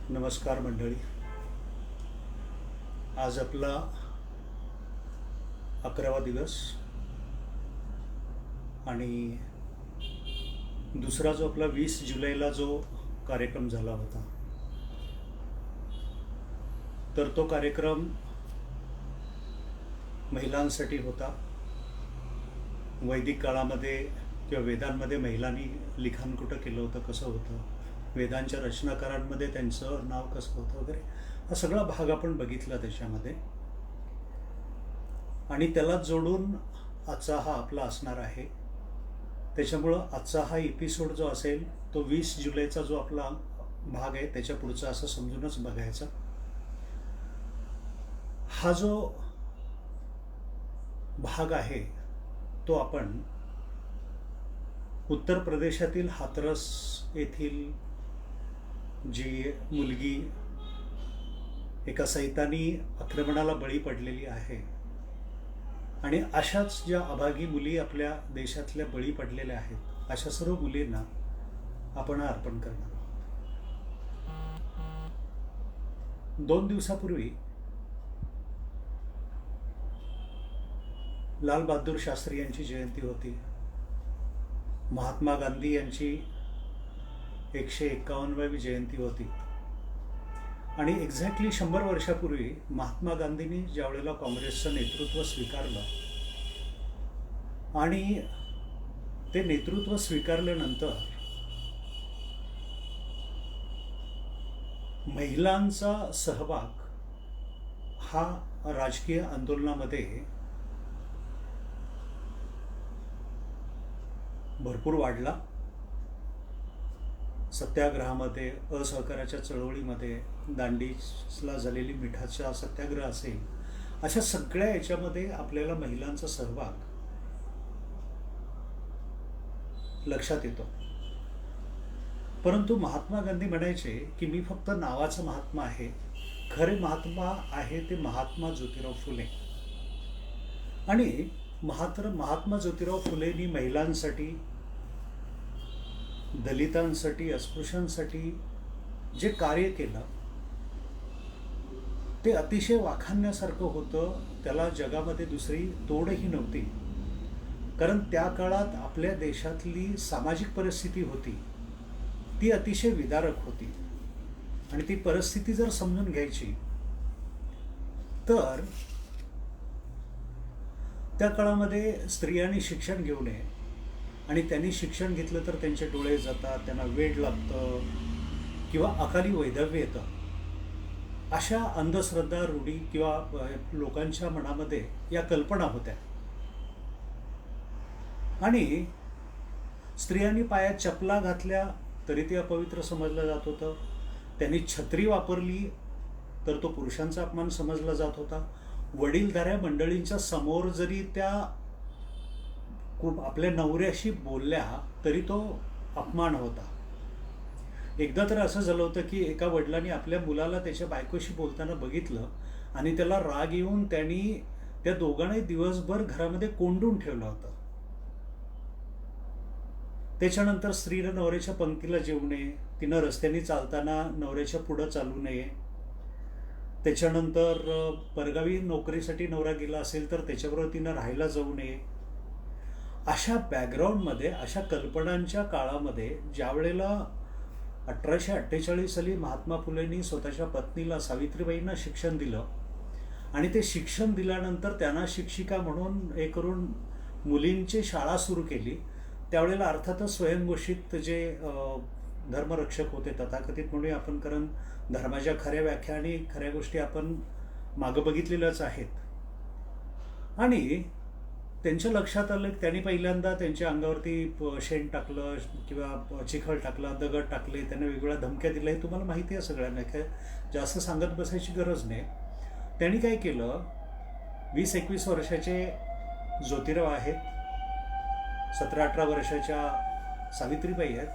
नमस्कार मंडळी. आज आपला 11वा दिवस आणि दुसरा जो आपला 20 जुलैला जो कार्यक्रम झाला होता, तर तो कार्यक्रम महिलांसाठी होता. वैदिक काळामध्ये किंवा वेदांमध्ये महिलांनी लिखाण कुठं केलं होतं, कसं होतं, वेदांच्या रचनाकारांमध्ये त्यांचं नाव कसं होतं वगैरे, हा सगळा भाग आपण बघितला त्याच्यामध्ये. आणि त्याला जोडून आजचा हा आपला असणार आहे. त्याच्यामुळं आजचा हा एपिसोड जो असेल तो 20 जुलैचा जो आपला भाग आहे त्याच्या पुढचा असं समजूनच बघायचा. हा जो भाग आहे तो आपण उत्तर प्रदेशातील हाथरस येथील जी मुलगी एका सैतानी आक्रमणाला बळी पडलेली आहे आणि अशाच ज्या अभागी मुली आपल्या देशातल्या बळी पडलेल्या आहेत, अशा सर्व मुलींना आपण अर्पण करणार आहोत. 2 दिवसापूर्वी लाल बहादूर शास्त्री यांची जयंती होती. महात्मा गांधी यांची 151वी जयंती होती. आणि एक्झॅक्टली 100 वर्षापूर्वी महात्मा गांधींनी ज्या वेळेला काँग्रेसचं नेतृत्व स्वीकारलं आणि ते नेतृत्व स्वीकारल्यानंतर महिलांचा सहभाग हा राजकीय आंदोलनामध्ये भरपूर वाढला. सत्याग्रहामध्ये, असहकाराच्या चळवळीमध्ये, दांडीला झालेली मिठाचा सत्याग्रह असेल, अशा सगळ्या याच्यामध्ये आपल्याला महिलांचा सहभाग लक्षात येतो. परंतु महात्मा गांधी म्हणायचे की मी फक्त नावाचा महात्मा आहे, खरे महात्मा आहे ते महात्मा ज्योतिराव फुले. आणि महात्मा ज्योतिराव फुलेंनी महिलांसाठी, दलितांसाठी, अस्पृश्यांसाठी जे कार्य केलं ते अतिशय वाखाणण्यासारखं होतं. त्याला जगामध्ये दुसरी तोडही नव्हती. कारण त्या काळात आपल्या देशातली सामाजिक परिस्थिती होती ती अतिशय विदारक होती. आणि ती परिस्थिती जर समजून घ्यायची तर त्या काळामध्ये स्त्रियांनी शिक्षण घेऊ नये आणि त्यांनी शिक्षण घेतलं तर त्यांचे डोळे जातात, त्यांना वेड लागतं किंवा अकाली वैधव्य येतं. अशा अंधश्रद्धा, रूढी किंवा लोकांच्या मनामध्ये या कल्पना होत्या. आणि स्त्रियांनी पायात चपला घातल्या तरी ते अपवित्र समजलं जात होतं. त्यांनी छत्री वापरली तर तो पुरुषांचा अपमान समजला जात होता. वडीलधाऱ्या मंडळींच्या समोर जरी त्या आपल्या नवऱ्याशी बोलल्या तरी तो अपमान होता. एकदा तर असं झालं होतं की एका वडिलांनी आपल्या मुलाला त्याच्या बायकोशी बोलताना बघितलं आणि त्याला राग येऊन त्यांनी त्या दोघांनाही दिवसभर घरामध्ये कोंडून ठेवलं होतं. त्याच्यानंतर स्त्रीनं नवऱ्याच्या पंक्तीला जेवू नये, तिनं रस्त्याने चालताना नवऱ्याच्या पुढं चालू नये. त्याच्यानंतर परगावी नोकरीसाठी नवरा गेला असेल तर त्याच्याबरोबर तिनं राहायला जाऊ नये. अशा बॅकग्राऊंडमध्ये, अशा कल्पनांच्या काळामध्ये ज्या वेळेला 1848 साली महात्मा फुलेंनी स्वतःच्या पत्नीला सावित्रीबाईंना शिक्षण दिलं आणि ते शिक्षण दिल्यानंतर त्यांना शिक्षिका म्हणून हे करून मुलींची शाळा सुरू केली. त्यावेळेला अर्थातच स्वयंघोषित जे धर्मरक्षक होते, तथाकथित म्हणूया आपण, कारण धर्माच्या खऱ्या व्याख्या आणि खऱ्या गोष्टी आपण मागं बघितलेल्याच आहेत. आणि त्यांच्या लक्षात आलं की त्यांनी पहिल्यांदा त्यांच्या अंगावरती शेण टाकलं किंवा चिखल टाकला, दगड टाकले, त्यांना वेगवेगळ्या धमक्या दिल्या. हे तुम्हाला माहिती आहे सगळ्यांना, काय जास्त सांगत बसायची गरज नाही. त्यांनी काय केलं, 20-21 वर्षाचे ज्योतिराव आहेत, 17-18 वर्षाच्या सावित्रीबाई आहेत.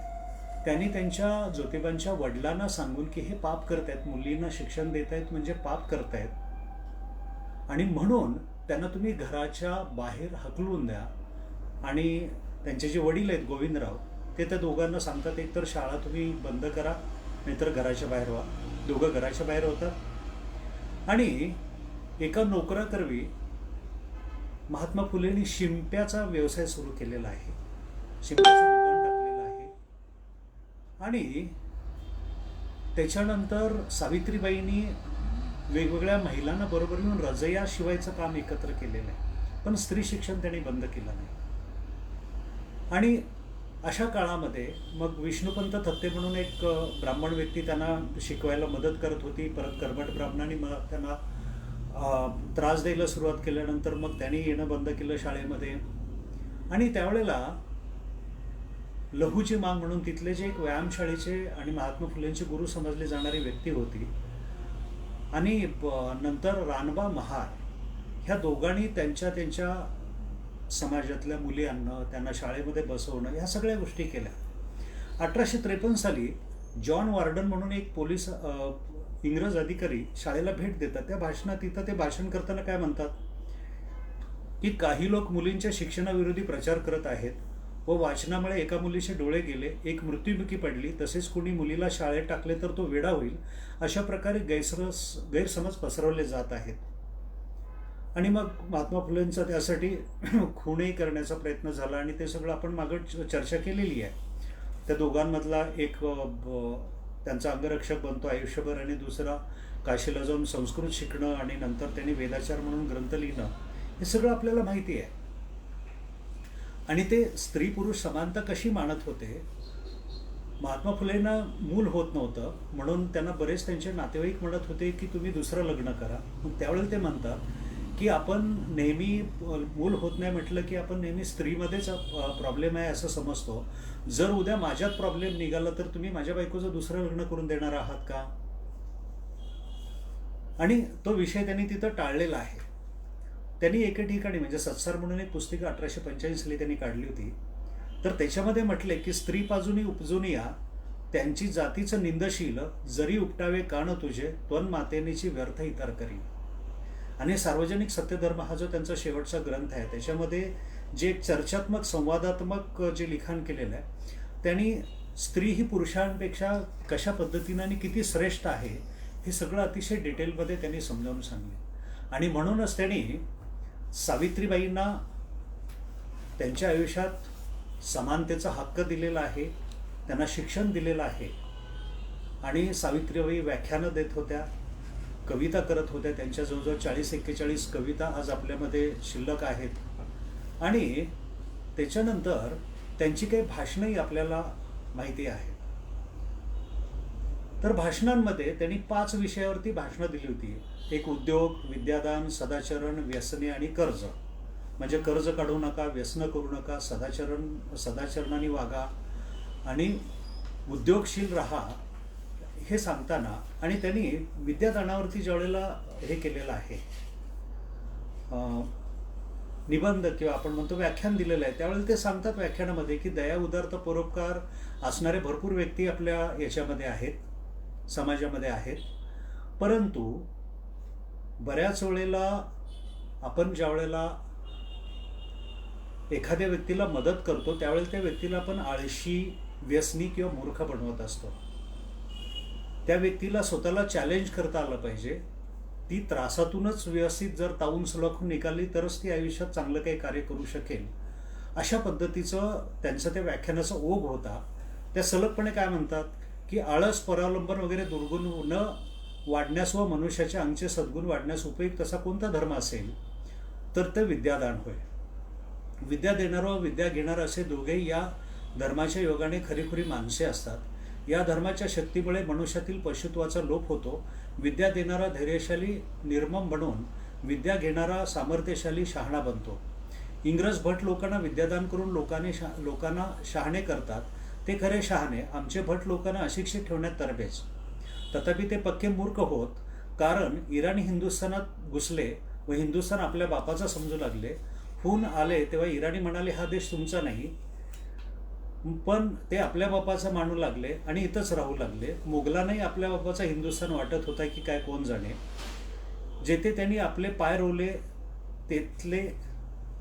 त्यांनी त्यांच्या ज्योतिबांच्या वडिलांना सांगून की हे पाप करतायत, मुलींना शिक्षण देत आहेत म्हणजे पाप करतायत आणि म्हणून त्यांना तुम्ही घराच्या बाहेर हकलून द्या. आणि त्यांचे जे वडील आहेत गोविंदराव, ते त्या दोघांना सांगतात एकतर शाळा तुम्ही बंद करा नाहीतर घराच्या बाहेर व्हा. दोघं घराच्या बाहेर होतात आणि एका नोकराकरवी महात्मा फुलेंनी शिंप्याचा व्यवसाय सुरू केलेला आहे, शिंप्याचं दुकान टाकलेलं आहे. आणि त्याच्यानंतर सावित्रीबाईंनी वेगवेगळ्या महिलांना बरोबर घेऊन रजया शिवायचं काम एकत्र केलेलं आहे, पण स्त्री शिक्षण त्यांनी बंद केलं नाही. आणि अशा काळामध्ये मग विष्णुपंत थत्ते म्हणून एक ब्राह्मण व्यक्ती त्यांना शिकवायला मदत करत होती. परत कर्मठ ब्राह्मणांनी मग त्यांना त्रास द्यायला सुरुवात केल्यानंतर मग त्यांनी येणं बंद केलं शाळेमध्ये. आणि त्यावेळेला लहूची मांग म्हणून तिथले जे एक व्यायामशाळेचे आणि महात्मा फुलेंचे गुरु समजले जाणारी व्यक्ती होती, आणि नंतर रानबा महार, ह्या दोघांनी त्यांच्या समाजातल्या मुली आणणं, त्यांना शाळेमध्ये बसवणं, ह्या सगळ्या गोष्टी केल्या. 1853 साली जॉन वार्डन म्हणून एक पोलीस इंग्रज अधिकारी शाळेला भेट देतात. त्या भाषणात तिथं ते भाषण करताना काय म्हणतात की काही लोक मुलींच्या शिक्षणाविरोधी प्रचार करत आहेत व वाचनामुळे एका मुलीचे डोळे गेले, एक मृत्युमुखी पडली, तसेच कोणी मुलीला शाळेत टाकले तर तो वेडा होईल, अशा प्रकारे गैरसमज पसरवले जात आहेत. आणि मग महात्मा फुलेंचा त्यासाठी खूनही करण्याचा प्रयत्न झाला आणि ते सगळं आपण मागं चर्चा केलेली आहे. त्या दोघांमधला एक त्यांचा अंगरक्षक बनतो आयुष्यभर, आणि दुसरा काशीला जाऊन संस्कृत शिकणं आणि नंतर त्यांनी वेदाचार म्हणून ग्रंथ लिहिणं, हे सगळं आपल्याला माहिती आहे. आणि ते स्त्री पुरुष समानता कशी मानत होते. महात्मा फुलेंना मूल होत नव्हतं म्हणून त्यांना बरेच त्यांचे नातेवाईक म्हणत होते की तुम्ही दुसरं लग्न करा. मग त्यावेळेला ते म्हणतात की आपण नेहमी मूल होत नाही म्हटलं की आपण नेहमी स्त्रीमध्येच प्रॉब्लेम आहे असं समजतो. जर उद्या माझ्यात प्रॉब्लेम निघाला तर तुम्ही माझ्या बायकोचं दुसरं लग्न करून देणार आहात का. आणि तो विषय त्यांनी तिथं टाळलेला आहे. त्यांनी एके ठिकाणी म्हणजे सत्सार म्हणून एक पुस्तिका 1885 साली त्यांनी काढली होती. तर त्याच्यामध्ये म्हटले की स्त्री पाजुनी उपजून या त्यांची जातीचं निंदशील, जरी उपटावे कान तुझे त्वन मातेनीची व्यर्थ इतर करी. आणि सार्वजनिक सत्यधर्म हा जो त्यांचा शेवटचा ग्रंथ आहे त्याच्यामध्ये जे एक चर्चात्मक संवादात्मक जे लिखाण केलेलं आहे, त्यांनी स्त्री ही पुरुषांपेक्षा कशा पद्धतीनं आणि किती श्रेष्ठ आहे हे सगळं अतिशय डिटेलमध्ये त्यांनी समजावून सांगले. आणि म्हणूनच त्यांनी सावित्रीबाईंना त्यांच्या आयुष्यात समानतेचा हक्क दिलेला आहे, त्यांना शिक्षण दिलेलं आहे. आणि सावित्रीबाई व्याख्यानं देत होत्या, कविता करत होत्या. त्यांच्या जवळजवळ 40-41 कविता आज आपल्यामध्ये शिल्लक आहेत. आणि त्याच्यानंतर त्यांची काही भाषणंही आपल्याला माहिती आहेत. तर भाषणांमध्ये त्यांनी 5 विषयावरती भाषणं दिली होती. एक उद्योग, विद्यादान, सदाचरण, व्यसने आणि कर्ज. म्हणजे कर्ज काढू नका, व्यसन करू नका, सदाचरणाने वागा आणि उद्योगशील राहा, हे सांगताना. आणि त्यांनी विद्यादानावरती ज्यावेळेला हे केलेलं आहे निबंध किंवा आपण म्हणतो व्याख्यान दिलेलं आहे, त्यावेळेला ते सांगतात व्याख्यानामध्ये की दया, उदारता, परोपकार असणारे भरपूर व्यक्ती आपल्या याच्यामध्ये आहेत, समाजामध्ये आहेत. परंतु बऱ्याच वेळेला आपण ज्या वेळेला एखाद्या व्यक्तीला मदत करतो त्यावेळेला त्या व्यक्तीला आपण आळशी, व्यसनी किंवा मूर्ख बनवत असतो. त्या व्यक्तीला स्वतःला चॅलेंज करता आलं पाहिजे. ती त्रासातूनच व्यवस्थित जर तावून सुलाखून निघाली तरच ती आयुष्यात चांगलं काही कार्य करू शकेल. अशा पद्धतीचं त्यांचं त्या व्याख्यानाचा ओघ होता. त्या सलगपणे काय म्हणतात की आळस, परावलंबन वगैरे दुर्गुण न वाढण्यास व मनुष्याच्या अंगचे सद्गुण वाढण्यास उपयुक्त असा कोणता धर्म असेल तर ते विद्यादान होय. विद्या देणारा व विद्या घेणारा असे दोघेही या धर्माच्या योगाने खरीखुरी माणसे असतात. या धर्माच्या शक्तीमुळे मनुष्यातील पशुत्वाचा लोप होतो. विद्या देणारा धैर्यशाली निर्मम बनून विद्या घेणारा सामर्थ्यशाली शहाणा बनतो. इंग्रज भट लोकांना विद्यादान करून लोकांना शहाणे करतात. ते खरे शहाणे आमचे भट लोकांना अशिक्षित ठेवण्यात तरबेज. तथापि ते पक्के मूर्ख होत, कारण इराणी हिंदुस्थानात घुसले व हिंदुस्थान आपल्या बापाचा समजू लागले. हून आले तेव्हा इराणी म्हणाले हा देश तुमचा नाही, पण ते आपल्या बापाचा मानू लागले आणि इथंच राहू लागले. मुघलांनाही आपल्या बापाचा हिंदुस्थान वाटत होता की काय कोण जाणे. जेथे त्यांनी आपले पाय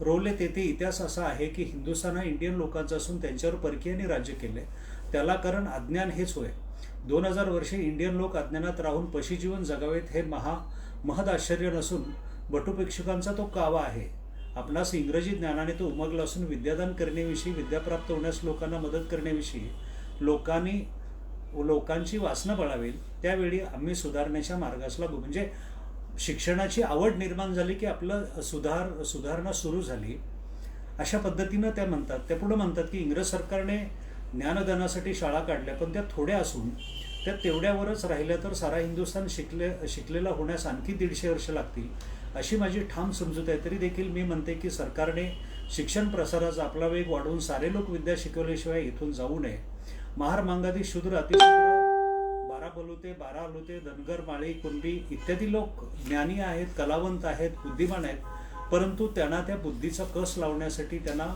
रोवले तेथे इतिहास असा आहे की हिंदुस्थान हा इंडियन लोकांचा असून त्यांच्यावर परकीयांनी राज्य केले. त्याला कारण अज्ञान हेच होय. 2000 वर्षे इंडियन लोक अज्ञानात राहून पशीजीवन जगावेत हे महद आश्चर्य नसून बटुभिक्षुकांचा तो कावा आहे. आपणास इंग्रजी ज्ञानाने तो उमगला असून विद्यादान करण्याविषयी, विद्या प्राप्त होण्यास लोकांना मदत करण्याविषयी लोकांची वासना बळावेल. त्यावेळी आम्ही सुधारण्याच्या मार्गास लागू. म्हणजे शिक्षणाची आवड निर्माण झाली की आपलं सुधारणा सुरू झाली, अशा पद्धतीनं त्या म्हणतात. त्या पुढे म्हणतात की इंग्रज सरकारने ज्ञानदानासाठी शाळा काढल्या, पण त्या थोड्या असून त्या तेवढ्यावरच राहिल्या तर सारा हिंदुस्थान शिकलेला होण्यास आणखी 150 वर्ष लागतील, अशी माझी ठाम समजूत आहे. तरी देखील मी म्हणते की सरकारने शिक्षण प्रसाराचा आपला वेग वाढवून सारे लोक विद्या शिकवल्याशिवाय इथून जाऊ नये. महार, मांगादी, शूद्र, अतिशूद्र, 12 बलुते, 12 आलुते, धनगर, माळी, कुणबी इत्यादी लोक ज्ञानी आहेत, कलावंत आहेत, बुद्धिमान आहेत, परंतु त्यांना त्या बुद्धीचा कस लावण्यासाठी त्यांना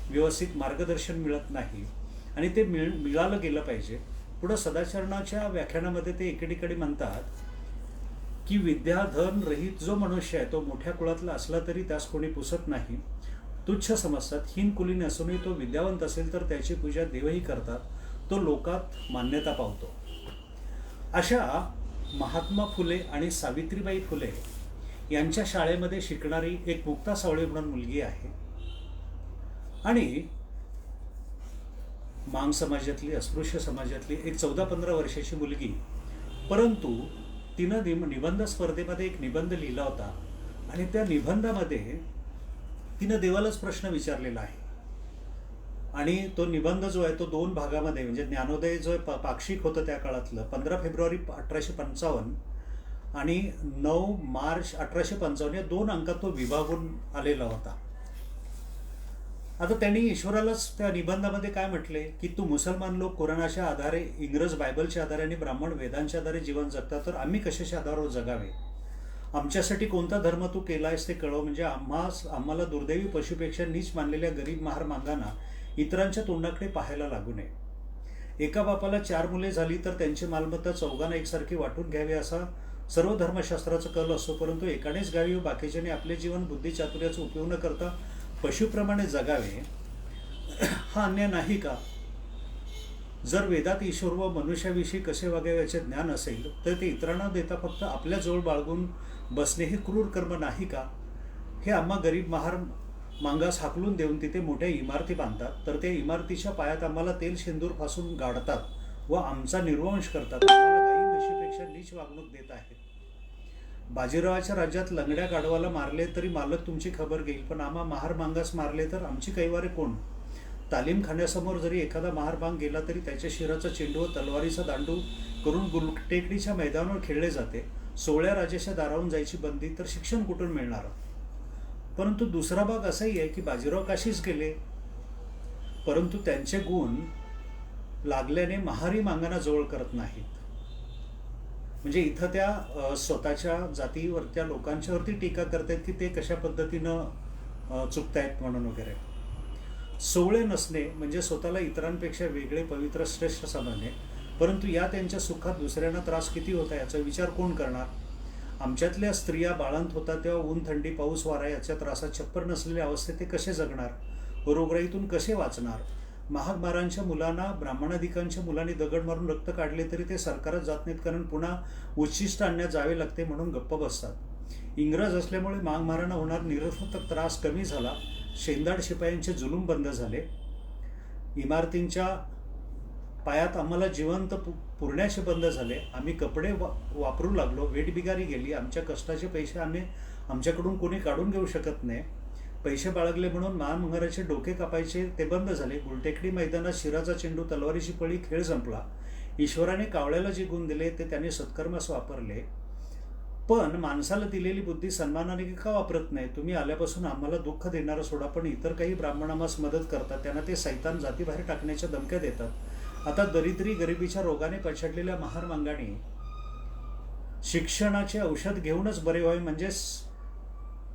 व्यवस्थित मार्गदर्शन मिळत नाही आणि ते मिळालं गेलं पाहिजे. पुढं सदाचरणाच्या व्याख्यानामध्ये ते एकेठिकाणी म्हणतात की विद्याधन रहित जो मनुष्य आहे तो मोठ्या कुळातला असला तरी त्यास कोणी पुसत नाही, तुच्छ समजतात. हीन कुलीन असूनही तो विद्यावंत असेल तर त्याची पूजा देवही करतात, तो लोकात मान्यता पावतो. अशा महात्मा फुले आणि सावित्रीबाई फुले यांच्या शाळेमध्ये शिकणारी एक मुक्ता सावळे म्हणून मुलगी आहे आणि मांग समाजातली, अस्पृश्य समाजातली एक 14-15 वर्षाची मुलगी, परंतु तिनं निबंध स्पर्धेमध्ये एक निबंध लिहिला होता आणि त्या निबंधामध्ये तिनं देवालाच प्रश्न विचारलेला आहे. आणि तो निबंध जो आहे तो 2 भागामध्ये, म्हणजे ज्ञानोदय जो पाक्षिक होतं त्या काळातलं, 15 फेब्रुवारी 1855 आणि 9 मार्च 1855 या 2 अंकात तो विभागून आलेला होता. आता त्यांनी ईश्वरालाच त्या निबंधामध्ये काय म्हटले की तू मुसलमान लोक कुराणाच्या आधारे, इंग्रज बायबलच्या आधारे आणि ब्राह्मण वेदांच्या आधारे जीवन जगता, तर आम्ही कशाच्या आधारावर जगावे? आमच्यासाठी कोणता धर्म तू केलायस ते कळव. म्हणजे आम्हाला दुर्दैवी पशुपेक्षा नीच मानलेल्या गरीब महार मांगांना इतरांच्या तोंडाकडे पाहायला लागू नये. एका बापाला 4 मुले झाली तर त्यांची मालमत्ता चौघांना एकसारखी वाटून घ्यावी असा सर्व धर्मशास्त्राचा कल असतो, परंतु एकानेच गावी व बाकीच्याने आपले जीवन बुद्धिचातुर्याचा उपयोग न करता पशुप्रमाणे जगावे, हा अन्याय नाही का? जर वेदात ईश्वर व मनुष्याविषयी कसे वागावे याचे ज्ञान असेल तर ते इतरांना देता फक्त आपल्या जवळ बाळगून बसणे हे क्रूर कर्म नाही का? हे आम्हा गरीब महार मांगास हाकलून देऊन तिथे मोठ्या इमारती बांधतात, तर त्या इमारतीच्या पायात आम्हाला तेल शेंदूर फासून गाडतात व आमचा निर्वंश करतात. आम्हाला काही म्हशीपेक्षा नीच वागणूक देत आहेत. बाजीरावाच्या राज्यात लंगड्या गाढवाला मारले तरी मालक तुमची खबर घेईल, पण आम्हा महार मांगास मारले तर आमची कैवारे कोण? तालीम खाण्यासमोर जरी एखादा महार मांग गेला तरी त्याच्या शिराचा चेंडू व तलवारीचा दांडू करून गुलटेकडीच्या मैदानावर खेळले जाते. 16 राजाच्या दारावून जायची बंदी, तर शिक्षण कुठून मिळणार? परंतु दुसरा भाग असाही आहे की बाजीराव काशीच गेले, परंतु त्यांचे गुण लागल्याने महारी मांगांना जवळ करत नाहीत. म्हणजे इथं त्या स्वतःच्या जातीवरच्या लोकांच्यावरती टीका करतायत की ते कशा पद्धतीनं चुकतायत म्हणून वगैरे. सोवळे नसणे म्हणजे स्वतःला इतरांपेक्षा वेगळे, पवित्र, श्रेष्ठ समजणे, परंतु या त्यांच्या सुखात दुसऱ्यांना त्रास किती होता याचा विचार कोण करणार? आमच्यातल्या स्त्रिया बाळंत होतात तेव्हा ऊन, थंडी, पाऊस, वारा याच्या त्रासात छप्पर नसलेल्या अवस्थेत ते कसे जगणार? रोगराईतून कसे वाचणार? महागमारांच्या मुलांना, ब्राह्मणाधिकांच्या मुलांनी दगड मारून रक्त काढले तरी ते सरकारच जात नाहीत, कारण पुन्हा उच्छिष्ट आणण्यात जावे लागते म्हणून गप्प बसतात. इंग्रज असल्यामुळे महागमारांना होणार निरर्थक त्रास कमी झाला. शेंदाड शिपायांचे जुलूम बंद झाले. इमारतींच्या पायात आम्हाला जिवंत पुरण्याचे बंद झाले. आम्ही कपडे वापरू लागलो. वेठबिगारी गेली. आमच्या कष्टाचे पैसे आमच्याकडून कोणी काढून घेऊ शकत नाही. पैसे बाळगले म्हणून महामंगाराचे डोके कापायचे ते बंद झाले. गुलटेकडी मैदानात शिराचा चेंडू, तलवारीची पळी, खेळ संपला. ईश्वराने कावळ्याला जे गुण दिले ते त्याने सत्कर्मास वापरले, पण माणसाला दिलेली बुद्धी सन्मानाने का वापरत नाही? तुम्ही आल्यापासून आम्हाला दुःख देणारा सोडा, पण इतर काही ब्राह्मणांस मदत करतात, त्यांना ते सैतान जातीबाहेर टाकण्याच्या धमक्या देतात. आता दरिद्री, गरिबीच्या रोगाने पछाडलेल्या महार मांगाने शिक्षणाचे औषध घेऊनच बरे व्हावे, म्हणजे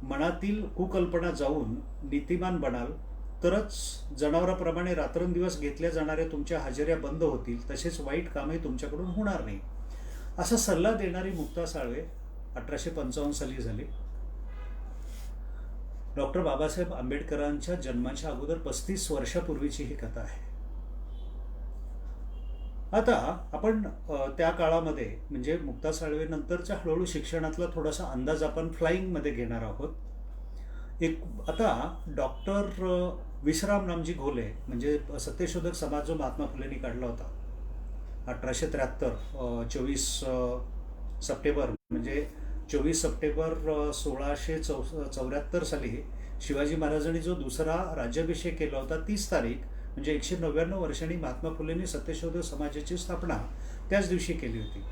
मनातील कुकल्पना जाऊन नीतिमान बनाल, तरच जनावराप्रमाणे रात्रंदिवस घेतल्या जाणाऱ्या तुमच्या हजेऱ्या बंद होतील, तसेच वाईट कामही तुमच्याकडून होणार नाही. असा सल्ला देणारी मुक्ता साळवे 1855 साली झाली. डॉक्टर बाबासाहेब आंबेडकरांच्या जन्माच्या अगोदर 35 वर्षापूर्वीची ही कथा आहे. आता आपण त्या काळामध्ये म्हणजे मुक्ता साळवेनंतरच्या हळूहळू शिक्षणातला थोडासा अंदाज आपण फ्लाईंगमध्ये घेणार आहोत. एक आता डॉक्टर विश्राम रामजी घोले म्हणजे सत्यशोधक समाज जो महात्मा फुलेंनी काढला होता 1873 24 सप्टेंबर म्हणजे 24 सप्टेंबर 1674 साली शिवाजी महाराजांनी जो दुसरा राज्याभिषेक केला होता 30 तारीख म्हणजे 199 वर्षांनी महात्मा फुलेंनी सत्यशोधक समाजाची स्थापना त्याच दिवशी केली होती.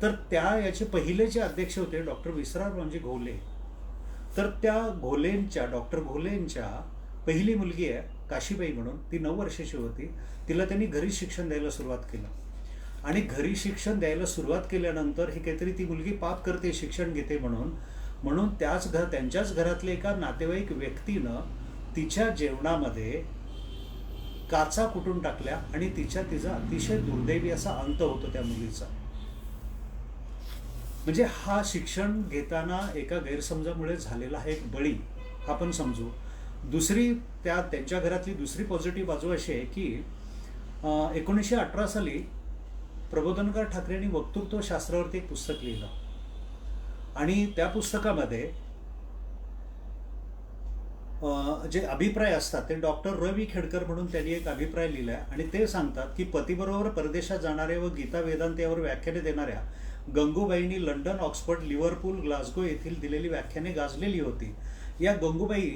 तर त्या याचे पहिले जे अध्यक्ष होते डॉक्टर विश्राम रामजी घोले. तर त्या डॉक्टर घोलेंच्या पहिली मुलगी आहे काशीबाई म्हणून, ती 9 वर्षाची होती. तिला त्यांनी घरी शिक्षण द्यायला सुरुवात केलं आणि घरी शिक्षण द्यायला सुरुवात केल्यानंतर हे काहीतरी ती मुलगी पाप करते शिक्षण घेते म्हणून म्हणून त्यांच्याच घरातल्या एका नातेवाईक व्यक्तीनं तिच्या जेवणामध्ये काचा कुटून टाकल्या आणि तिचा अतिशय दुर्दैवी असा अंत होतो त्या मुलीचा. म्हणजे हा शिक्षण घेताना एका गैरसमजामुळे झालेला हा एक बळी हा पण समजू. दुसरी त्यांच्या घरातली दुसरी पॉझिटिव्ह बाजू अशी आहे की 1918 साली प्रबोधनकार ठाकरेंनी वक्तृत्व शास्त्रावरती एक पुस्तक लिहिलं आणि त्या पुस्तकामध्ये जे अभिप्राय असतात ते डॉक्टर रवी खेडकर म्हणून त्यांनी एक अभिप्राय लिहिलाय आणि ते सांगतात की पतीबरोबर परदेशात जाणाऱ्या व गीता वेदांत यावर व्याख्याने देणाऱ्या गंगूबाईंनी लंडन, ऑक्सफर्ड, लिव्हरपूल, ग्लासगो येथील दिलेली व्याख्याने गाजलेली होती. या गंगूबाई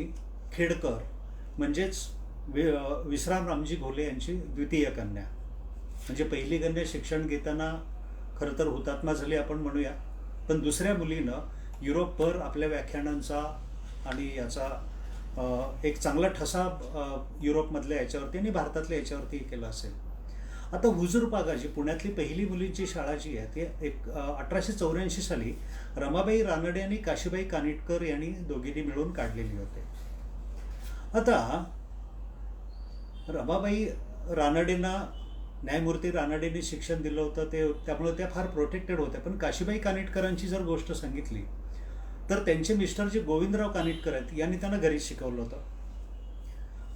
खेडकर म्हणजेच विश्राम रामजी घोले यांची द्वितीय कन्या. म्हणजे पहिली कन्या शिक्षण घेताना खरं तर हुतात्मा झाली आपण म्हणूया, पण दुसऱ्या मुलीनं युरोपभर आपल्या व्याख्यानांचा आणि याचा एक चांगला ठसा युरोपमधल्या याच्यावरती आणि भारतातल्या याच्यावरती केला असेल. आता हुजूर पागा जी पुण्यातली पहिली मुलींची शाळा जी आहे ती 1884 साली रमाबाई रानडे आणि काशीबाई कानिटकर यांनी दोघींनी मिळून काढलेली होते. आता रमाबाई रानडेंना न्यायमूर्ती रानडेंनी शिक्षण दिलं होतं त्यामुळे त्या फार प्रोटेक्टेड होत्या. पण काशीबाई कानिटकरांची जर गोष्ट सांगितली तर त्यांचे मिस्टर जे गोविंदराव कानिटकर आहेत यांनी त्यांना घरीच शिकवलं होतं.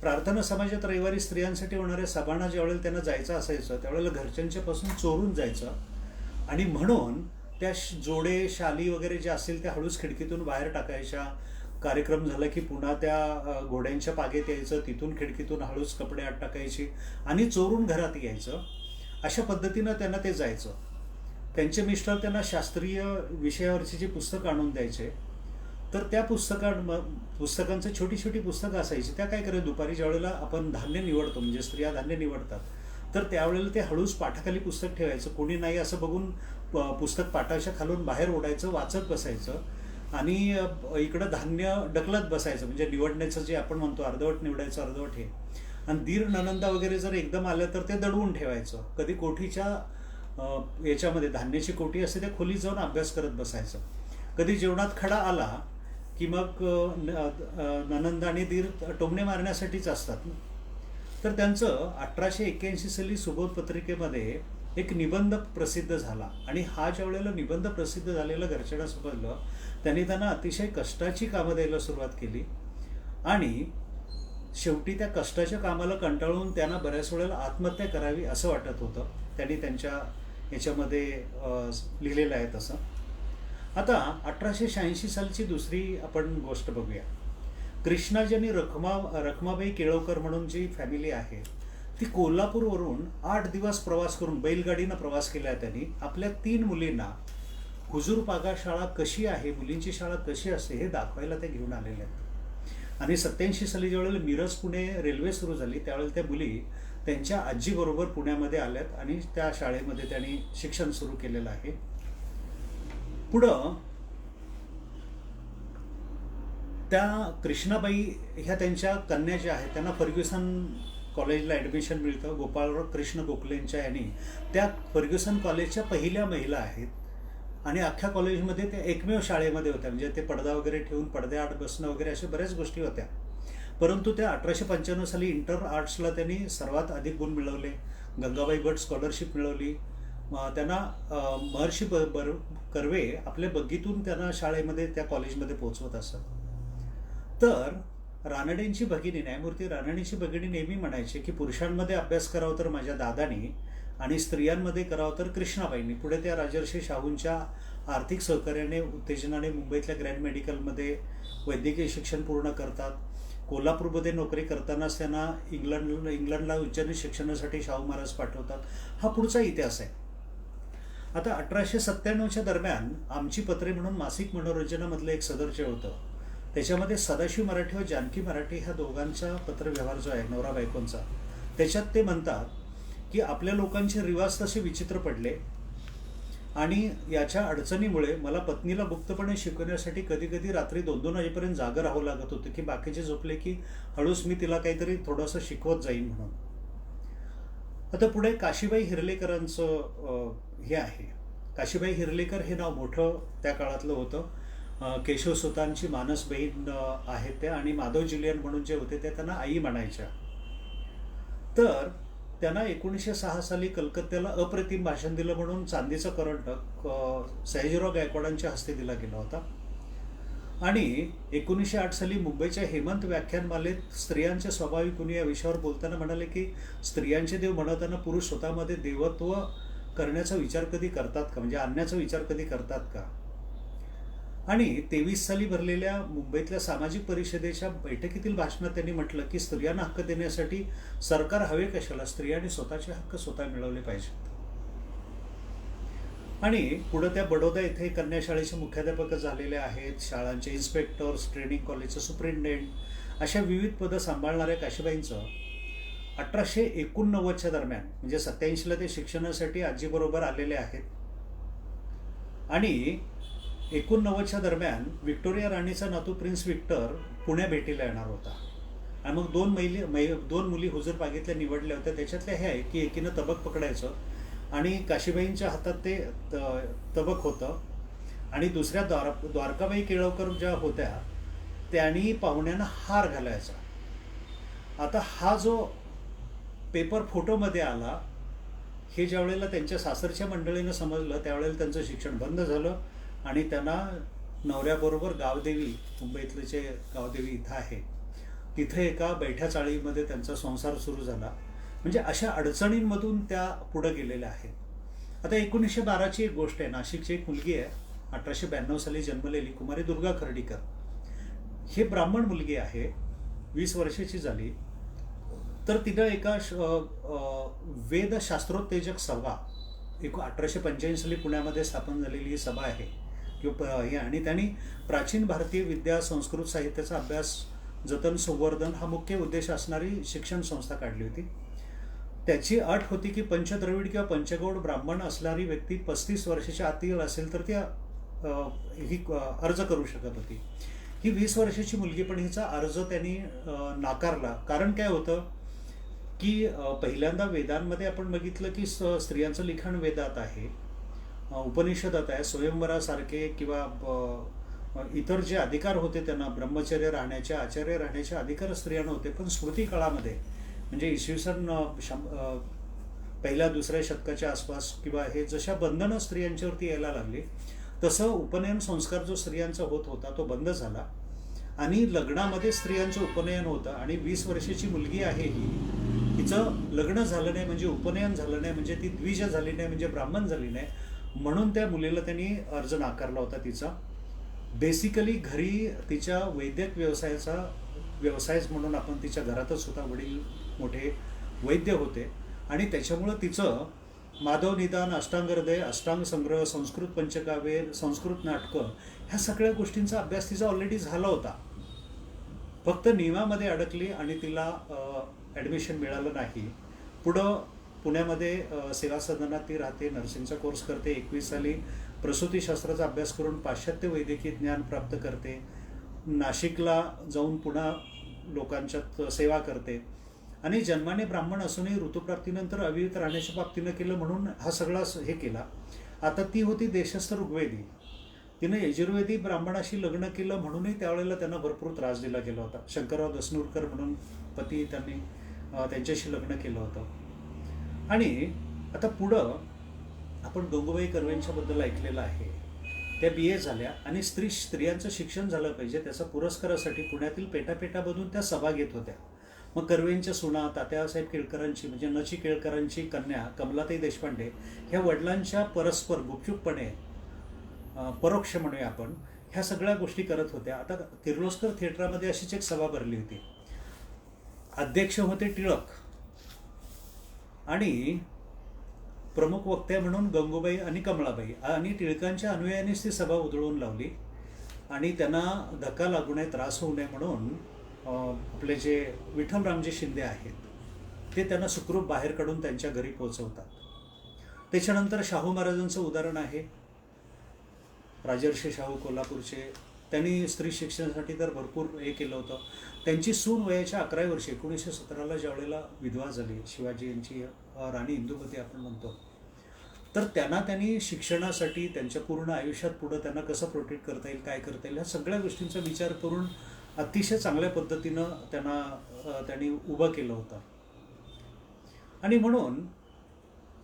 प्रार्थना समाजात रविवारी स्त्रियांसाठी होणाऱ्या सभांना ज्यावेळेला त्यांना जायचं असायचं त्यावेळेला घरच्यांच्यापासून चोरून जायचं आणि म्हणून त्या जोडे शाली वगैरे ज्या असतील त्या हळूच खिडकीतून बाहेर टाकायच्या. कार्यक्रम झाला की पुन्हा त्या घोड्यांच्या पागेत यायचं, तिथून खिडकीतून हळूच कपडे आत टाकायची आणि चोरून घरात यायचं. अशा पद्धतीनं त्यांना ते जायचं. त्यांचे मिस्टर त्यांना शास्त्रीय विषयावरची जी पुस्तकं आणून द्यायचे तर त्या पुस्तकांचं छोटी छोटी पुस्तकं असायची. त्या काय करायचं दुपारी ज्या वेळेला आपण धान्य निवडतो म्हणजे स्त्रिया धान्य निवडतात तर त्यावेळेला ते हळूच पाठाखाली पुस्तक ठेवायचं. कोणी नाही असं बघून पुस्तक पाटाच्या खालून बाहेर ओढायचं, वाचत बसायचं आणि इकडं धान्य ढकलत बसायचं. म्हणजे निवडण्याचं जे आपण म्हणतो अर्धवट निवडायचं अर्धवट हे. आणि दीर ननंदा वगैरे जर एकदम आलं तर ते दडवून ठेवायचं. कधी कोठीच्या याच्यामध्ये धान्याची कोठी असते त्या खोलीत जाऊन अभ्यास करत बसायचं. कधी जेवणात खडा आला की मग ननंद आणि दीर टोमणे मारण्यासाठीच असतात. तर त्यांचं 1881 साली सुबोध पत्रिकेमध्ये एक निबंध प्रसिद्ध झाला आणि हा ज्या वेळेला निबंध प्रसिद्ध झालेला घरच्यांना समजलं त्यांनी त्यांना अतिशय कष्टाची कामं द्यायला सुरुवात केली आणि शेवटी त्या कष्टाच्या कामाला कंटाळून त्यांना बऱ्याच वेळेला आत्महत्या करावी असं वाटत होतं. त्यांनी त्यांच्या याच्यामध्ये लिहिलेलं आहे तसं. आता 1886 सालची दुसरी आपण गोष्ट बघूया. कृष्णाजी आणि रखमाबाई केळवकर म्हणून जी फॅमिली आहे ती कोल्हापूरवरून 8 दिवस प्रवास करून बैलगाडीनं प्रवास केला आहे. त्यांनी आपल्या 3 मुलींना हुजूर पागा शाळा कशी आहे, मुलींची शाळा कशी असते हे दाखवायला ते घेऊन आलेले आहेत. आणि 87 साली ज्यावेळेला मिरज पुणे रेल्वे सुरू झाली त्यावेळेला त्या मुली त्यांच्या आजीबरोबर पुण्यामध्ये आल्यात आणि त्या शाळेमध्ये त्यांनी शिक्षण सुरू केलेलं आहे. पुढं त्या कृष्णाबाई ह्या त्यांच्या कन्या ज्या आहेत त्यांना फर्ग्युसन कॉलेजला ॲडमिशन मिळतं. गोपाळराव कृष्ण गोखलेंच्या यांनी त्या फर्ग्युसन कॉलेजच्या पहिल्या महिला आहेत आणि अख्ख्या कॉलेजमध्ये त्या एकमेव शाळेमध्ये होत्या. म्हणजे ते पडदा वगैरे ठेवून पडद्याआड बसणं वगैरे अशा बऱ्याच गोष्टी होत्या. परंतु त्या 1895 साली इंटर आर्ट्सला त्यांनी सर्वात अधिक गुण मिळवले. गंगाबाई भट स्कॉलरशिप मिळवली. त्यांना महर्षी कर्वे आपल्या बग्गीतून त्यांना शाळेमध्ये त्या कॉलेजमध्ये पोहोचवत असत. तर रानडेंची भगिनी न्यायमूर्ती रानडेंची भगिनी नेहमी म्हणायची की पुरुषांमध्ये अभ्यास करावा तर माझ्या दादानी आणि स्त्रियांमध्ये करावं तर कृष्णाबाईंनी. पुढे त्या राजर्षी शाहूंच्या आर्थिक सहकार्याने उत्तेजनाने मुंबईतल्या ग्रँड मेडिकलमध्ये वैद्यकीय शिक्षण पूर्ण करतात. कोल्हापूरमध्ये नोकरी करतानाच त्यांना इंग्लंडला उच्च शिक्षणासाठी शाहू महाराज पाठवतात. हा पुढचा इतिहास आहे. आता 1897च्या दरम्यान आमची पत्रे म्हणून मासिक मनोरंजनामधलं एक सदरचे होतं. त्याच्यामध्ये सदाशिव मराठी व जानकी मराठी ह्या दोघांचा पत्रव्यवहार जो आहे नवरा बायकोंचा, त्याच्यात ते म्हणतात की आपल्या लोकांचे रिवाज तसे विचित्र पडले आणि याच्या अडचणीमुळे मला पत्नीला गुप्तपणे शिकवण्यासाठी कधी कधी रात्री 2-2 वाजेपर्यंत जागं राहावं लागत होतं की बाकीचे झोपले की हळूच मी तिला काहीतरी थोडंसं शिकवत जाईन म्हणून. आता पुढे काशीबाई हिरलेकरांचं हे आहे. काशीबाई हिरलेकर हे नाव मोठं त्या काळातलं होतं. केशवसुतांची मानस बहीण आहेत त्या, आणि माधव जुलियन म्हणून जे होते ते त्यांना आई म्हणायच्या. तर त्यांना 1906 साली कलकत्त्याला अप्रतिम भाषण दिलं म्हणून चांदीचा करंडक सयाजीराव गायकवाडांच्या हस्ते दिला गेला होता. आणि 1908 साली मुंबईच्या हेमंत व्याख्यानमालेत स्त्रियांचे स्वाभाविक गुण या विषयावर बोलताना म्हणाले की स्त्रियांचे देव म्हणताना पुरुष स्वतःमध्ये देवत्व करण्याचा विचार कधी करतात का, म्हणजे आणण्याचा विचार कधी करतात का. आणि 23 साली भरलेल्या मुंबईतल्या सामाजिक परिषदेच्या बैठकीतील भाषणात त्यांनी म्हटलं की स्त्रियांना हक्क देण्यासाठी सरकार हवे कशाला, स्त्रियांनी स्वतःचे हक्क स्वतः मिळवले पाहिजेत. आणि पुढे त्या बडोदा येथे कन्या शाळेचे मुख्याध्यापक झालेले आहेत, शाळांचे इन्स्पेक्टर्स, ट्रेनिंग कॉलेजचे सुप्रिंटेंडेंट, अशा विविध पदं सांभाळणाऱ्या काशीबाईंचं 1889च्या दरम्यान, म्हणजे 87ला ते शिक्षणासाठी आजीबरोबर आलेले आहेत. आणि 89च्या दरम्यान व्हिक्टोरिया राणीचा नातू प्रिन्स विक्टर पुण्या भेटीला येणार होता. आणि मग दोन मुली हुजूर बागेतल्या निवडल्या होत्या. त्याच्यातल्या हे आहे की एकीनं तबक पकडायचं आणि काशीबाईंच्या हातात ते तबक होतं, आणि दुसऱ्या द्वारकाबाई केळवकर ज्या होत्या त्यांनी पाहुण्यांना हार घालायचा. आता हा जो पेपर फोटोमध्ये आला, हे ज्या वेळेला त्यांच्या सासरच्या मंडळीनं समजलं त्यावेळेला त्यांचं शिक्षण बंद झालं आणि त्यांना नवऱ्याबरोबर गावदेवी, मुंबईतले जे गावदेवी इथं आहे तिथे एका बैठ्या चाळीमध्ये त्यांचा संसार सुरू झाला. म्हणजे अशा अडचणींमधून त्या पुढे गेलेल्या आहेत. आता 1912ची एक गोष्ट आहे. नाशिकची एक मुलगी आहे, 1892 साली जन्मलेली कुमारी दुर्गा खर्डीकर. हे ब्राह्मण मुलगी आहे, 20 वर्षाची झाली. तर तिनं एका वेदशास्त्रोत्तेजक सभा 1885 साली पुण्यामध्ये स्थापन झालेली ही सभा आहे किंवा हे, आणि त्यांनी प्राचीन भारतीय विद्या संस्कृत साहित्याचा अभ्यास, जतन, संवर्धन हा मुख्य उद्देश असणारी शिक्षण संस्था काढली होती. त्याची अट होती की पंचद्रविड किंवा पंचगौड ब्राह्मण असणारी व्यक्ती 35 वर्षाच्या आतील असेल तर ती ही अर्ज करू शकत होती. ही 20 वर्षाची मुलगी, पण हिचा अर्ज त्यांनी नाकारला. कारण काय होतं की पहिल्यांदा वेदांमध्ये आपण बघितलं की स्त्रियांचं लिखाण वेदात आहे, उपनिषदात आहे. स्वयंवरासारखे किंवा इतर जे अधिकार होते त्यांना ब्रह्मचर्य राहण्याचे, आचार्य राहण्याचे अधिकार स्त्रियांना होते. पण स्मृती काळामध्ये, म्हणजे इसवी सन पहिल्या दुसऱ्या शतकाच्या आसपास किंवा हे जशा बंधनं स्त्रियांच्यावरती यायला लागली तसं उपनयन संस्कार जो स्त्रियांचा होत होता तो बंद झाला आणि लग्नामध्ये स्त्रियांचं उपनयन होतं. आणि 20 वर्षाची मुलगी आहे ही, तिचं लग्न झालं नाही म्हणजे उपनयन झालं नाही म्हणजे ती द्विज झाली नाही म्हणजे ब्राह्मण झाली नाही, म्हणून त्या मुलीला त्यांनी अर्ज नाकारला होता तिचा. बेसिकली घरी तिच्या वैद्यक व्यवसायच म्हणून आपण तिच्या घरातच होता, वडील मोठे वैद्य होते, आणि त्याच्यामुळं तिचं माधव निदान, अष्टांग हृदय, अष्टांग संग्रह, संस्कृत पंचकाव्ये, संस्कृत नाटकं, ह्या सगळ्या गोष्टींचा अभ्यास तिचा ऑलरेडी झाला होता. फक्त नियमामध्ये अडकली आणि तिला ॲडमिशन मिळालं नाही. पुढं पुण्यामध्ये सेवा सदनात ती राहते, नर्सिंगचा कोर्स करते. 21 साली प्रसूतीशास्त्राचा अभ्यास करून पाश्चात्य वैद्यकीय ज्ञान प्राप्त करते. नाशिकला जाऊन पुन्हा लोकांच्यात सेवा करते. आणि जन्माने ब्राह्मण असूनही ऋतुप्राप्तीनंतर अविहित राहण्याच्या बाबतीनं केलं म्हणून हा सगळा हे केला. आता ती होती देशस्थ ऋग्वेदी, तिनं यजुर्वेदी ब्राह्मणाशी लग्न केलं म्हणूनही त्यावेळेला त्यांना भरपूर त्रास दिला गेला होता. शंकरराव दसनूरकर म्हणून पती, त्यांनी त्यांच्याशी लग्न केलं होतं. आणि आता पुढं आपण गंगूबाई कर्वेंच्याबद्दल ऐकलेलं आहे. त्या BA झाल्या आणि स्त्रियांचं शिक्षण झालं पाहिजे त्याचा पुरस्कारासाठी पुण्यातील पेटापेटामधून त्या सभा घेत होत्या. मग कर्वेंच्या सुना तात्यासाहेब केळकरांची म्हणजे नची केळकरांची कन्या कमलाताई देशपांडे ह्या वडिलांच्या परस्पर गुपचूपपणे परोक्ष म्हणूया आपण ह्या सगळ्या गोष्टी करत होत्या. आता किर्लोस्कर थिएटरमध्ये अशीच एक सभा भरली होती. अध्यक्ष होते टिळक आणि प्रमुख वक्ते म्हणून गंगूबाई आणि कमळाबाई, आणि टिळकांच्या अनुयायांनीच ती सभा उधळून लावली आणि त्यांना धक्का लागू नये, त्रास होऊ नये म्हणून आपले जे विठ्ठलरामजी शिंदे आहेत ते त्यांना सुखरूप बाहेर काढून त्यांच्या घरी पोहोचवतात. त्याच्यानंतर शाहू महाराजांचं उदाहरण आहे. राजर्षी शाहू कोल्हापूरचे, त्यांनी स्त्री शिक्षणासाठी तर भरपूर हे केलं होतं. त्यांची सून वयाच्या 11 वर्षी 1917ला ज्या वेळेला विधवा झाली, शिवाजी यांची राणी इंदुमती आपण म्हणतो, तर त्यांनी शिक्षणासाठी त्यांच्या पूर्ण आयुष्यात पुढं त्यांना कसं प्रोटेक्ट करता येईल, काय करता येईल, ह्या सगळ्या गोष्टींचा विचार करून अतिशय चांगल्या पद्धतीनं त्यांनी उभं केलं होतं. आणि म्हणून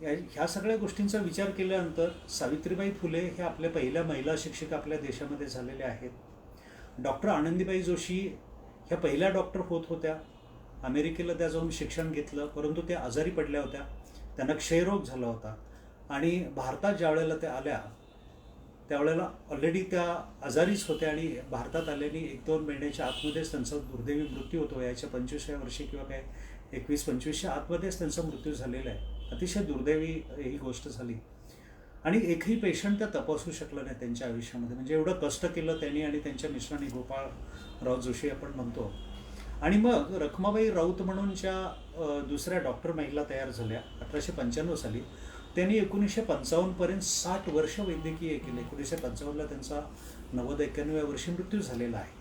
ह्या सगळ्या गोष्टींचा विचार केल्यानंतर सावित्रीबाई फुले हे आपल्या पहिल्या महिला शिक्षिका आपल्या देशामध्ये झालेल्या आहेत. डॉक्टर आनंदीबाई जोशी ह्या पहिल्या डॉक्टर होत होत्या. अमेरिकेला त्या जाऊन शिक्षण घेतलं, परंतु त्या आजारी पडल्या होत्या, त्यांना क्षयरोग झाला होता आणि भारतात ज्या वेळेला त्या आल्या त्यावेळेला ऑलरेडी त्या आजारीच होत्या आणि भारतात आल्याने 1-2 महिन्याच्या आतमध्येच त्यांचा दुर्दैवी मृत्यू होतो. याच्या 25व्या वर्षी किंवा काय 21-25च्या आतमध्येच त्यांचा मृत्यू झालेला आहे. अतिशय दुर्दैवी ही गोष्ट झाली आणि एकही पेशंट त्या तपासू शकला नाही त्यांच्या आयुष्यामध्ये. म्हणजे एवढं कष्ट केलं त्यांनी आणि त्यांच्या मिस्टरांनी, गोपाळराव जोशी आपण म्हणतो. आणि मग रखमाबाई राऊत म्हणून ज्या दुसऱ्या डॉक्टर महिला तयार झाल्या 1895 साली, त्यांनी 1955पर्यंत 60 वर्ष वैद्यकीय केले. 1955ला त्यांचा 90-91व्या वर्षी मृत्यू झालेला आहे.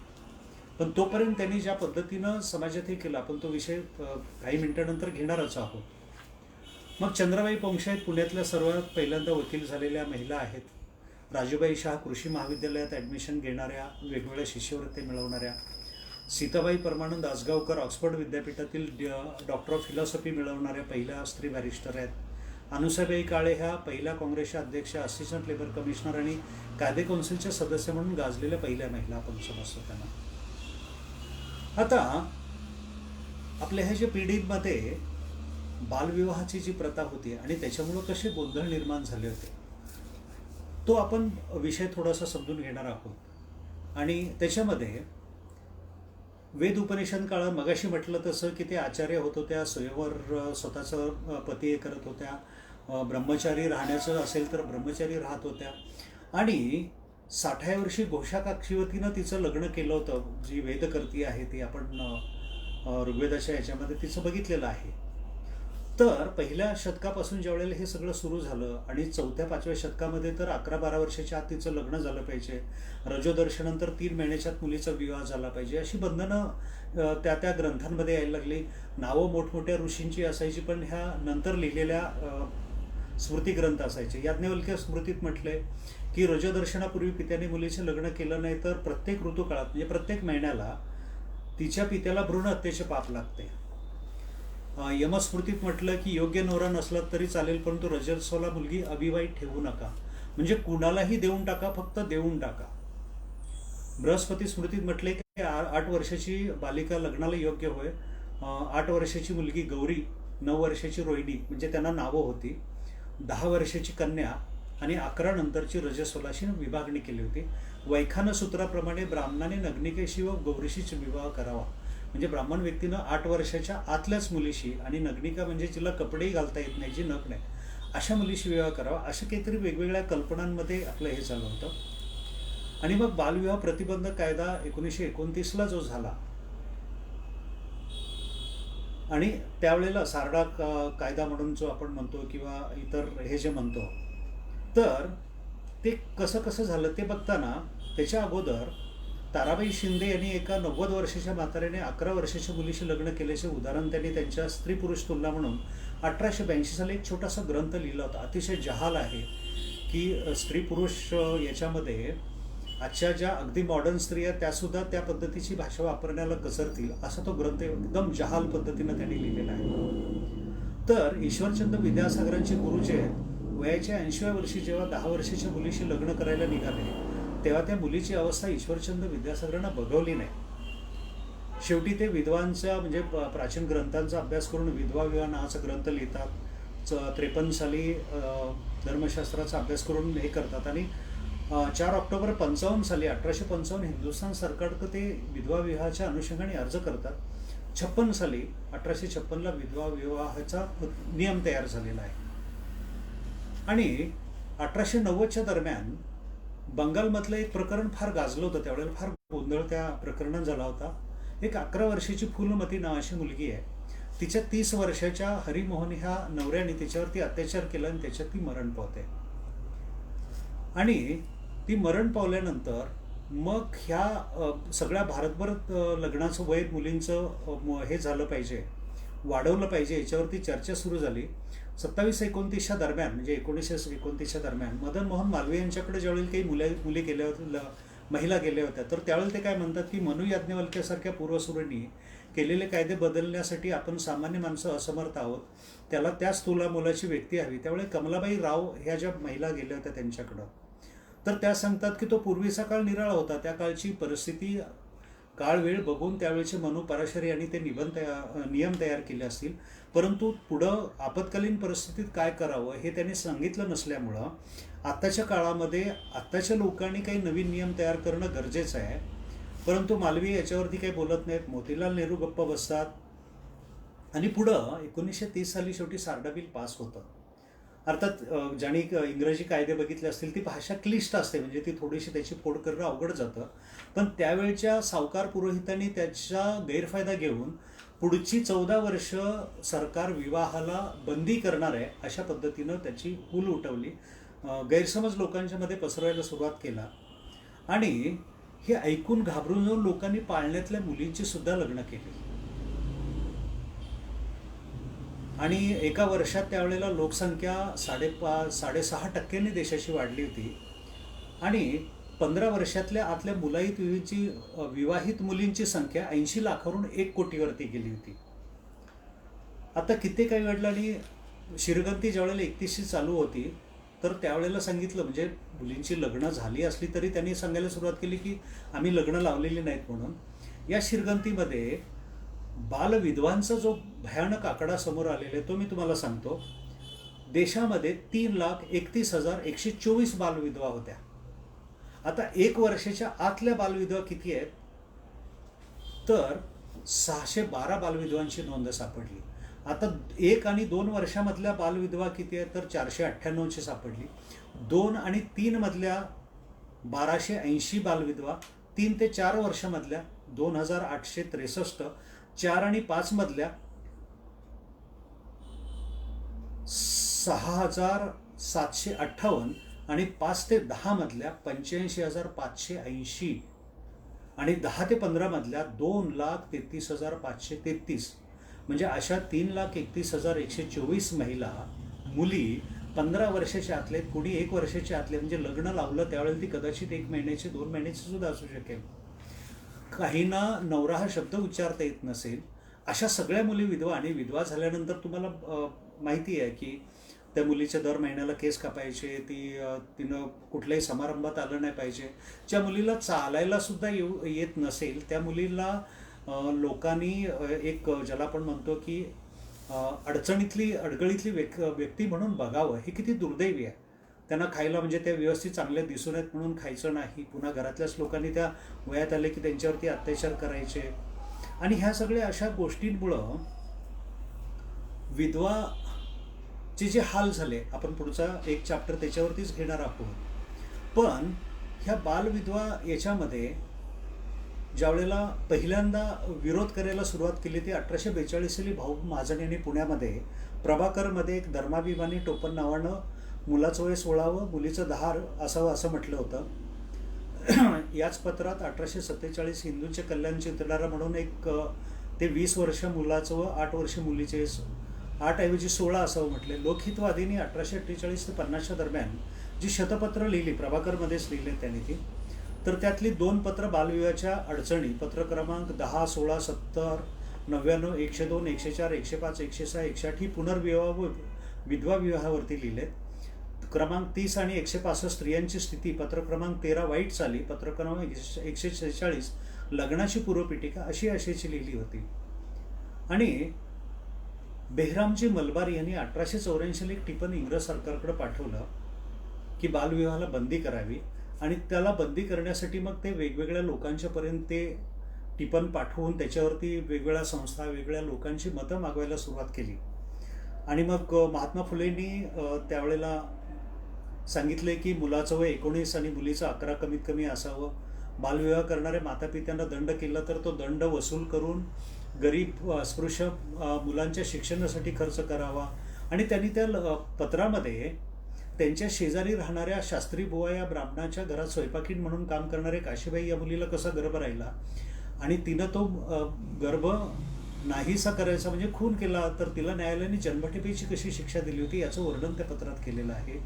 पण तोपर्यंत त्यांनी ज्या पद्धतीनं समाजात हे केलं, आपण तो विषय काही मिनिटांनंतर घेणारच आहोत. मग चंद्राबाई पोंक्षे आहेत, पुण्यातल्या सर्वात पहिल्यांदा वकील झालेल्या महिला आहेत. राजूबाई शाह कृषी महाविद्यालयात ॲडमिशन घेणाऱ्या, वेगवेगळ्या शिष्यवृत्ती मिळवणाऱ्या. सीताबाई परमानंद आसगावकर ऑक्सफर्ड विद्यापीठातील डॉक्टर ऑफ फिलॉसॉफी मिळवणाऱ्या पहिल्या स्त्री बॅरिस्टर आहेत. अनुसाबाई काळे ह्या पहिल्या काँग्रेसच्या अध्यक्ष, असिस्टंट लेबर कमिशनर आणि कायदे कौन्सिलच्या सदस्य म्हणून गाजलेल्या पहिल्या महिला आपण समजतो त्यांना. आता आपल्या ह्या ज्या पिढीमध्ये बालविवाहाची जी प्रथा होती आणि त्याच्यामुळं कसे गोंधळ निर्माण झाले होते, तो आपण विषय थोडासा समजून घेणार आहोत. आणि त्याच्यामध्ये वेद उपनिषद काळात मगाशी म्हटलं तसं की ते आचार्य होत होत्या, स्वयंवर स्वतःचं पती करत होत्या, ब्रह्मचारी राहण्याचं असेल तर ब्रह्मचारी राहत होत्या. आणि 60व्या वर्षी घोषा काक्षीवतीनं तिचं लग्न केलं होतं. जी वेदकर्ती आहे ती आपण ऋग्वेदाच्या याच्यामध्ये तिचं बघितलेलं आहे. तर पहिल्या शतकापासून ज्या वेळेला हे सगळं सुरू झालं आणि 4-5व्या शतकामध्ये तर 11-12 वर्षाच्या आत तिचं लग्न झालं पाहिजे, रजोदर्शनंतर 3 महिन्याच्या आत मुलीचा विवाह झाला पाहिजे, अशी बंधनं त्या ग्रंथांमध्ये यायला लागली. नावं मोठमोठ्या ऋषींची असायची, पण ह्या नंतर लिहिलेल्या स्मृती ग्रंथ असायचे. याज्ञवल्क्य स्मृतीत म्हटलंय की रजोदर्शनापूर्वी पित्याने मुलीचं लग्न केलं नाही तर प्रत्येक ऋतुकाळात म्हणजे प्रत्येक महिन्याला तिच्या पित्याला भ्रूण हत्येचे पाप लागते. यमस्मृतीत म्हटलं की योग्य नवरा नसला तरी चालेल, परंतु रजस्वला मुलगी अविवाहित ठेवू नका, म्हणजे कुणालाही देऊन टाका, फक्त देऊन टाका. बृहस्पती स्मृतीत म्हटले की 8 वर्षाची बालिका लग्नाला योग्य होय. 8 वर्षाची मुलगी गौरी, 9 वर्षाची रोहिणी म्हणजे त्यांना नावं होती, 10 वर्षाची कन्या आणि 11 नंतरची रजस्वलाशी विभागणी केली होती. वैखान सूत्राप्रमाणे ब्राह्मणाने नग्निकेशी व गौरीशीच विवाह करावा, म्हणजे ब्राह्मण व्यक्तीनं 8 वर्षाच्या आतल्याच मुलीशी आणि नग्निका म्हणजे जिला कपडेही घालता येत नाही, जी नग्न नाही, अशा मुलीशी विवाह करावा, अशा काहीतरी वेगवेगळ्या कल्पनांमध्ये आपलं हे झालं होतं. आणि मग बालविवाह प्रतिबंधक कायदा 1929ला जो झाला आणि त्यावेळेला सारडा कायदा म्हणून जो आपण म्हणतो किंवा इतर हे जे म्हणतो, तर ते कसं झालं ते बघताना त्याच्या अगोदर ताराबाई शिंदे यांनी एका 90 वर्षाच्या म्हाताऱ्याने 11 वर्षाच्या मुलीशी लग्न केल्याचे उदाहरण त्यांनी त्यांच्या स्त्री पुरुष तुलना म्हणून 1882 साली एक छोटासा ग्रंथ लिहिला होता. अतिशय जहाल आहे की स्त्री पुरुष याच्यामध्ये आजच्या ज्या अगदी मॉडर्न स्त्रिया त्यासुद्धा त्या पद्धतीची भाषा वापरण्याला कसरतील, असा तो ग्रंथ एकदम जहाल पद्धतीनं त्यांनी लिहिलेला आहे. तर ईश्वरचंद्र विद्यासागरांचे गुरु जे आहेत, वयाच्या 80व्या वर्षी जेव्हा 10 वर्षाच्या मुलीशी लग्न करायला निघाले तेव्हा त्या मुलीची अवस्था ईश्वरचंद्र विद्यासागरांना बघवली नाही. शेवटी ते विद्वांचा म्हणजे प्राचीन ग्रंथांचा अभ्यास करून विधवा विवाह नावाचा ग्रंथ लिहितात. 53 साली धर्मशास्त्राचा अभ्यास करून हे करतात आणि 4 ऑक्टोबर 55 साली 1855 हिंदुस्थान सरकारकडे ते विधवा विवाहाच्या अनुषंगाने अर्ज करतात. 56 साली 1856ला विधवा विवाहाचा नियम तयार झालेला आहे. आणि 1890च्या दरम्यान बंगालमधलं एक प्रकरण फार गाजलं होतं. त्यावेळेला फार गोंधळ त्या प्रकरणात झाला होता. एक 11 वर्षाची फुलमती नावाची मुलगी आहे. तिच्या 30 वर्षाच्या हरिमोहन ह्या नवऱ्याने तिच्यावरती अत्याचार केला आणि त्याच्यात ती मरण पावते. आणि ती मरण पावल्यानंतर मग ह्या सगळ्या भारतभर लग्नाचं वय मुलींचं हे झालं पाहिजे, वाढवलं पाहिजे, याच्यावरती चर्चा सुरू झाली. 27-29च्या दरम्यान म्हणजे 1929च्या दरम्यान मदन मोहन मालवीय यांच्याकडे ज्यावेळी काही मुली गेल्या होत्या, महिला गेल्या होत्या, तर त्यावेळी ते काय म्हणतात की मनु याज्ञवल्क्यासारख्या पूर्वसुरांनी केलेले कायदे बदलण्यासाठी आपण सामान्य माणसं असमर्थ आहोत, त्याला त्या स्थूला मोलाची व्यक्ती हवी. त्यावेळी कमलाबाई राव ह्या ज्या महिला गेल्या होत्या त्यांच्याकडं, तर त्या सांगतात की तो पूर्वीचा काळ निराळा होता. त्या काळची परिस्थिती काळ वेळ बघून त्यावेळेचे मनु पराशर यांनी ते नियम तयार केले असतील, परंतु पुढं आपत्कालीन परिस्थितीत काय करावं हे त्यांनी सांगितलं नसल्यामुळं आत्ताच्या काळामध्ये आत्ताच्या लोकांनी काही नवीन नियम तयार करणं गरजेचं आहे. परंतु मालवीय याच्यावरती काही बोलत नाहीत. मोतीलाल नेहरू गप्प बसतात आणि पुढं 1930 साली शेवटी सारडा बिल पास होतं. अर्थात ज्यांनी इंग्रजी कायदे बघितले असतील ती भाषा क्लिष्ट असते, म्हणजे ती थोडीशी त्याची फोड करणं अवघड जातं. पण त्यावेळच्या सावकार पुरोहितांनी त्याचा गैरफायदा घेऊन पुढची 14 वर्ष सरकार विवाहाला बंदी करणार आहे अशा पद्धतीनं त्याची हूल उठवली, गैरसमज लोकांच्या मध्ये पसरवायला सुरुवात केला. आणि हे ऐकून घाबरून जाऊन लोकांनी पाळण्यातल्या मुलींची सुद्धा लग्न केली. आणि एका वर्षात त्यावेळेला लोकसंख्या 6.5% देशाची वाढली होती. आणि 15 वर्षातल्या आतल्या विवाहित मुलींची संख्या 80 लाखावरून 1 कोटीवरती गेली होती. आता किती काही घडलं. आणि शिरगंती ज्यावेळेला 31शी चालू होती तर त्यावेळेला सांगितलं, म्हणजे मुलींची लग्न झाली असली तरी त्यांनी सांगायला सुरुवात केली की आम्ही लग्न लावलेली नाहीत म्हणून. या शिरगंतीमध्ये बालविधवांचा जो भयानक आकडा समोर आलेला आहे तो मी तुम्हाला सांगतो. देशामध्ये 3,31,124 बालविधवा होत्या. आता 1 वर्षाच्या आतल्या बालविधवा किती आहेत, तर 612 बालविधवांची नोंद सापडली. आता 1 आणि 2 वर्षामधल्या बालविधवा किती आहेत, तर 498ची सापडली. 2 आणि 3 मधल्या 1280 बालविधवा, 3 ते 4 वर्षामधल्या 2863, 4 आणि 5 मधल्या 6758 आणि 5 ते 10 मधल्या 85,580 आणि 10 ते 15 मधल्या 2,33,533. म्हणजे अशा 3,31,124 महिला मुली 15 वर्षाच्या आतले, कुणी 1 वर्षाच्या आतले, म्हणजे लग्न लावलं त्यावेळेला ती कदाचित 1 महिन्याची 2 महिन्याची सुद्धा असू शकेल. काहींना नवरा हा शब्द उच्चारता येत नसेल. अशा सगळ्या मुली विधवा. आणि विधवा झाल्यानंतर तुम्हाला माहिती आहे की त्या मुलीच्या दर महिन्याला केस कापायचे, तिनं कुठल्याही समारंभात आलं नाही पाहिजे. ज्या मुलीला चालायला सुद्धा येत नसेल त्या मुलीला लोकांनी एक ज्याला आपण म्हणतो की अडगळीतली व्यक्ती म्हणून बघावं, हे किती दुर्दैवी आहे. त्यांना खायला म्हणजे त्या व्यवस्थित चांगल्या दिसून येत म्हणून खायचं नाही. पुन्हा घरातल्याच लोकांनी त्या वयात आले की त्यांच्यावरती अत्याचार करायचे. आणि ह्या सगळ्या अशा गोष्टींमुळं विधवाचे जे हाल झाले, आपण पुढचा एक चॅप्टर त्याच्यावरतीच घेणार आहोत. पण ह्या बालविधवा याच्यामध्ये ज्यावेळेला पहिल्यांदा विरोध करायला सुरुवात केली ती 1842 साली भाऊ महाजन यांनी पुण्यामध्ये प्रभाकरमध्ये एक धर्माभिमानी टोपण नावानं मुलाचं वय 16 मुलीचं 10 असावं असं म्हटलं होतं. याच पत्रात 1847 हिंदूंचे कल्याण चिंतणारा म्हणून एक ते 20 वर्ष मुलाचं व 8 वर्ष मुलीचे 8 ऐवजी 16 असावं म्हटले. लोकहितवादींनी 1848 ते 50च्या दरम्यान जी शतपत्र लिहिली, प्रभाकरमध्येच लिहिली त्यांनी ती, तर त्यातली 2 पत्र बालविवाहाच्या अडचणी, पत्र क्रमांक 10, 16, 70, 99, 102, 104, 105, 106, 108 ही पुनर्विवाह व विधवा विवाहावरती लिहिलेत. क्रमांक 30 आणि 165 स्त्रियांची स्थिती, पत्र क्रमांक 13 वाईट चाली, पत्र क्रमांक 146 लग्नाची पूर्वपीठिका अशी आशेची लिहिली होती. आणि बेहरामजी मलबार यांनी 1884 एक टिपण इंग्रज सरकारकडे पाठवलं की बालविवाहाला बंदी करावी. आणि त्याला बंदी करण्यासाठी मग ते वेगवेगळ्या लोकांच्यापर्यंत ते टिपण पाठवून त्याच्यावरती वेगवेगळ्या संस्था वेगवेगळ्या लोकांची मतं मागवायला सुरुवात केली. आणि मग महात्मा फुलेंनी त्यावेळेला सांगितले की मुलाचं वय 19 आणि मुलीचं 11 कमीत कमी असावं. बालविवाह करणाऱ्या मातापित्यांना दंड केला तर तो दंड वसूल करून गरीब अस्पृश्य मुलांच्या शिक्षणासाठी खर्च करावा. आणि त्यांनी त्या पत्रामध्ये त्यांच्या शेजारी राहणाऱ्या शास्त्री बुवा या ब्राह्मणाच्या घरात स्वयंपाकीण म्हणून काम करणारे काशीबाई या मुलीला कसा गर्भ राहिला आणि तिनं तो गर्भ नाहीसा करायचा म्हणजे खून केला तर तिला न्यायालयाने जन्मठेपेची कशी शिक्षा दिली होती याचं वर्णन त्या पत्रात केलेलं आहे.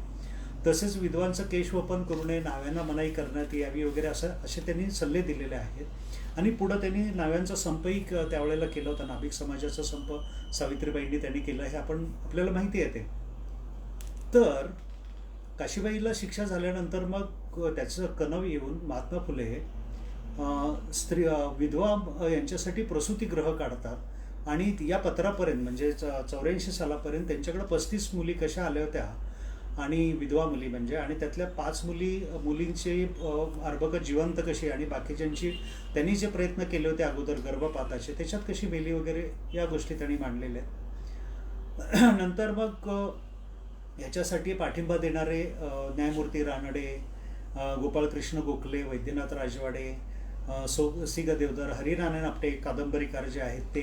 तसेच विधवांचं केशवपन करू नये, नाव्यांना मनाई करण्यात यावी वगैरे असे त्यांनी सल्ले दिलेले आहेत. आणि पुढं त्यांनी नाव्यांचा संपही त्यावेळेला केला होता. नाभिक समाजाचा संप सावित्रीबाईंनी त्यांनी केला हे आपल्याला माहिती आहे. तर काशीबाईला शिक्षा झाल्यानंतर मग त्याचं कणव येऊन महात्मा फुले विधवा यांच्यासाठी प्रसूतिगृह काढतात. आणि या पत्रापर्यंत म्हणजे 84 सालापर्यंत त्यांच्याकडे 35 मुली कशा आल्या होत्या आणि विधवा मुली म्हणजे, आणि त्यातल्या 5 मुलींची अर्भक जिवंत कशी आणि बाकीच्यांची त्यांनी जे प्रयत्न केले होते अगोदर गर्भपाताचे त्याच्यात कशी मेली वगैरे या गोष्टी त्यांनी मांडलेल्या आहेत. नंतर मग याच्यासाठी पाठिंबा देणारे न्यायमूर्ती रानडे, गोपाळकृष्ण गोखले, वैद्यनाथ राजवाडे, सी ग देवधर, हरिनारायण आपटे कादंबरीकार जे आहेत ते,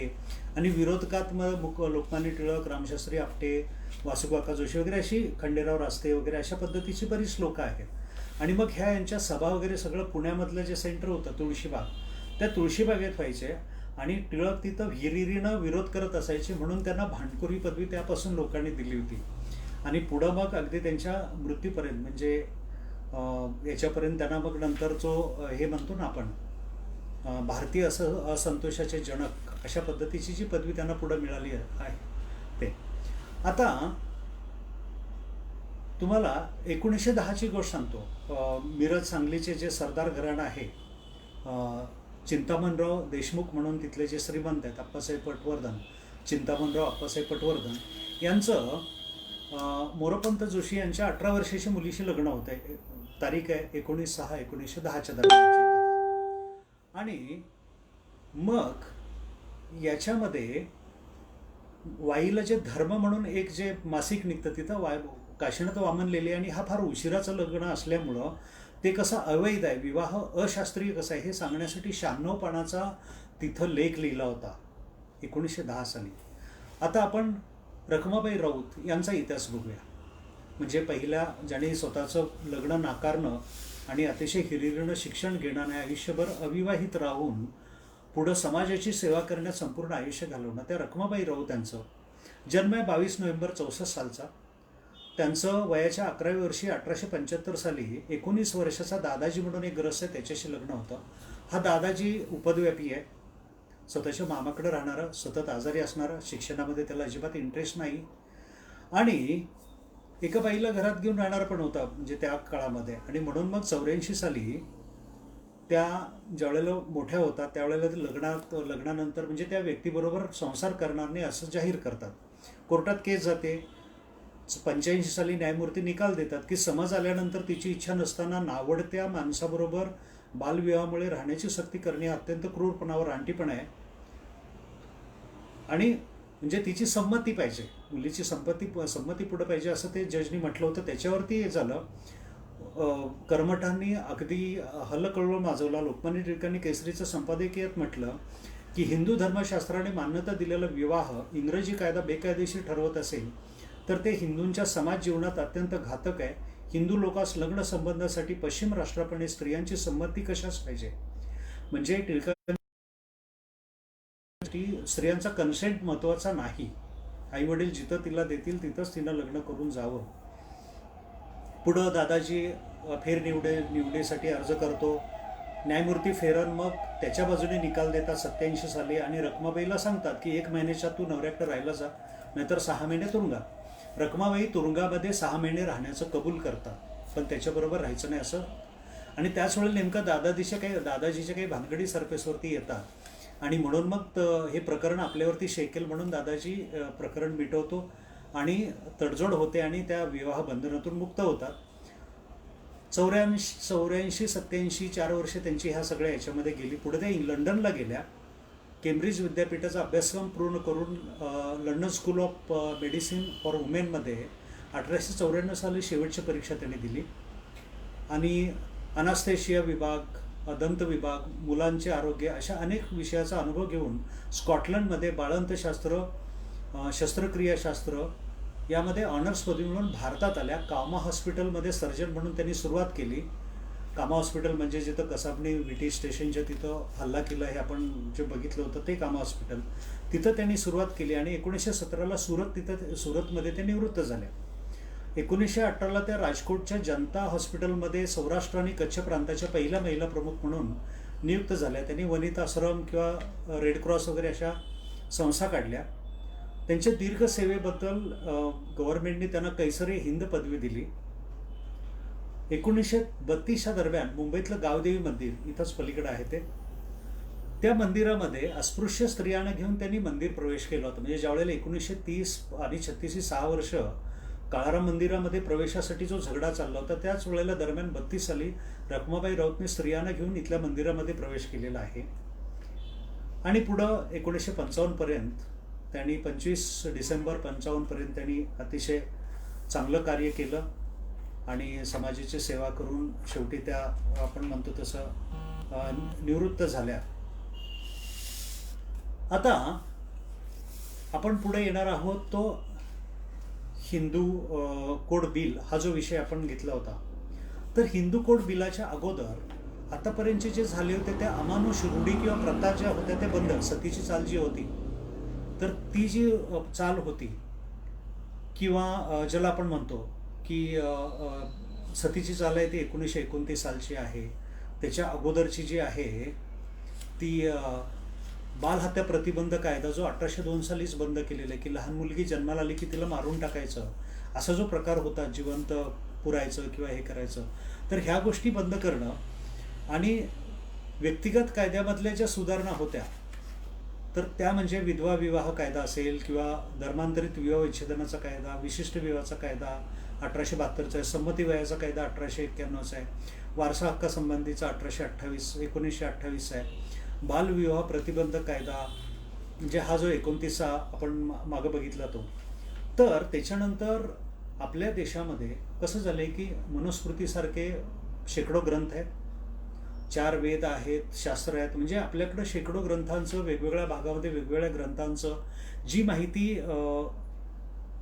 आणि विरोधकात मग लोकमान्य टिळक, रामशास्त्री आपटे, वासुकाका जोशी वगैरे अशी, खंडेराव रास्ते वगैरे अशा पद्धतीची बरीच लोकं आहेत. आणि मग ह्या यांच्या सभा वगैरे सगळं पुण्यामधलं जे सेंटर होतं तुळशीबाग, त्या तुळशीबागेत व्हायचे. आणि टिळक तिथं हिरिरीनं विरोध करत असायचे म्हणून त्यांना भांडकुरी पदवी त्यापासून लोकांनी दिली होती. आणि पुढं मग अगदी त्यांच्या मृत्यूपर्यंत म्हणजे याच्यापर्यंत त्यांना मग नंतर जो हे म्हणतो ना आपण भारतीय असंतोषाचे जनक अशा पद्धतीची जी पदवी त्यांना पुढं मिळाली आहे ते. आता तुम्हाला 1910ची गोष्ट सांगतो. मिरज सांगलीचे जे सरदार घराणं आहे, चिंतामणराव देशमुख म्हणून तिथले जे श्रीमंत आहेत अप्पासाहेब पटवर्धन, चिंतामणराव अप्पासाहेब पटवर्धन यांचं मोरोपंत जोशी यांच्या 18 वर्षाच्या मुलीशी लग्न होत आहे. तारीख आहे 19/6/1910 दरम्यानची. आणि मग याच्यामध्ये वाईला जे धर्म म्हणून एक जे मासिक निघतं तिथं काशीनाथ वामन लेले, आणि हा फार उशिराचं लग्न असल्यामुळं ते कसं अवैध आहे, विवाह अशास्त्रीय कसं आहे हे सांगण्यासाठी 96 पानाचा तिथं लेख लिहिला होता 1910 साली. आता आपण रखमाबाई राऊत यांचा इतिहास बघूया. म्हणजे पहिल्या ज्याने स्वतःचं लग्न नाकारणं आणि अतिशय हिरिरीनं शिक्षण घेणं आणि आयुष्यभर अविवाहित राहून पुढं समाजाची सेवा करण्यात संपूर्ण आयुष्य घालवणं, त्या रखमाबाई राऊत यांचं जन्म आहे 22 नोव्हेंबर 64 सालचा. त्यांचं वयाच्या 11व्या वर्षी 1875 साली 19 वर्षाचा दादाजी म्हणून एक ग्रस्त आहे त्याच्याशी लग्न होतं. हा दादाजी उपद्व्यापी आहे, स्वतःच्या मामाकडे राहणारा, सतत आजारी असणारा, शिक्षणामध्ये त्याला अजिबात इंटरेस्ट नाही, आणि एका बाईला घरात घेऊन राहणार पण होता म्हणजे त्या काळामध्ये. आणि म्हणून मग 84 साली त्या ज्यावेळेला मोठ्या होतात त्यावेळेला लग्नानंतर म्हणजे त्या व्यक्तीबरोबर संसार करणार नाही असं जाहीर करतात. कोर्टात केस जाते. 85 साली न्यायमूर्ती निकाल देतात की समज आल्यानंतर तिची इच्छा नसताना नावडत्या माणसाबरोबर बालविवाहामुळे राहण्याची सक्ती करणे अत्यंत क्रूरपणावर रानटीपणा आहे. आणि म्हणजे तिची संमती पाहिजे, मुलीची संमती पुढे पाहिजे असं ते जजनी म्हटलं होतं. त्याच्यावरती हे झालं. कर्मठांनी अगदी हल्लकल्लोळ माजवला. लोकमान्य टिळकांनी केसरीचं संपादकीयात म्हटलं की हिंदू धर्मशास्त्राने मान्यता दिलेला विवाह इंग्रजी कायदा बेकायदेशीर ठरवत असेल तर ते हिंदूंच्या समाज जीवनात अत्यंत घातक आहे. हिंदू लोकांस लग्न संबंधासाठी पश्चिम राष्ट्राप्रमाणे स्त्रियांची संमती कशाच पाहिजे. म्हणजे टिळकांनी स्त्रियांचा कन्सेंट महत्वाचा नाही, आई वडील जिथं तिला देतील तिथंच तिनं लग्न करून जावं. पुढं दादाजी निवडीसाठी अर्ज करतो. न्यायमूर्ती फेरन मग त्याच्या बाजूने निकाल देतात 87 साली आणि रखमाबाईला सांगतात की 1 महिन्याच्या तू नवऱ्याकडे राहायला जा, नाहीतर 6 महिने तुरुंगात. रखमाबाई तुरुंगामध्ये 6 महिने राहण्याचं कबूल करतात, पण त्याच्याबरोबर राहायचं नाही असं. आणि त्याच वेळेला नेमका दादाजीच्या काही भानगडी सरफेसवरती येतात आणि म्हणून मग हे प्रकरण आपल्यावरती शेकेल म्हणून दादाजी प्रकरण मिटवतो आणि तडजोड होते आणि त्या विवाह बंधनातून मुक्त होतात. 84-87 4 वर्ष त्यांची ह्या सगळ्या याच्यामध्ये गेली. पुढे त्या लंडनला गेल्या. केम्ब्रिज विद्यापीठाचा अभ्यासक्रम पूर्ण करून London school of medicine for वुमेनमध्ये 1894 साली शेवटची परीक्षा त्यांनी दिली आणि अनास्थेशिया विभाग, दंत विभाग, मुलांचे आरोग्य अशा अनेक विषयाचा अनुभव घेऊन स्कॉटलंडमध्ये बाळंतशास्त्र, शस्त्रक्रियाशास्त्र यामध्ये ऑनर्स पदवी म्हणून भारतात आल्या. कामा हॉस्पिटलमध्ये सर्जन म्हणून त्यांनी सुरुवात केली. कामा हॉस्पिटल म्हणजे जिथं कसाबने विटी स्टेशनच्या तिथं हल्ला केला हे आपण जे बघितलं होतं ते कामा हॉस्पिटल, तिथं त्यांनी सुरुवात केली आणि 1917ला सुरतमध्ये ते निवृत्त झाल्या. 1918ला त्या राजकोटच्या जनता हॉस्पिटलमध्ये सौराष्ट्र आणि कच्छ प्रांताच्या पहिल्या महिला प्रमुख म्हणून नियुक्त झाल्या. त्यांनी वनिता आश्रम किंवा रेड क्रॉस वगैरे अशा संस्था काढल्या. त्यांच्या दीर्घ सेवेबद्दल गव्हर्नमेंटने त्यांना कैसरी हिंद पदवी दिली. 1932च्या दरम्यान मुंबईतलं गावदेवी मंदिर, इथंच पलीकडे आहे ते, त्या मंदिरामध्ये अस्पृश्य स्त्रियांना घेऊन त्यांनी मंदिर प्रवेश केला होता. म्हणजे ज्यावेळेला 1930 आणि 36 ही 6 वर्ष काळाराम मंदिरामध्ये प्रवेशासाठी जो झगडा चालला होता, त्याच वेळेला दरम्यान 32 साली रखमाबाई राऊतने स्त्रियांना घेऊन इथल्या मंदिरामध्ये प्रवेश केलेला आहे. आणि पुढं 1955 पर्यंत त्यांनी 25 डिसेंबर 55 पर्यंत त्यांनी अतिशय चांगलं कार्य केलं आणि समाजाची सेवा करून शेवटी त्या आपण म्हणतो तसं निवृत्त झाल्या. आता आपण पुढे येणार आहोत तो हिंदू कोड बिल हा जो विषय आपण घेतला होता. तर हिंदू कोड बिलाच्या अगोदर आतापर्यंतचे जे झाले होते त्या अमानुष रूढी किंवा प्रथा ज्या होत्या त्या बंद, सतीची चाल जी होती तर ती जी चाल होती किंवा ज्याला आपण म्हणतो की सतीची चाल आहे ती 1929 सालची आहे. त्याच्या अगोदरची जी आहे ती बालहत्या प्रतिबंध कायदा जो 1802 सालीच बंद केलेला आहे की लहान मुलगी जन्माला आली की तिला मारून टाकायचं असा जो प्रकार होता, जिवंत पुरायचं किंवा हे करायचं, तर ह्या गोष्टी बंद करणं आणि व्यक्तिगत कायद्यामधल्या ज्या सुधारणा होत्या तर त्या म्हणजे विधवा विवाह कायदा असेल किंवा धर्मांतरित विवाह विच्छेदनाचा कायदा, विशिष्ट विवाहाचा कायदा 1872चा आहे, संमती वयाचा कायदा 1891चा आहे, वारसा हक्कासंबंधीचा 1928 आहे, बालविवाह प्रतिबंध कायदा म्हणजे हा जो 29 आपण मागं बघितला तो. तर त्याच्यानंतर आपल्या देशामध्ये कसं झालंय की मनुस्मृतीसारखे शेकडो ग्रंथ आहेत, 4 वेद आहेत, शास्त्र आहेत, म्हणजे आपल्याकडं शेकडो ग्रंथांचं, वेगवेगळ्या भागामध्ये वेगवेगळ्या ग्रंथांचं जी माहिती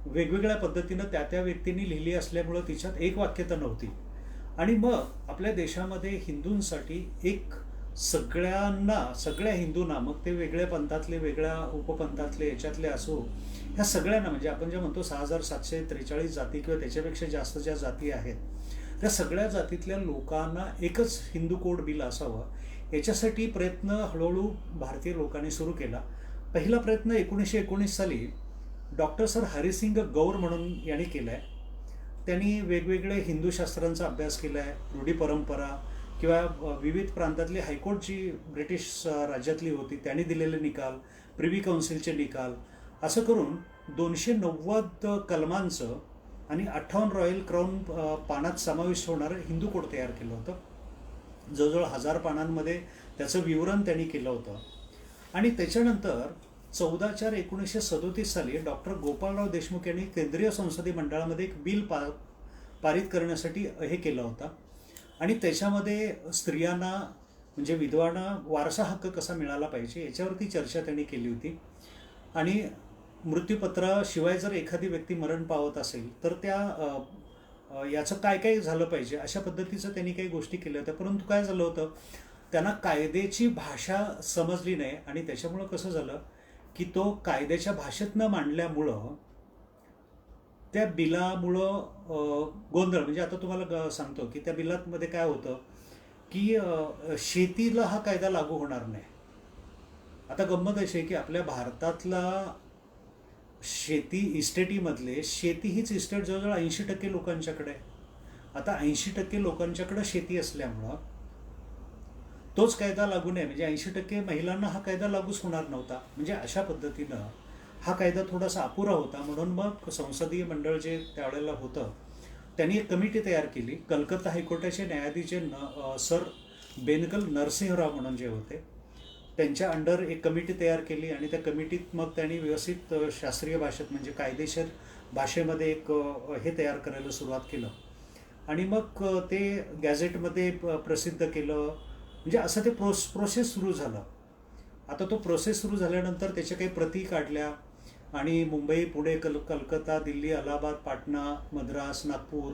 वेगवेगळ्या पद्धतीनं त्या व्यक्तींनी लिहिली असल्यामुळं तिच्यात एक वाक्यता नव्हती. आणि मग आपल्या देशामध्ये हिंदूंसाठी एक सगळ्या हिंदूंना, मग ते वेगळ्या पंथातले, वेगळ्या उपपंथातले, याच्यातले असो, ह्या सगळ्यांना म्हणजे आपण जे म्हणतो 6743 जाती किंवा त्याच्यापेक्षा जास्त ज्या जाती आहेत त्या सगळ्या जातीतल्या लोकांना एकच हिंदू कोड बिल असावं याच्यासाठी प्रयत्न हळूहळू भारतीय लोकांनी सुरू केला. पहिला प्रयत्न 1919 साली डॉक्टर सर हरिसिंग गौर म्हणून यांनी केला आहे. त्यांनी वेगवेगळे हिंदू शास्त्रांचा अभ्यास केला आहे, रूढी परंपरा किंवा विविध प्रांतातली हायकोर्ट जी ब्रिटिश राज्यातली होती त्यांनी दिलेले निकाल, प्रिव्ही काउन्सिलचे निकाल, असं करून 290 कलमांचं आणि 58 रॉयल क्राऊन पानात समाविष्ट होणारं हिंदू कोड तयार केलं होतं. जवळजवळ 1000 पानांमध्ये त्याचं विवरण त्यांनी केलं होतं. आणि त्याच्यानंतर 14/4/1937 साली डॉक्टर गोपाळराव देशमुख यांनी केंद्रीय संसदीय मंडळामध्ये एक बिल पारित करण्यासाठी हे केलं होतं. आणि त्याच्यामध्ये स्त्रियांना म्हणजे विधवांना वारसा हक्क कसा मिळाला पाहिजे याच्यावरती चर्चा त्यांनी केली होती. आणि मृत्यूपत्राशिवाय जर एखादी व्यक्ती मरण पावत असेल तर त्या याचं काय झालं पाहिजे अशा पद्धतीचं त्यांनी काही गोष्टी केल्या होत्या. परंतु काय झालं होतं, त्यांना कायद्याची भाषा समजली नाही आणि त्याच्यामुळं कसं झालं की तो कायद्याच्या भाषेत न मांडल्यामुळं त्या बिलामुळं गोंधळ, म्हणजे आता तुम्हाला सांगतो की त्या बिलामध्ये काय होतं की शेतीला हा कायदा लागू होणार नाही. आता गंमत अशी आहे की आपल्या भारतातला शेती इस्टेटीमधले शेती हीच इस्टेट जवळजवळ 80% लोकांच्याकडे आहे. आता 80% लोकांच्याकडे शेती असल्यामुळं तोच कायदा लागू नये, म्हणजे 80% महिलांना हा कायदा लागूच होणार नव्हता. म्हणजे अशा पद्धतीनं हा कायदा थोडासा अपुरा होता. म्हणून मग संसदीय मंडळ जे त्यावेळेला होतं त्यांनी एक कमिटी तयार केली. कलकत्ता हायकोर्टाचे न्यायाधीश सर बेनगल नरसिंहराव म्हणून जे होते त्यांच्या अंडर एक कमिटी तयार केली आणि त्या कमिटीत मग त्यांनी व्यवस्थित शास्त्रीय भाषेत म्हणजे कायदेशीर भाषेमध्ये एक हे तयार करायला सुरुवात केलं आणि मग ते गॅझेटमध्ये प्रसिद्ध केलं. म्हणजे असं ते प्रोसेस सुरू झालं. आता तो प्रोसेस सुरू झाल्यानंतर त्याच्या काही प्रती काढल्या आणि मुंबई, पुणे, कलकत्ता, दिल्ली, अलाहाबाद, पाटणा, मद्रास, नागपूर,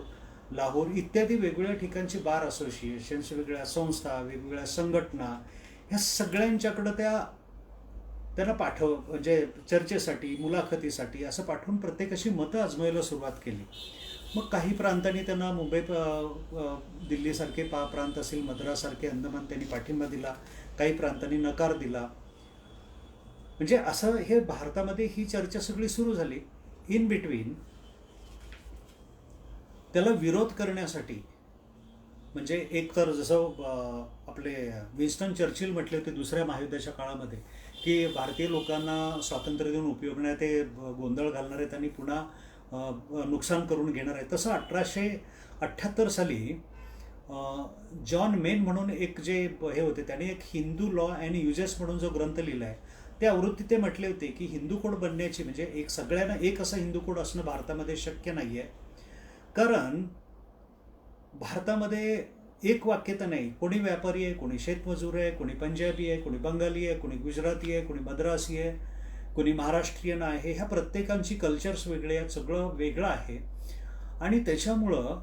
लाहोर इत्यादी वेगवेगळ्या ठिकाणची बार असोसिएशन्स, वेगवेगळ्या संस्था, वेगवेगळ्या संघटना ह्या सगळ्यांच्याकडं त्यांना म्हणजे चर्चेसाठी, मुलाखतीसाठी असं पाठवून प्रत्येकाशी मतं आजमायला सुरुवात केली. मग काही प्रांतांनी त्यांना मुंबई, दिल्लीसारखे प्रांत असेल, मद्राससारखे अंदमान त्यांनी पाठिंबा दिला, काही प्रांतांनी नकार दिला. म्हणजे असं हे भारतामध्ये ही चर्चा सगळी सुरू झाली. इन बिटवीन त्याला विरोध करण्यासाठी म्हणजे एक तर जसं आपले विन्स्टन चर्चिल म्हटले होते दुसऱ्या महायुद्धाच्या काळामध्ये की भारतीय लोकांना स्वातंत्र्य देऊन उपयोग नाही, ते गोंधळ घालणार आहेत आणि पुन्हा नुकसान करून घेणार आहे. तसं 1878 साली जॉन मेन म्हणून एक जे हे होते त्यांनी एक हिंदू लॉ अँड युजेस म्हणून जो ग्रंथ लिहिला आहे त्या आवृत्तीत ते म्हटले होते की हिंदू कोड बनण्याची म्हणजे एक सगळ्यांना एक असं हिंदू कोड असणं भारतामध्ये शक्य नाही आहे. कारण भारतामध्ये एक वाक्यता नाही. कोणी व्यापारी आहे, कोणी शेतमजूर आहे, कोणी पंजाबी आहे, कोणी बंगाली आहे, कोणी गुजराती आहे, कोणी मद्रासी आहे, कोणी महाराष्ट्रीयन आहे. ह्या प्रत्येकांची कल्चर्स वेगळे आहेत, सगळं वेगळं आहे आणि त्याच्यामुळं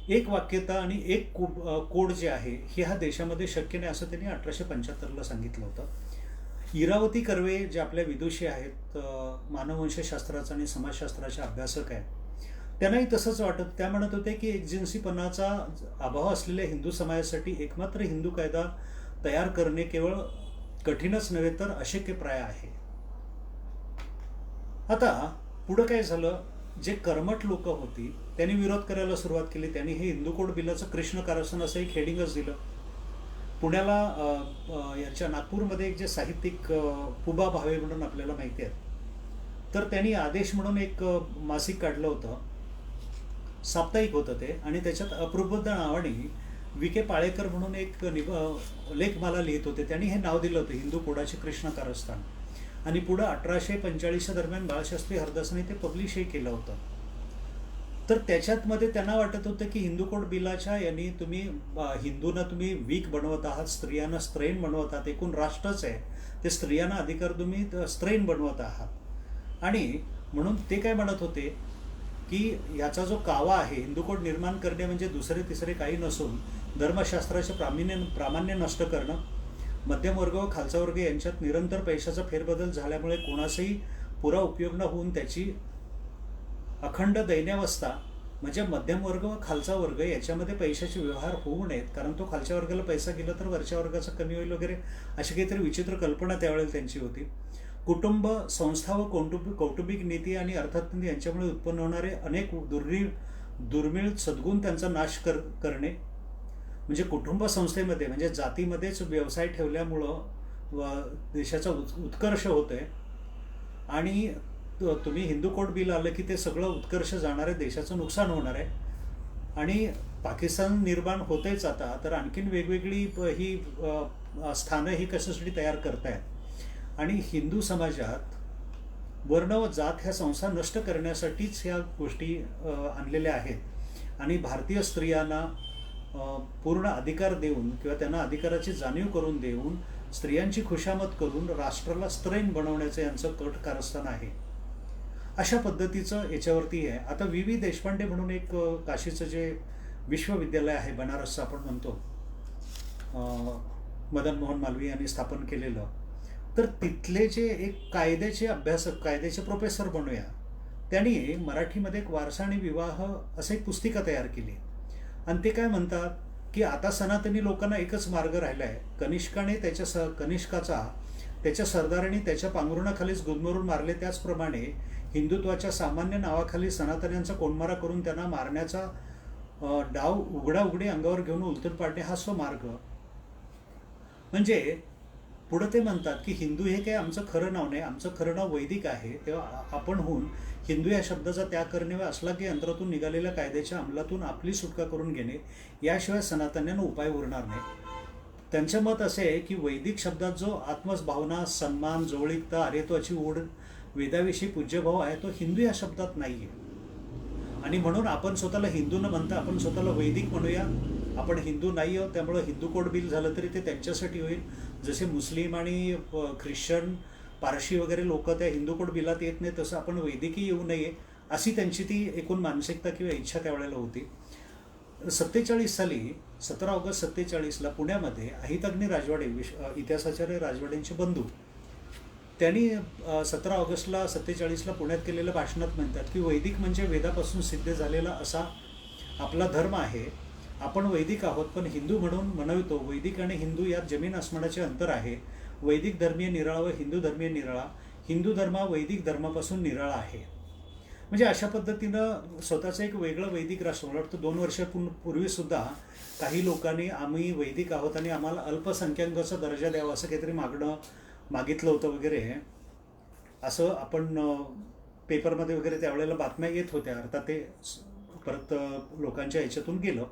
एक वाक्यता आणि एक कोड जे आहे हे ह्या देशामध्ये शक्य नाही असं त्यांनी 1875ला सांगितलं होतं. इरावती कर्वे जे आपल्या विदुषी आहेत, मानववंशशास्त्राचा आणि समाजशास्त्राचे अभ्यासक आहेत, त्यांनाही तसंच वाटत. त्या म्हणत होते की एकजिन्सीपणाचा अभाव असलेल्या हिंदू समाजासाठी एकमात्र हिंदू कायदा तयार करणे केवळ कठीणच नव्हे तर अशक्यप्राय आहे. आता पुढं काय झालं, जे कर्मठ लोक होती त्यांनी विरोध करायला सुरुवात केली. त्यांनी हे हिंदू कोड बिलाचं कृष्ण कारस्थान असं एक हेडिंगच दिलं. पुण्याला याच्या नागपूरमध्ये एक जे साहित्यिक पुबा भावे म्हणून आपल्याला माहिती आहे, तर त्यांनी आदेश म्हणून एक मासिक काढलं होतं, साप्ताहिक होतं ते, आणि त्याच्यात अप्रबुद्ध नावाने विके पाळेकर म्हणून एक लेखमाला लिहित होते. त्यांनी हे नाव दिलं होतं हिंदू कोडाचे कृष्ण कारस्थान आणि पुढं 1845 दरम्यान बाळशास्त्री हरदासने ते पब्लिशही केलं होतं. तर त्याच्यात मध्ये त्यांना वाटत होतं की हिंदू कोड बिलाच्या यांनी तुम्ही हिंदूंना तुम्ही वीक बनवत आहात, स्त्रियांना स्त्रैण बनवत आहात. एकूण राष्ट्रच आहे ते स्त्रियांना अधिकार तुम्ही स्त्रैण बनवत आहात आणि म्हणून ते काय म्हणत होते की याचा जो कावा आहे हिंदू कोड निर्माण करणे म्हणजे दुसरे तिसरे काही नसून धर्मशास्त्राचे प्रामाण्य नष्ट करणं, मध्यम वर्ग व खालचा वर्ग यांच्यात निरंतर पैशाचा फेरबदल झाल्यामुळे कोणाचाही पुरा उपयोग न होऊन त्याची अखंड दैन्यावस्था म्हणजे मध्यम वर्ग व खालचा वर्ग याच्यामध्ये पैशाचे व्यवहार होऊ नयेत, कारण तो खालच्या वर्गाला पैसा गेला तर वरच्या वर्गाचा कमी होईल वगैरे अशी काहीतरी विचित्र कल्पना त्यावेळेला त्यांची होती. कुटुंब संस्था व कौटुंबिक नीती आणि अर्थतंत्र यांच्यामुळे उत्पन्न होणारे अनेक दुर्मिळ सद्गुण त्यांचा नाश करणे म्हणजे कुटुंब संस्थेमध्ये म्हणजे जातीमध्येच व्यवसाय ठेवल्यामुळं देशाचा उत्कर्ष होतोय आणि तुम्ही हिंदू कोड बिल आलं की ते सगळं उत्कर्ष जाणार आहे, देशाचं नुकसान होणार आहे आणि पाकिस्तान निर्माण होतेच आता, तर आणखीन वेगवेगळी ही स्थानं ही कशासाठी तयार करतायत आणि हिंदू समाजात वर्ण व जात ह्या संस्था नष्ट करण्यासाठीच ह्या गोष्टी आणलेल्या आहेत आणि भारतीय स्त्रियांना पूर्ण अधिकार देऊन किंवा त्यांना अधिकाराची जाणीव करून देऊन स्त्रियांची खुशामत करून राष्ट्राला स्त्रैण बनवण्याचं यांचं कट कारस्थान आहे. अशा पद्धतीचं याच्यावरती आहे. आता V.V. देशपांडे म्हणून एक काशीचं जे विश्वविद्यालय आहे बनारसचं आपण म्हणतो, मदन मोहन मालवीय यांनी स्थापन केलेलं, तर तिथले जे एक कायद्याचे अभ्यासक, कायद्याचे प्रोफेसर म्हणूया, त्यांनी मराठीमध्ये एक वारसा आणि विवाह असं एक पुस्तिका तयार केली आणि ते काय म्हणतात की आता सनातनी लोकांना एकच मार्ग राहिला आहे. कनिष्काने कनिष्काचा त्याच्या सरदाराने त्याच्या पांघरुणाखालीच गुदमरून मारले, त्याचप्रमाणे हिंदुत्वाच्या सामान्य नावाखाली सनातन्यांचा कोंडमारा करून त्यांना मारण्याचा डाव उघडा उघडी अंगावर घेऊन उलटून पाडणे हा सो मार्ग. म्हणजे पुढं ते म्हणतात की हिंदू हे काही आमचं खरं नाव नाही, आमचं खरं नाव वैदिक आहे. तेव्हा आपण होऊन हिंदू या शब्दाचा त्याग करणे व असला की यंत्रातून निघालेल्या कायद्याच्या अंमलातून आपली सुटका करून घेणे याशिवाय सनातन्यांना उपाय उरणार नाही. त्यांचं मत असे आहे की वैदिक शब्दात जो आत्मभावना, सन्मान, जवळीकता, आर्यत्वाची ओढ, वेदाविषयी पूज्यभाव आहे तो हिंदू या शब्दात नाही आहे. आणि म्हणून आपण स्वतःला हिंदू न म्हणता आपण स्वतःला वैदिक म्हणूया. आपण हिंदू नाही आहोत, त्यामुळं हिंदू कोड बिल झालं तरी ते त्यांच्यासाठी होईल. जसे मुस्लिम आणि ख्रिश्चन, पारशी वगैरे लोक त्या हिंदू कोड बिलात येत नाही, तसं आपण वैदिकही येऊ नये अशी त्यांची ती एकूण मानसिकता किंवा इच्छा त्यावेळेला होती. 47 साली 17 ऑगस्ट 47ला पुण्यामध्ये अहिताग्नी राजवाडे, इतिहासाचार्य राजवाडेंचे बंधू, त्यांनी 17 ऑगस्टला 47ला पुण्यात केलेल्या भाषणात म्हणतात की वैदिक म्हणजे वेदापासून सिद्ध झालेला असा आपला धर्म आहे. आपण वैदिक आहोत, पण हिंदू म्हणून म्हणवितो. वैदिक आणि हिंदू यात जमीन आसमानाचे अंतर आहे. वैदिक धर्मीय निराळा व हिंदू धर्मीय निराळा. हिंदू धर्म वैदिक धर्मापासून निराळा आहे. म्हणजे अशा पद्धतीनं स्वतःचं एक वेगळं वैदिक राष्ट्र, मला वाटतं 2 वर्षापूर्वीसुद्धा काही लोकांनी आम्ही वैदिक आहोत आणि आम्हाला अल्पसंख्याकाचा दर्जा द्यावा असं काहीतरी मागितलं होतं वगैरे, असं आपण पेपरमध्ये वगैरे त्यावेळेला बातम्या येत होत्या. अर्थात ते परत लोकांच्या ह्याच्यातून गेलं.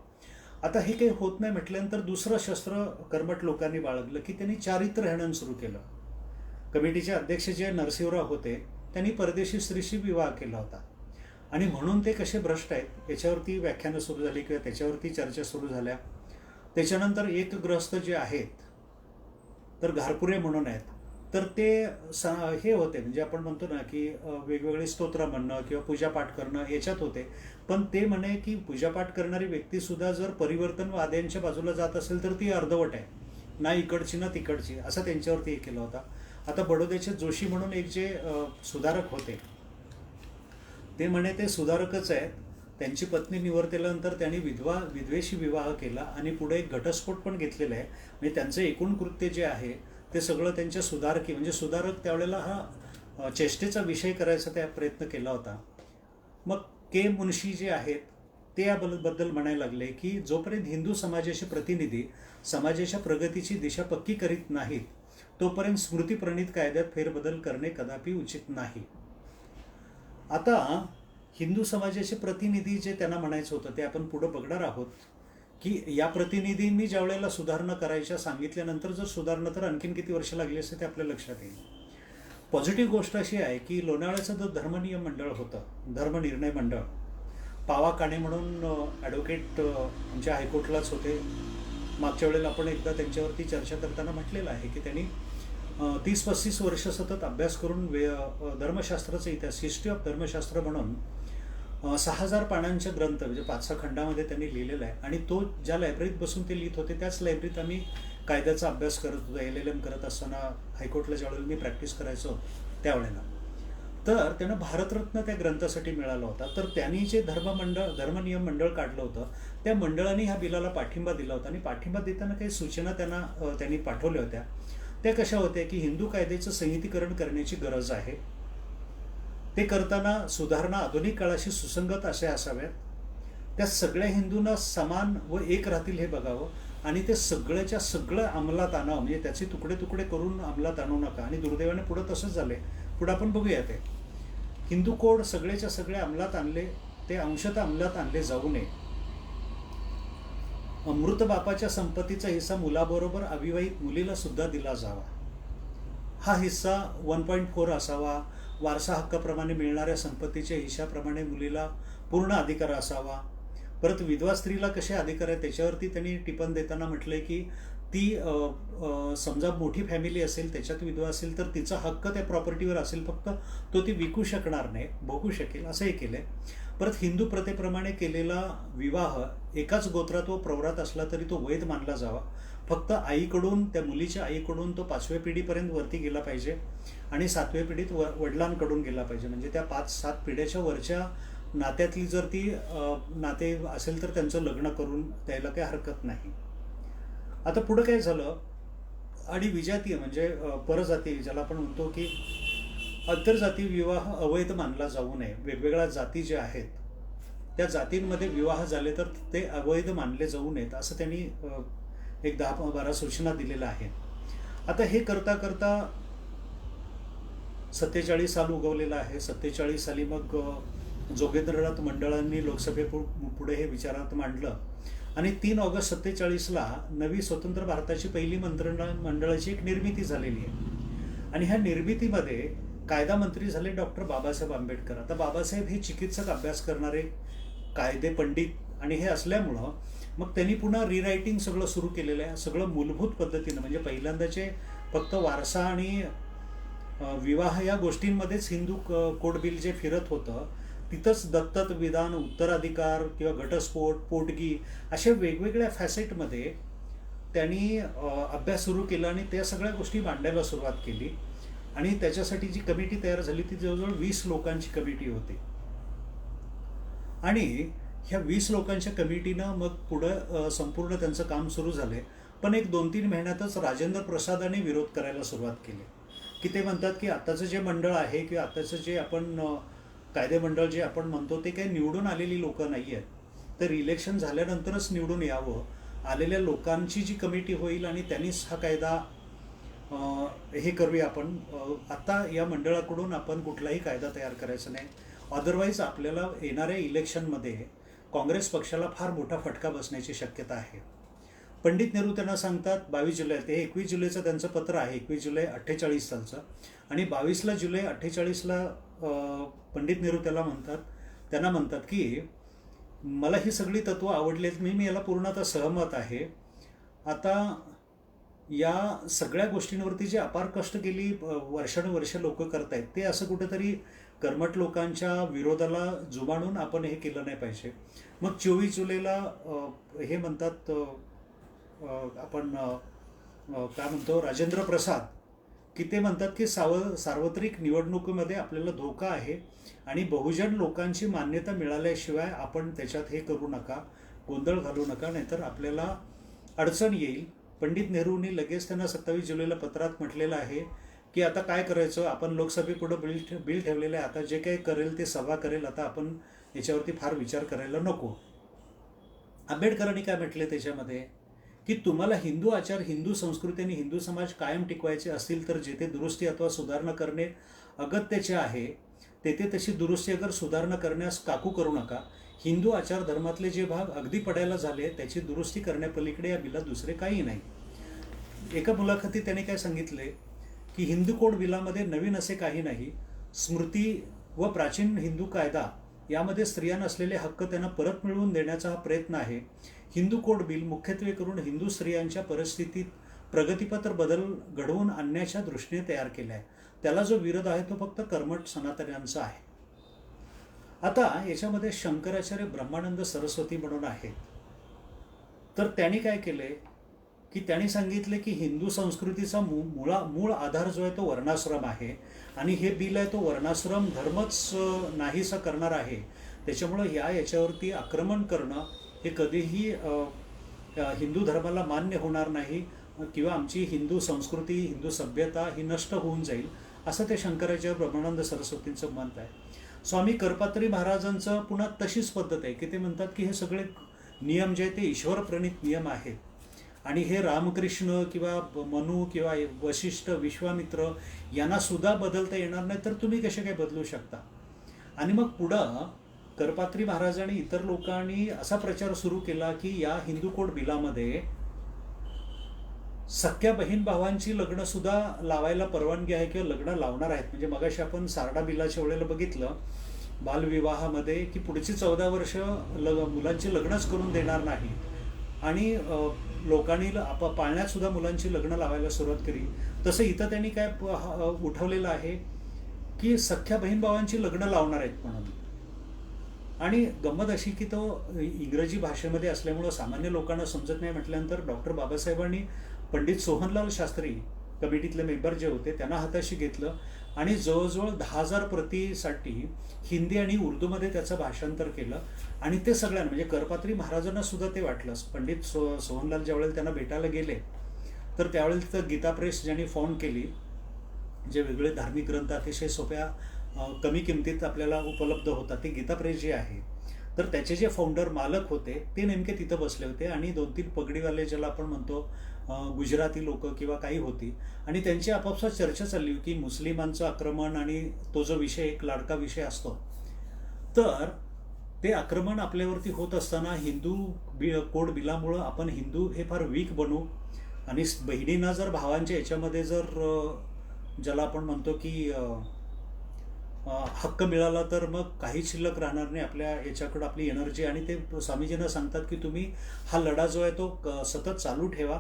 आता हे काही होत नाही म्हटल्यानंतर दुसरं शस्त्र कर्मठ लोकांनी बाळगलं की त्यांनी चारित्र्य हनन सुरू केलं. कमिटीचे अध्यक्ष जे नरसिंहराव होते त्यांनी परदेशी स्त्रीशी विवाह केला होता आणि म्हणून ते कसे भ्रष्ट आहेत याच्यावरती व्याख्यानं सुरू झाली किंवा त्याच्यावरती चर्चा सुरू झाल्या. त्याच्यानंतर एक गृहस्थ जे आहेत तर घारपुरे म्हणून आहेत, तर ते हे होते, म्हणजे आपण म्हणतो ना की वेगवेगळे स्तोत्र म्हणणं किंवा पूजापाठ करणं याच्यात होते. पण ते म्हणे की पूजापाठ करणारी व्यक्तीसुद्धा जर परिवर्तनवाद्यांच्या बाजूला जात असेल तर ती अर्धवट आहे, ना इकडची ना तिकडची, असं त्यांच्यावरती हे केलं होता. आता बडोद्याचे जोशी म्हणून एक जे सुधारक होते ते म्हणे ते सुधारकच आहेत. त्यांची पत्नी निवर्तेल्यानंतर त्यांनी विधवेशी विवाह केला आणि पुढे एक घटस्फोट पण घेतलेला आहे. म्हणजे त्यांचं एकूण कृत्य जे आहे ते सगळं त्यांच्या सुधारकी, म्हणजे सुधारक त्यावेळेला हा चेष्टेचा विषय करायचा त्या प्रयत्न केला होता. मग के मुन्शी जे आहेत ते याबद्दल म्हणायला लागले की जोपर्यंत हिंदू समाजाचे प्रतिनिधी समाजाच्या प्रगतीची दिशा पक्की करीत नाहीत तोपर्यंत स्मृतीप्रणीत कायद्यात फेरबदल करणे कदापि उचित नाही. आता हिंदू समाजाचे प्रतिनिधी जे त्यांना म्हणायचं होतं ते आपण पुढं बघणार आहोत की या प्रतिनिधींनी ज्या वेळेला सुधारणा करायच्या सांगितल्यानंतर जर सुधारणा तर आणखीन किती वर्ष लागली असते ते आपल्या लक्षात येईल. पॉझिटिव्ह गोष्ट अशी आहे की लोणावळ्याचं जो धर्मनियम मंडळ होतं, धर्मनिर्णय मंडळ, पावा काणे म्हणून ॲडव्होकेट आमच्या हायकोर्टलाच होते. मागच्या वेळेला आपण एकदा त्यांच्यावरती चर्चा करताना म्हटलेलं आहे की त्यांनी 30-35 वर्ष सतत अभ्यास करून धर्मशास्त्राचा इतिहास, हिस्ट्री ऑफ धर्मशास्त्र म्हणून 6000 पानांचे ग्रंथ म्हणजे 5-6 खंडामध्ये त्यांनी लिहिलेला आहे. आणि तो ज्या लायब्ररीत बसून ते लिहित होते त्याच लायब्ररीत आम्ही कायद्याचा अभ्यास करत होतो. LLM करत असताना हायकोर्टला ज्यावेळेला मी प्रॅक्टिस करायचो त्यावेळेला, तर त्यांना भारतरत्न त्या ग्रंथासाठी मिळाला होता. तर त्यांनी जे धर्मनियम मंडळ काढलं होतं त्या मंडळाने ह्या बिलाला पाठिंबा दिला होता. आणि पाठिंबा देताना काही सूचना त्यांनी पाठवल्या होत्या. त्या कशा होत्या की हिंदू कायद्याचं संहितीकरण करण्याची गरज आहे. ते करताना सुधारणा आधुनिक काळाशी सुसंगत अशा असाव्यात. त्या सगळ्या हिंदूंना समान व एक राहतील हे बघावं आणि ते सगळ्याच्या सगळं अंमलात आणावं, म्हणजे त्याचे तुकडे तुकडे करून अंमलात आणू नका. आणि दुर्दैवाने पुढं तसंच झाले. पुढं आपण बघूया ते हिंदू कोड सगळेच्या सगळे अंमलात आणले, ते अंशतः अंमलात आणले जाऊ नये. मृत बापाच्या संपत्तीचा हिस्सा मुलाबरोबर अविवाहित मुलीला सुद्धा दिला जावा. हा हिस्सा 1.4 असावा. वारसा हक्काप्रमाणे मिळणाऱ्या संपत्तीच्या हिश्शाप्रमाणे मुलीला पूर्ण अधिकार असावा. परत विधवा स्त्रीला कसे अधिकार आहेत त्याच्यावरती त्यांनी टिपण देताना म्हटलंय की ती समजा मोठी फॅमिली असेल त्याच्यात विधवा असेल तर तिचा हक्क त्या प्रॉपर्टीवर असेल, फक्त तो ती विकू शकणार नाही, भोगू शकेल असंही केलंय. परत हिंदू प्रथेप्रमाणे केलेला विवाह एकाच गोत्रात व प्रवरात असला तरी तो वैध मानला जावा. फक्त आईकडून, त्या मुलीच्या आईकडून तो 5व्या पिढीपर्यंत वरती गेला पाहिजे आणि 7व्या पिढीत वडिलांकडून गेला पाहिजे. म्हणजे त्या 5-7 पिढ्याच्या वरच्या नात्यातली जर ती नाते असेल तर त्यांचं लग्न करून द्यायला काही हरकत नाही. आता पुढं काय झालं, आणि विजातीय म्हणजे परजाती ज्याला आपण म्हणतो की आंतरजातीय विवाह अवैध मानला जाऊ नये. वेगवेगळ्या जाती ज्या आहेत त्या जातींमध्ये विवाह झाले तर ते अवैध मानले जाऊ नयेत असं त्यांनी एक 10-12 सूचना दिलेल्या आहेत. आता हे करता करता 47 साल उगवलेला आहे. 47 साली मग जोगेंद्रनाथ मंडळांनी लोकसभेपुढे हे विचारात मांडलं आणि 3 ऑगस्ट 47ला नवी स्वतंत्र भारताची पहिली मंत्रिमंडळाची एक निर्मिती झालेली आहे. आणि ह्या निर्मितीमध्ये कायदा मंत्री झाले डॉक्टर बाबासाहेब आंबेडकर. आता बाबासाहेब हे चिकित्सक अभ्यास करणारे कायदे पंडित आणि हे असल्यामुळं मग त्यांनी पुन्हा रिरायटिंग सगळं सुरू केलेलं आहे. सगळं मूलभूत पद्धतीनं म्हणजे पहिल्यांदाचे फक्त वारसा आणि विवाह या गोष्टींमध्येच हिंदू कोड बिल जे फिरत होतं तिथंच दत्तक विधान, उत्तराधिकार किंवा घटस्फोट, पोटगी अशा वेगवेगळ्या फॅसेटमध्ये त्यांनी अभ्यास सुरू केला आणि त्या सगळ्या गोष्टी मांडायला सुरुवात केली. आणि त्याच्यासाठी जी कमिटी तयार झाली ती जवळजवळ 20 लोकांची कमिटी होती. आणि ह्या 20 लोकांच्या कमिटीनं मग पुढं संपूर्ण त्यांचं काम सुरू झाले. पण एक 2-3 महिन्यातच राजेंद्र प्रसादाने विरोध करायला सुरुवात केली की ते म्हणतात की आताचं जे मंडळ आहे किंवा आताचं जे आपण कायदे मंडळ जे आपण म्हणतो ते काही निवडून आलेली लोकं नाही आहेत, तर इलेक्शन झाल्यानंतरच निवडून यावं. आलेल्या लोकांची जी कमिटी होईल आणि त्यांनीच हा कायदा हे करूया आपण. आता या मंडळाकडून आपण कुठलाही कायदा तयार करायचा नाही, अदरवाईज आपल्याला येणाऱ्या इलेक्शनमध्ये काँग्रेस पक्षाला फार मोठा फटका बसण्याची शक्यता आहे. पंडित नेहरू त्यांना सांगतात 22 जुलै, ते 21 जुलैचं त्यांचं पत्र आहे, 21 जुलै 48 सालचं. आणि 22 जुलै 48ला पंडित नेहरू त्यांना म्हणतात की मला ही सगळी तत्त्वं आवडलीत, मी याला पूर्णतः सहमत आहे. आता या सगळ्या गोष्टींवरती जे अपार कष्ट गेली वर्षानुवर्ष लोक करतायत ते असं कुठेतरी कर्मठ लोकांच्या विरोधाला जुमानून आपण हे केलं नाही पाहिजे. मग 24 जुलैला हे म्हणतात आपण काय म्हणतो राजेंद्र प्रसाद की ते म्हणतात की सार्वत्रिक निवडणुकीमध्ये आपल्याला धोका आहे आणि बहुजन लोकांची मान्यता मिळाल्याशिवाय आपण त्याच्यात हे करू नका, गोंधळ घालू नका, नाहीतर आपल्याला अडचण येईल. पंडित नेहरूंनी लगेच त्यांना 27 जुलैला पत्रात म्हटलेलं आहे की आता काय करायचं, आपण लोकसभेपुढं बिल ठेवलेलं आहे, आता जे काही करेल ते सभा करेल, आता आपण याच्यावरती फार विचार करायला नको. आंबेडकरांनी काय म्हटले त्याच्यामध्ये की तुम्हाला हिंदू आचार, हिंदू संस्कृती आणि हिंदू समाज कायम टिकवायचे असतील तर जेथे दुरुस्ती अथवा सुधारणा करणे अगत्याचे आहे तेथे तशी दुरुस्ती अगर सुधारणा करण्यास काकू करू नका. हिंदू आचार धर्मातले जे भाग अगदी पडायला झाले त्याची दुरुस्ती करण्यापलीकडे या बिलात दुसरे काही नाही. एका मुलाखतीत त्याने काय सांगितले की हिंदू कोड बिलामध्ये नवीन असे काही नाही, स्मृती व प्राचीन हिंदू कायदा यामध्ये स्त्रियांना असलेले हक्क त्यांना परत मिळवून देण्याचा हा प्रयत्न आहे. हिंदू कोड बिल मुख्यत्वे करून हिंदू स्त्रियांच्या परिस्थितीत प्रगतीपत्र बदल घडवून आणण्याच्या दृष्टीने तयार केला आहे. त्याला जो विरोध आहे तो फक्त कर्मठ सनातन्यांचा आहे. आता याच्यामध्ये शंकराचार्य ब्रह्मानंद सरस्वती म्हणून आहेत, तर त्यांनी काय केले की त्यांनी सांगितले की हिंदू संस्कृतीचा मूळ आधार जो आहे तो वर्णाश्रम आहे आणि हे बिल आहे तो वर्णाश्रम धर्मच नाहीसा करणार आहे. त्याच्यामुळं याच्यावरती आक्रमण करणं हे कधीही हिंदू धर्माला मान्य होणार नाही किंवा आमची हिंदू संस्कृती, हिंदू सभ्यता ही नष्ट होऊन जाईल, असं ते शंकराचार्य ब्रह्मानंद सरस्वतींचं मत आहे. स्वामी करपात्री महाराजांचं पुन्हा तशीच पद्धत आहे की ते म्हणतात की हे सगळे नियम जे आहेत ते ईश्वरप्रणित नियम आहेत आणि हे रामकृष्ण किंवा मनु किंवा वशिष्ठ, विश्वामित्र यांना सुद्धा बदलता येणार नाही, तर तुम्ही कसे काय बदलू शकता. आणि मग पुढं करपात्री महाराजांनी इतर लोकांनी असा प्रचार सुरू केला की या हिंदू कोड बिलामध्ये सख्या बहीण भावांची लग्न सुद्धा लावायला परवानगी आहे किंवा लग्न लावणार आहेत. म्हणजे मगाशी आपण सारडा बिलाच्या वेळेला बघितलं बालविवाहामध्ये की पुढची 14 वर्ष मुलांची लग्नच करून देणार नाही आणि लोकांनी पाळण्यात सुद्धा मुलांची लग्न लावायला सुरुवात केली. तसं इथं त्यांनी काय उठवलेलं आहे की सख्या बहीण भावांची लग्न लावणार आहेत म्हणून. आणि गंमत अशी की तो इंग्रजी भाषेमध्ये असल्यामुळं सामान्य लोकांना समजत नाही म्हटल्यानंतर डॉक्टर बाबासाहेबांनी पंडित सोहनलाल शास्त्री कमिटीतले मेंबर जे होते त्यांना हाताशी घेतलं आणि जवळजवळ 10,000 प्रतीसाठी हिंदी आणि उर्दूमध्ये त्याचं भाषांतर केलं. आणि ते सगळ्यांना म्हणजे करपात्री महाराजांना सुद्धा ते वाटलं. पंडित सोहनलाल ज्यावेळेला त्यांना भेटायला गेले तर त्यावेळेला तिथं गीता प्रेस ज्यांनी फाउंड केली जे वेगळे धार्मिक ग्रंथ अतिशय सोप्या कमी किमतीत आपल्याला उपलब्ध होतात, ते गीता प्रेस जे आहे, तर त्याचे जे फाउंडर मालक होते ते नेमके तिथं बसले होते आणि 2-3 पगडीवाले ज्याला आपण म्हणतो गुजराती लोक किंवा काही होती, आणि त्यांची आपापसात चर्चा चालली की मुस्लिमांचं आक्रमण, आणि तो जो विषय एक लाडका विषय असतो, तर ते आक्रमण आपल्यावरती होत असताना हिंदू कोड बिलामुळं आपण हिंदू हे फार वीक बनू, आणि बहिणींना जर भावांच्या याच्यामध्ये जर ज्याला आपण म्हणतो की हक्क मिळाला तर मग काही शिल्लक राहणार नाही आपल्या याच्याकडं आपली एनर्जी, आणि ते स्वामीजींना सांगतात की तुम्ही हा लढा जो आहे तो सतत चालू ठेवा,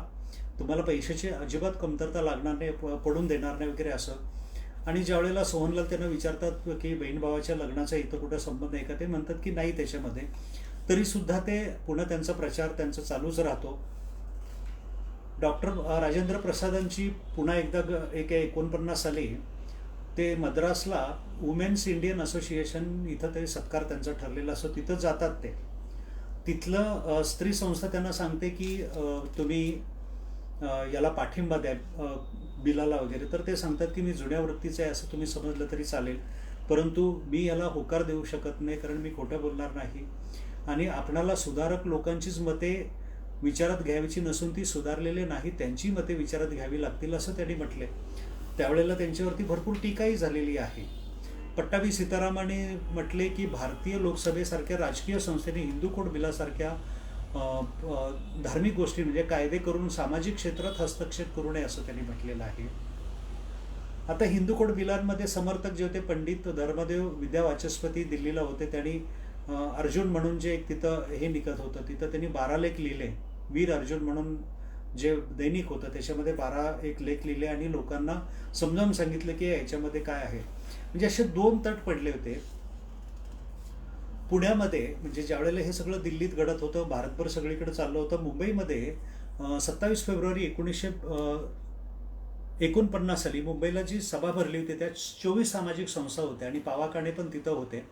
तुम्हाला पैशाची अजिबात कमतरता लागणार नाही, पडून देणार नाही वगैरे असं. आणि ज्या वेळेला सोहनलाल त्यांना विचारतात की बहीण भावाच्या लग्नाचा इथं कुठं संबंध आहे का, ते म्हणतात की नाही त्याच्यामध्ये, तरीसुद्धा ते पुन्हा त्यांचा प्रचार त्यांचा चालूच राहतो. डॉक्टर राजेंद्र प्रसादांची पुन्हा एकदा 1949 साली ते मद्रासला वुमेन्स इंडियन असोसिएशन इथं ते सत्कार त्यांचा ठरलेला असतो, तिथं जातात ते. तिथलं स्त्री संस्था त्यांना सांगते की तुम्ही याला पाठिंबा द्या बिलाला वगैरे, तर ते सांगतात की मी जुन्या वृत्तीचं आहे असं तुम्ही समजलं तरी चालेल, परंतु मी याला होकार देऊ शकत नाही, कारण मी खोटं बोलणार नाही, आणि आपणाला सुधारक लोकांचीच मते विचारात घ्यावीची नसून ती सुधारलेले नाही त्यांची मते विचारात घ्यावी लागतील असं त्यांनी म्हटले. त्यावेळेला त्यांच्यावरती भरपूर टीकाही झालेली आहे. पट्टाभी सीतारामाने म्हटले की भारतीय लोकसभेसारख्या राजकीय संस्थेने हिंदू कोड बिलासारख्या धार्मिक गोष्टी म्हणजे कायदे करून सामाजिक क्षेत्रात हस्तक्षेप करू नये असं त्यांनी म्हटलेलं आहे. आता हिंदू कोड बिलांमध्ये समर्थक जे होते पंडित धर्मदेव विद्यावाचस्पती दिल्लीला होते, त्यांनी अर्जुन म्हणून जे एक तिथं हे निघत होतं, तिथं त्यांनी 12 लेख लिहिले. वीर अर्जुन म्हणून जे दैनिक होतं त्याच्यामध्ये 12 लेख लिहिले आणि लोकांना समजावून सांगितलं की याच्यामध्ये काय आहे. म्हणजे असे 2 तट पडले होते. पुण्यामध्ये म्हणजे ज्यावेळेला हे सगळं दिल्लीत घडत होतं, भारतभर सगळीकडे चाललं होतं, मुंबईमध्ये 27 फेब्रुवारी 1949 साली मुंबईला जी सभा भरली होती त्यात 24 सामाजिक संस्था होत्या आणि पावा काणे पण तिथं होते.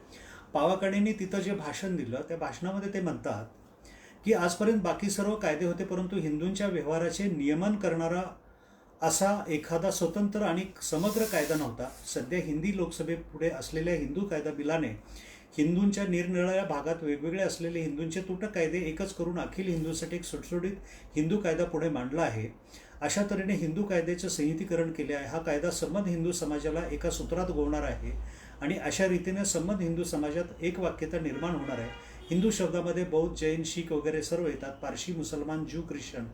पावा काणेंनी तिथं जे भाषण दिलं त्या भाषणामध्ये ते म्हणतात की आजपर्यंत बाकी सर्व कायदे होते, परंतु हिंदूंच्या व्यवहाराचे नियमन करणारा असा एखादा स्वतंत्र आणि समग्र कायदा नव्हता. सध्या हिंदी लोकसभेपुढे असलेल्या हिंदू कायदा बिलाने हिंदूंच्या निरनिराळ्या भागात वेगवेगळे असलेले हिंदूंचे तुटक कायदे एकच करून अखिल हिंदूंसाठी एक सुटसुटीत हिंदू कायदा पुढे मांडला आहे. अशा तऱ्हेने हिंदू कायद्याचे संहितीकरण केले आहे. हा कायदा संबंध हिंदू समाजाला एका सूत्रात गोवणार आहे आणि अशा रीतीने संबंध हिंदू समाजात एक वाक्यता निर्माण होणार आहे. हिंदू शब्दामध्ये बौद्ध, जैन, शीख वगैरे सर्व येतात, पारशी, मुसलमान, ज्यू, ख्रिश्चन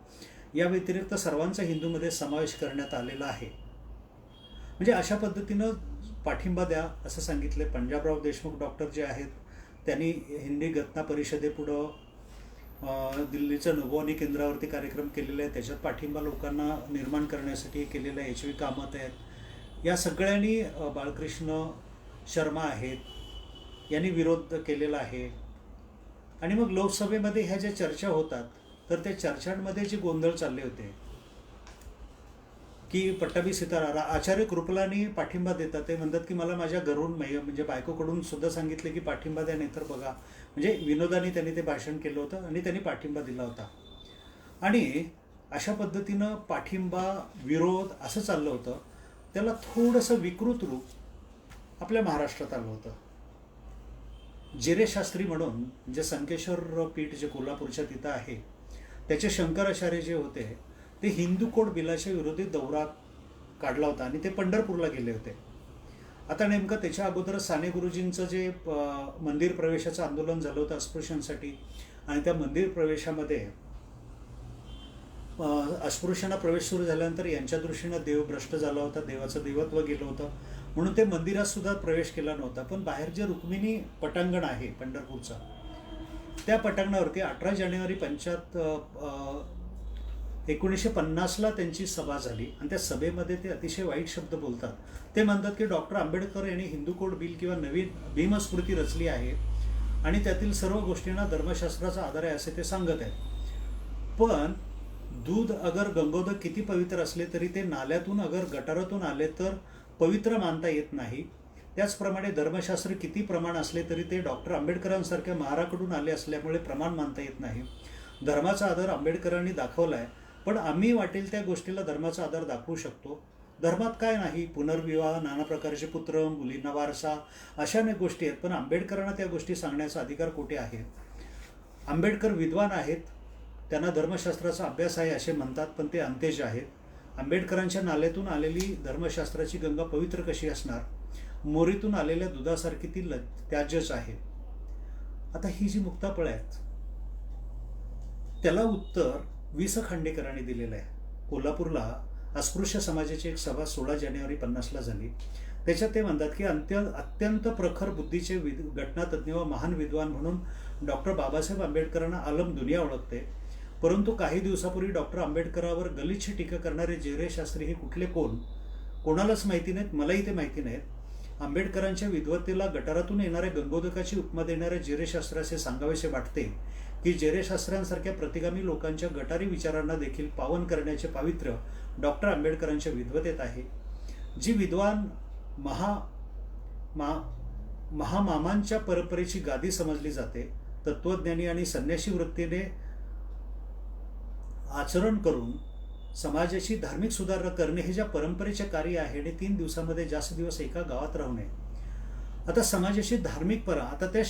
या व्यतिरिक्त सर्वांचा हिंदूमध्ये समावेश करण्यात आलेला आहे. म्हणजे अशा पद्धतीनं पाठिंबा द्या असं सांगितले. पंजाबराव देशमुख डॉक्टर जे आहेत त्यांनी हिंदी घटना परिषदेपुढं दिल्लीचं नभोवाणी केंद्रावरती कार्यक्रम केलेले आहे, त्याच्यात पाठिंबा लोकांना निर्माण करण्यासाठी केलेलं आहे. HV कामत आहेत, या सगळ्यांनी बाळकृष्ण शर्मा आहेत यांनी विरोध केलेला आहे. आणि मग लोकसभेमध्ये ह्या ज्या चर्चा होतात तर त्या चर्चांमध्ये जे गोंधळ चालले होते की पट्टाभी सीताराम आचार्य कृपलानी पाठिंबा देतात. ते म्हणतात की मला माझ्या घरून म्हणजे बायकोकडून सुद्धा सांगितले की पाठिंबा द्या, नाहीतर बघा. म्हणजे विनोदाने त्यांनी ते भाषण केलं होतं आणि त्यांनी पाठिंबा दिला होता. आणि अशा पद्धतीनं पाठिंबा विरोध असं चाललं होतं. त्याला थोडंसं विकृत रूप आपल्या महाराष्ट्रात आलं होतं. जिरेशास्त्री म्हणून जे संकेश्वर पीठ जे कोल्हापूरच्या तिथं आहे त्याचे शंकराचार्य जे होते ते हिंदू कोड बिलाच्या विरोधी दौरा काढला होता आणि ते पंढरपूरला गेले होते. आता नेमकं त्याच्या अगोदरच साने गुरुजींचं जे मंदिर प्रवेशाचं आंदोलन झालं होतं अस्पृश्यांसाठी, आणि त्या मंदिर प्रवेशामध्ये अस्पृश्यांना प्रवेश सुरू झाल्यानंतर यांच्या दृष्टीनं देव भ्रष्ट झाला होता, देवाचं देवत्व गेलं होतं, म्हणून ते मंदिरात सुद्धा प्रवेश केला नव्हता. पण बाहेर जे रुक्मिणी पटांगण आहे पंढरपूरचं, त्या पटांगणावरती 18 जानेवारी 1950ला त्यांची सभा झाली आणि त्या सभेमध्ये ते अतिशय वाईट शब्द बोलतात. ते म्हणतात की डॉक्टर आंबेडकर यांनी हिंदू कोड बिल किंवा नवीन भीमस्मृती रचली आहे आणि त्यातील सर्व गोष्टींना धर्मशास्त्राचा आधार आहे असे ते सांगत आहेत. पण दूध अगर गंगोदक किती पवित्र असले तरी ते नाल्यातून अगर गटारातून आले तर पवित्र मानता येत नाही. त्याचप्रमाणे धर्मशास्त्र किती प्रमाण असले तरी ते डॉक्टर आंबेडकरांसारख्या महाराकडून आले असल्यामुळे प्रमाण मानता येत नाही. धर्माचा आधार आंबेडकरांनी दाखवला आहे, पण आम्ही वाटेल त्या गोष्टीला धर्माचा आधार दाखवू शकतो. धर्मात काय नाही, पुनर्विवाह, नाना प्रकारचे पुत्र, मुलींना वारसा, अशा अनेक गोष्टी आहेत. पण आंबेडकरांना त्या गोष्टी सांगण्याचा अधिकार कुठे आहे? आंबेडकर विद्वान आहेत, त्यांना धर्मशास्त्राचा अभ्यास आहे असे म्हणतात, पण ते अंतेज आहेत. आंबेडकरांच्या नाल्यातून आलेली धर्मशास्त्राची गंगा पवित्र कशी असणार? मोरीतून आलेल्या दुधासारखी ती त्याज्यच आहे. आता ही जी मुक्ताफळं आहेत, त्याला उत्तर वि स खांडेकरांनी दिलेलं आहे. कोल्हापूरला अस्पृश्य समाजाची एक सभा 16 जानेवारी 50ला झाली. त्याच्यात ते म्हणतात की अत्यंत प्रखर बुद्धीचे घटनातज्ञ व महान विद्वान म्हणून डॉक्टर बाबासाहेब आंबेडकरांना आलम दुनिया ओळखते. परंतु काही दिवसापूर्वी डॉक्टर आंबेडकरांवर गलिच्छ टीका करणारे जे शास्त्री हे कुठले कोण, कोणालाच माहिती नाहीत, मलाही ते माहिती नाहीत. आंबेडकरांच्या विद्वत्तेला गटारातून येणाऱ्या गंगोदकाची उपमा देणाऱ्या जे शास्त्राचे सांगावेसे वाटते की जे शास्त्रांसारख्या प्रतिगामी लोकांच्या गटारी विचारांना देखील पावन करण्याचे पावित्र्य डॉक्टर आंबेडकरांच्या विद्वत्तेत आहे. जी विद्वान महामामांच्या परंपरेची गादी समजली जाते, तत्वज्ञानी आणि संन्यासी वृत्तीने आचरण करून समाजाची धार्मिक सुधारणा करणे हे ज्या परंपरेचे कार्य आहे आणि 3 दिवसामध्ये जास्त दिवस एका गावात राहू नये. आता समाजाची धार्मिक आता त्या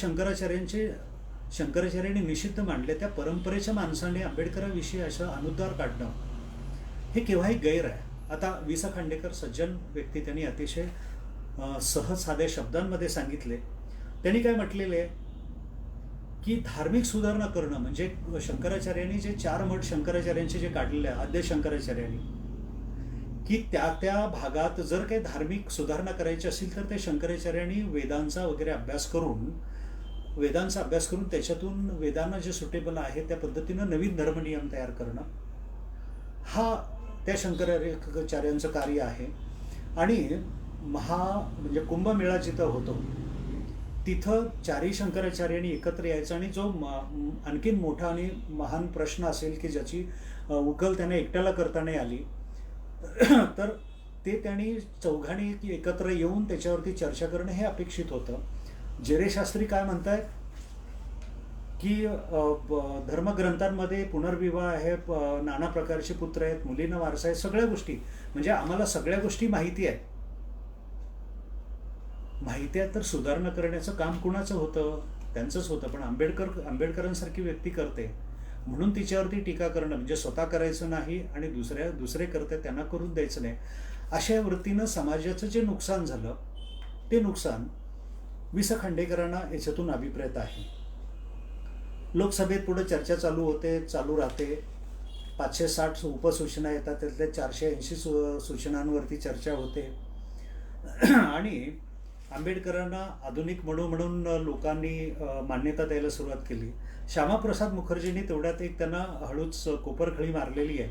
शंकराचार्यांनी निषिद्ध मांडले, त्या परंपरेच्या माणसाने आंबेडकरांविषयी असा अनुद्गार काढणं हे केव्हाही गैर आहे. आता वि स खांडेकर सज्जन व्यक्ती, त्यांनी अतिशय सहज साध्या शब्दांमध्ये सांगितले. त्यांनी काय म्हटलेले आहे की धार्मिक सुधारणा करणं म्हणजे शंकराचार्यांनी जे 4 मठ शंकराचार्यांचे जे काढलेले आहे आद्य शंकराचार्यांनी, की त्या भागात जर काही धार्मिक सुधारणा करायची असेल तर ते शंकराचार्यांनी वेदांचा अभ्यास करून त्याच्यातून वेदांना जे सुटेबल आहे त्या पद्धतीनं नवीन धर्मनियम तयार करणं हा त्या शंकराचार्यांचं कार्य आहे. आणि म्हणजे कुंभमेळा जिथं होतो तिथं 4ही शंकराचार्यांनी एकत्र यायचं आणि जो आणखीन मोठा आणि महान प्रश्न असेल की ज्याची उकल त्यांना एकट्याला करता नाही आली तर ते त्यांनी चौघांनी एकत्र येऊन त्याच्यावरती चर्चा करणं हे अपेक्षित होतं. जे शास्त्री काय म्हणतायत की धर्मग्रंथांमध्ये पुनर्विवाह आहे, नाना प्रकारचे पुत्र आहेत, मुलींना वारसा आहे, सगळ्या गोष्टी, म्हणजे आम्हाला सगळ्या गोष्टी माहिती आहेत. तर सुधारणा करण्याचं काम कुणाचं होतं? त्यांचंच होतं. पण आंबेडकरांसारखी व्यक्ती करते म्हणून तिच्यावरती टीका करणं म्हणजे स्वतः करायचं नाही आणि दुसरे करते त्यांना करून द्यायचं नाही, अशा वृत्तीनं समाजाचं जे नुकसान झालं ते नुकसान वि स खांडेकरांना याच्यातून अभिप्रेत आहे. लोकसभेत पुढे चर्चा चालू राहते. 560 उपसूचना येतात, त्यातल्या 480 सूचनांवरती चर्चा होते आणि आंबेडकरांना आधुनिक म्हणून लोकांनी मान्यता द्यायला सुरुवात केली. श्यामाप्रसाद मुखर्जींनी तेवढ्यात एक त्यांना हळूच कोपरखळी मारलेली आहे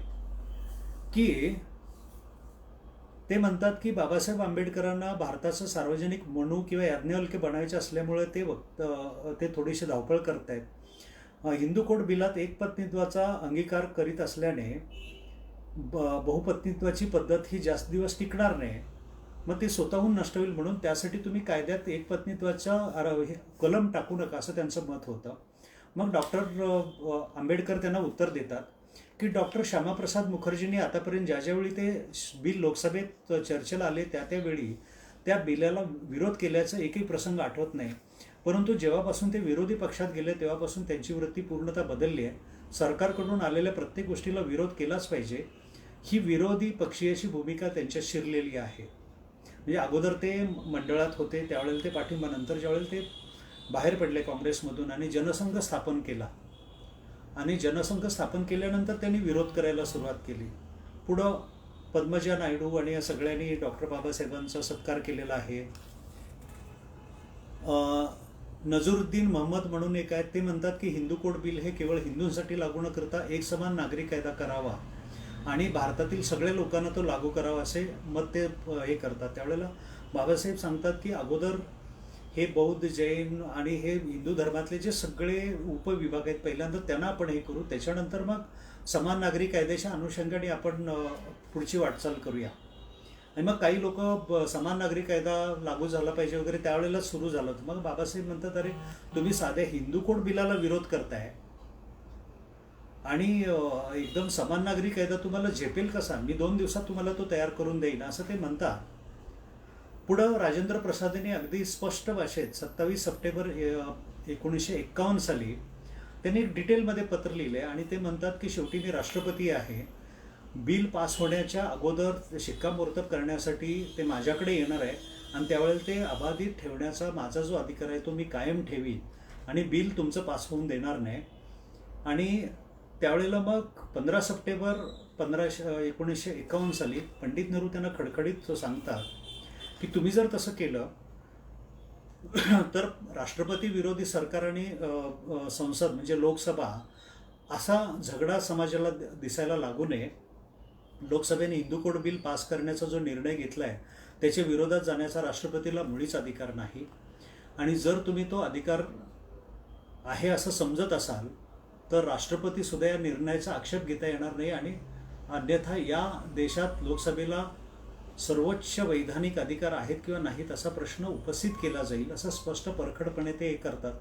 की ते म्हणतात की बाबासाहेब आंबेडकरांना भारताचं सार्वजनिक म्हणू किंवा याज्ञवल्क्य बनायचे असल्यामुळे ते थोडीशी धावपळ करतायत. हिंदू कोड बिलात एकपत्नीत्वाचा अंगीकार करीत असल्याने बहुपत्नीत्वाची पद्धत ही जास्त दिवस टिकणार नाही, मग ती स्वतःहून नष्ट होईल, म्हणून त्यासाठी तुम्ही कायद्यात एकपत्नीत्वाचा कलम टाकू नका, असं त्यांचं मत होतं. मग डॉक्टर आंबेडकर त्यांना उत्तर देतात की डॉक्टर श्यामाप्रसाद मुखर्जींनी आतापर्यंत ज्यावेळी ते बिल लोकसभेत चर्चेला आले त्यावेळी त्या बिलाला विरोध केल्याचा एकही प्रसंग आठवत नाही, परंतु जेव्हापासून ते विरोधी पक्षात गेले तेव्हापासून त्यांची वृत्ती पूर्णतः बदलली आहे. सरकारकडून आलेल्या प्रत्येक गोष्टीला विरोध केलाच पाहिजे, ही विरोधी पक्षीयाची भूमिका त्यांच्यात शिरलेली आहे. म्हणजे अगोदर ते मंडळात होते त्यावेळेला ते पाठिंबा, नंतर ज्यावेळेला ते बाहेर पडले काँग्रेसमधून आणि जनसंघ स्थापन केला आणि जनसंघ स्थापन केल्यानंतर त्यांनी विरोध करायला सुरुवात केली. पुढं पद्मजा नायडू आणि या सगळ्यांनी डॉक्टर बाबासाहेबांचा सत्कार केलेला आहे. नजरुद्दीन महम्मद म्हणून एक आहेत, ते म्हणतात की हिंदू कोड बिल हे केवळ हिंदूंसाठी लागू न करता एक समान नागरी कायदा करावा आणि भारतातील सगळ्या लोकांना तो लागू करावा असे मत ते हे करतात. त्यावेळेला बाबासाहेब सांगतात की अगोदर हे बौद्ध, जैन आणि हे हिंदू धर्मातले जे सगळे उपविभाग आहेत पहिल्यांदा त्यांना आपण हे करू, त्याच्यानंतर मग समान नागरी कायद्याच्या अनुषंगाने आपण पुढची वाटचाल करूया. आणि मग काही लोक समान नागरी कायदा लागू झाला पाहिजे वगैरे त्यावेळेला सुरू झालं. मग बाबासाहेब म्हणतात, अरे तुम्ही साध्या हिंदू कोड बिलाला विरोध करताय आणि एकदम समान नागरी कायदा तुम्हाला झेपेल कसा, मी 2 दिवसात तुम्हाला तो तयार करून देईन असं ते म्हणतात. पुढं राजेंद्र प्रसादने अगदी स्पष्ट भाषेत 27 सप्टेंबर 1951 साली त्यांनी एक डिटेलमध्ये पत्र लिहिले आणि ते म्हणतात की शेवटी मी राष्ट्रपती आहे, बिल पास होण्याच्या अगोदर शिक्कामोर्तब करण्यासाठी ते माझ्याकडे येणार आहे आणि त्यावेळेला ते अबाधित ठेवण्याचा माझा जो अधिकार आहे तो मी कायम ठेवीन आणि बिल तुमचं पास होऊन देणार नाही. आणि त्यावेळेला मग 15 सप्टेंबर 1951 साली पंडित नेहरू त्यांना खडखडीत सांगतात की तुम्ही जर तसं केलं तर राष्ट्रपती विरोधी सरकार आणि संसद म्हणजे लोकसभा असा झगडा समाजाला दिसायला लागू नये. लोकसभेने हिंदू कोड बिल पास करण्याचा जो निर्णय घेतला आहे त्याच्या विरोधात जाण्याचा राष्ट्रपतीला मुळीच अधिकार नाही. आणि जर तुम्ही तो अधिकार आहे असं समजत असाल तर राष्ट्रपती सुद्धा या निर्णयाचा आक्षेप घेता येणार नाही आणि अन्यथा या देशात लोकसभेला सर्वोच्च वैधानिक अधिकार आहेत किंवा नाहीत असा प्रश्न उपस्थित केला जाईल असं स्पष्ट परखडपणे ते करतात.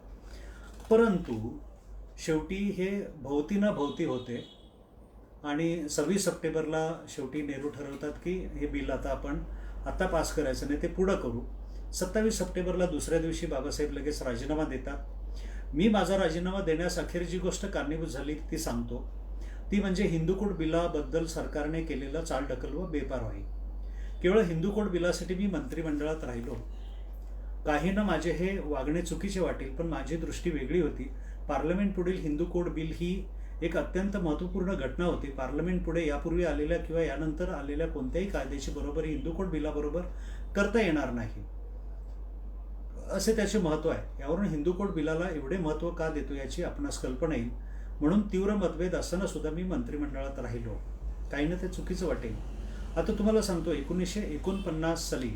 परंतु शेवटी हे भोवती ना भोवती होते आणि 26 सप्टेंबरला शेवटी नेहरू ठरवतात की हे बिल आपण आता पास करायचं नाही, ते पुढं करू. 27 सप्टेंबरला दुसऱ्या दिवशी बाबासाहेब लगेच राजीनामा देतात. मी माझा राजीनामा देण्यास अखेर जी गोष्ट कारणीभूत झाली ती सांगतो. ती म्हणजे हिंदू कोड बिलाबद्दल सरकारने केलेला चालढकल व बेपर्वाई. केवळ हिंदू कोड बिलासाठी मी मंत्रिमंडळात राहिलो. काहींना माझे हे वागणे चुकीचे वाटेल, पण माझी दृष्टी वेगळी होती. पार्लमेंट पुढील हिंदू कोड बिल ही एक अत्यंत महत्त्वपूर्ण घटना होती. पार्लमेंट पुढे यापूर्वी आलेल्या किंवा यानंतर आलेल्या कोणत्याही कायद्याची बरोबरी हिंदू कोड बिलाबरोबर करता येणार नाही असे त्याचे महत्त्व आहे. यावरून हिंदू कोड बिलाला एवढे महत्त्व का देतो याची आपणास कल्पना येईल. म्हणून तीव्र मतभेद असताना सुद्धा मी मंत्रिमंडळात राहिलो. काहींना ते चुकीचं वाटेल. आता तुम्हाला सांगतो 1949 साली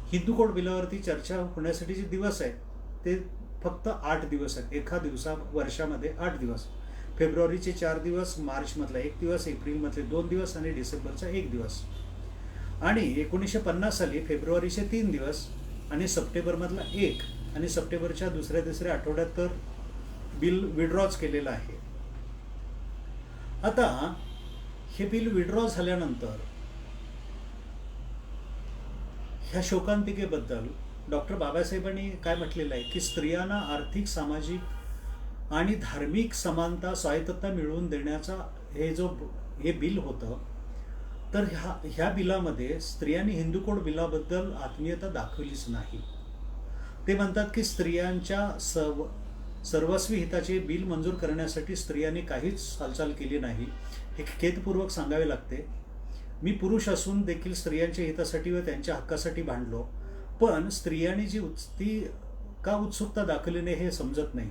हिंदू कोड बिलावरती चर्चा होण्यासाठी जे दिवस आहेत ते फक्त 8 दिवस आहेत. एका वर्षामध्ये 8 दिवस. फेब्रुवारीचे 4 दिवस, मार्चमधला 1 दिवस, एप्रिलमधले 2 दिवस आणि डिसेंबरचा 1 दिवस. आणि 1950 साली फेब्रुवारीचे 3 दिवस आणि सप्टेंबरमधला 1 आणि सप्टेंबरच्या दुसऱ्या तिसऱ्या आठवड्यात तर बिल विड्रॉच केलेलं आहे. आता हे बिल विड्रॉ झाल्यानंतर ह्या शोकांतिकेबद्दल डॉक्टर बाबासाहेबांनी काय म्हटलेलं आहे की स्त्रियांना आर्थिक, सामाजिक आणि धार्मिक समानता, स्वायत्तता मिळवून देण्याचा हे बिल होतं. तर ह्या बिलामध्ये स्त्रियांनी हिंदू कोड बिलाबद्दल आत्मीयता दाखवलीच नाही. ते म्हणतात की स्त्रियांच्या सर्वस्वी हिताचे बिल मंजूर करण्यासाठी स्त्रियांनी काहीच हालचाल केली नाही. हे खेदपूर्वक सांगावे लागते. मी पुरुष असून देखील स्त्रियांच्या हितासाठी व त्यांच्या हक्कासाठी भांडलो, पण स्त्रियांनी ती का उत्सुकता दाखवली नाही हे समजत नाही.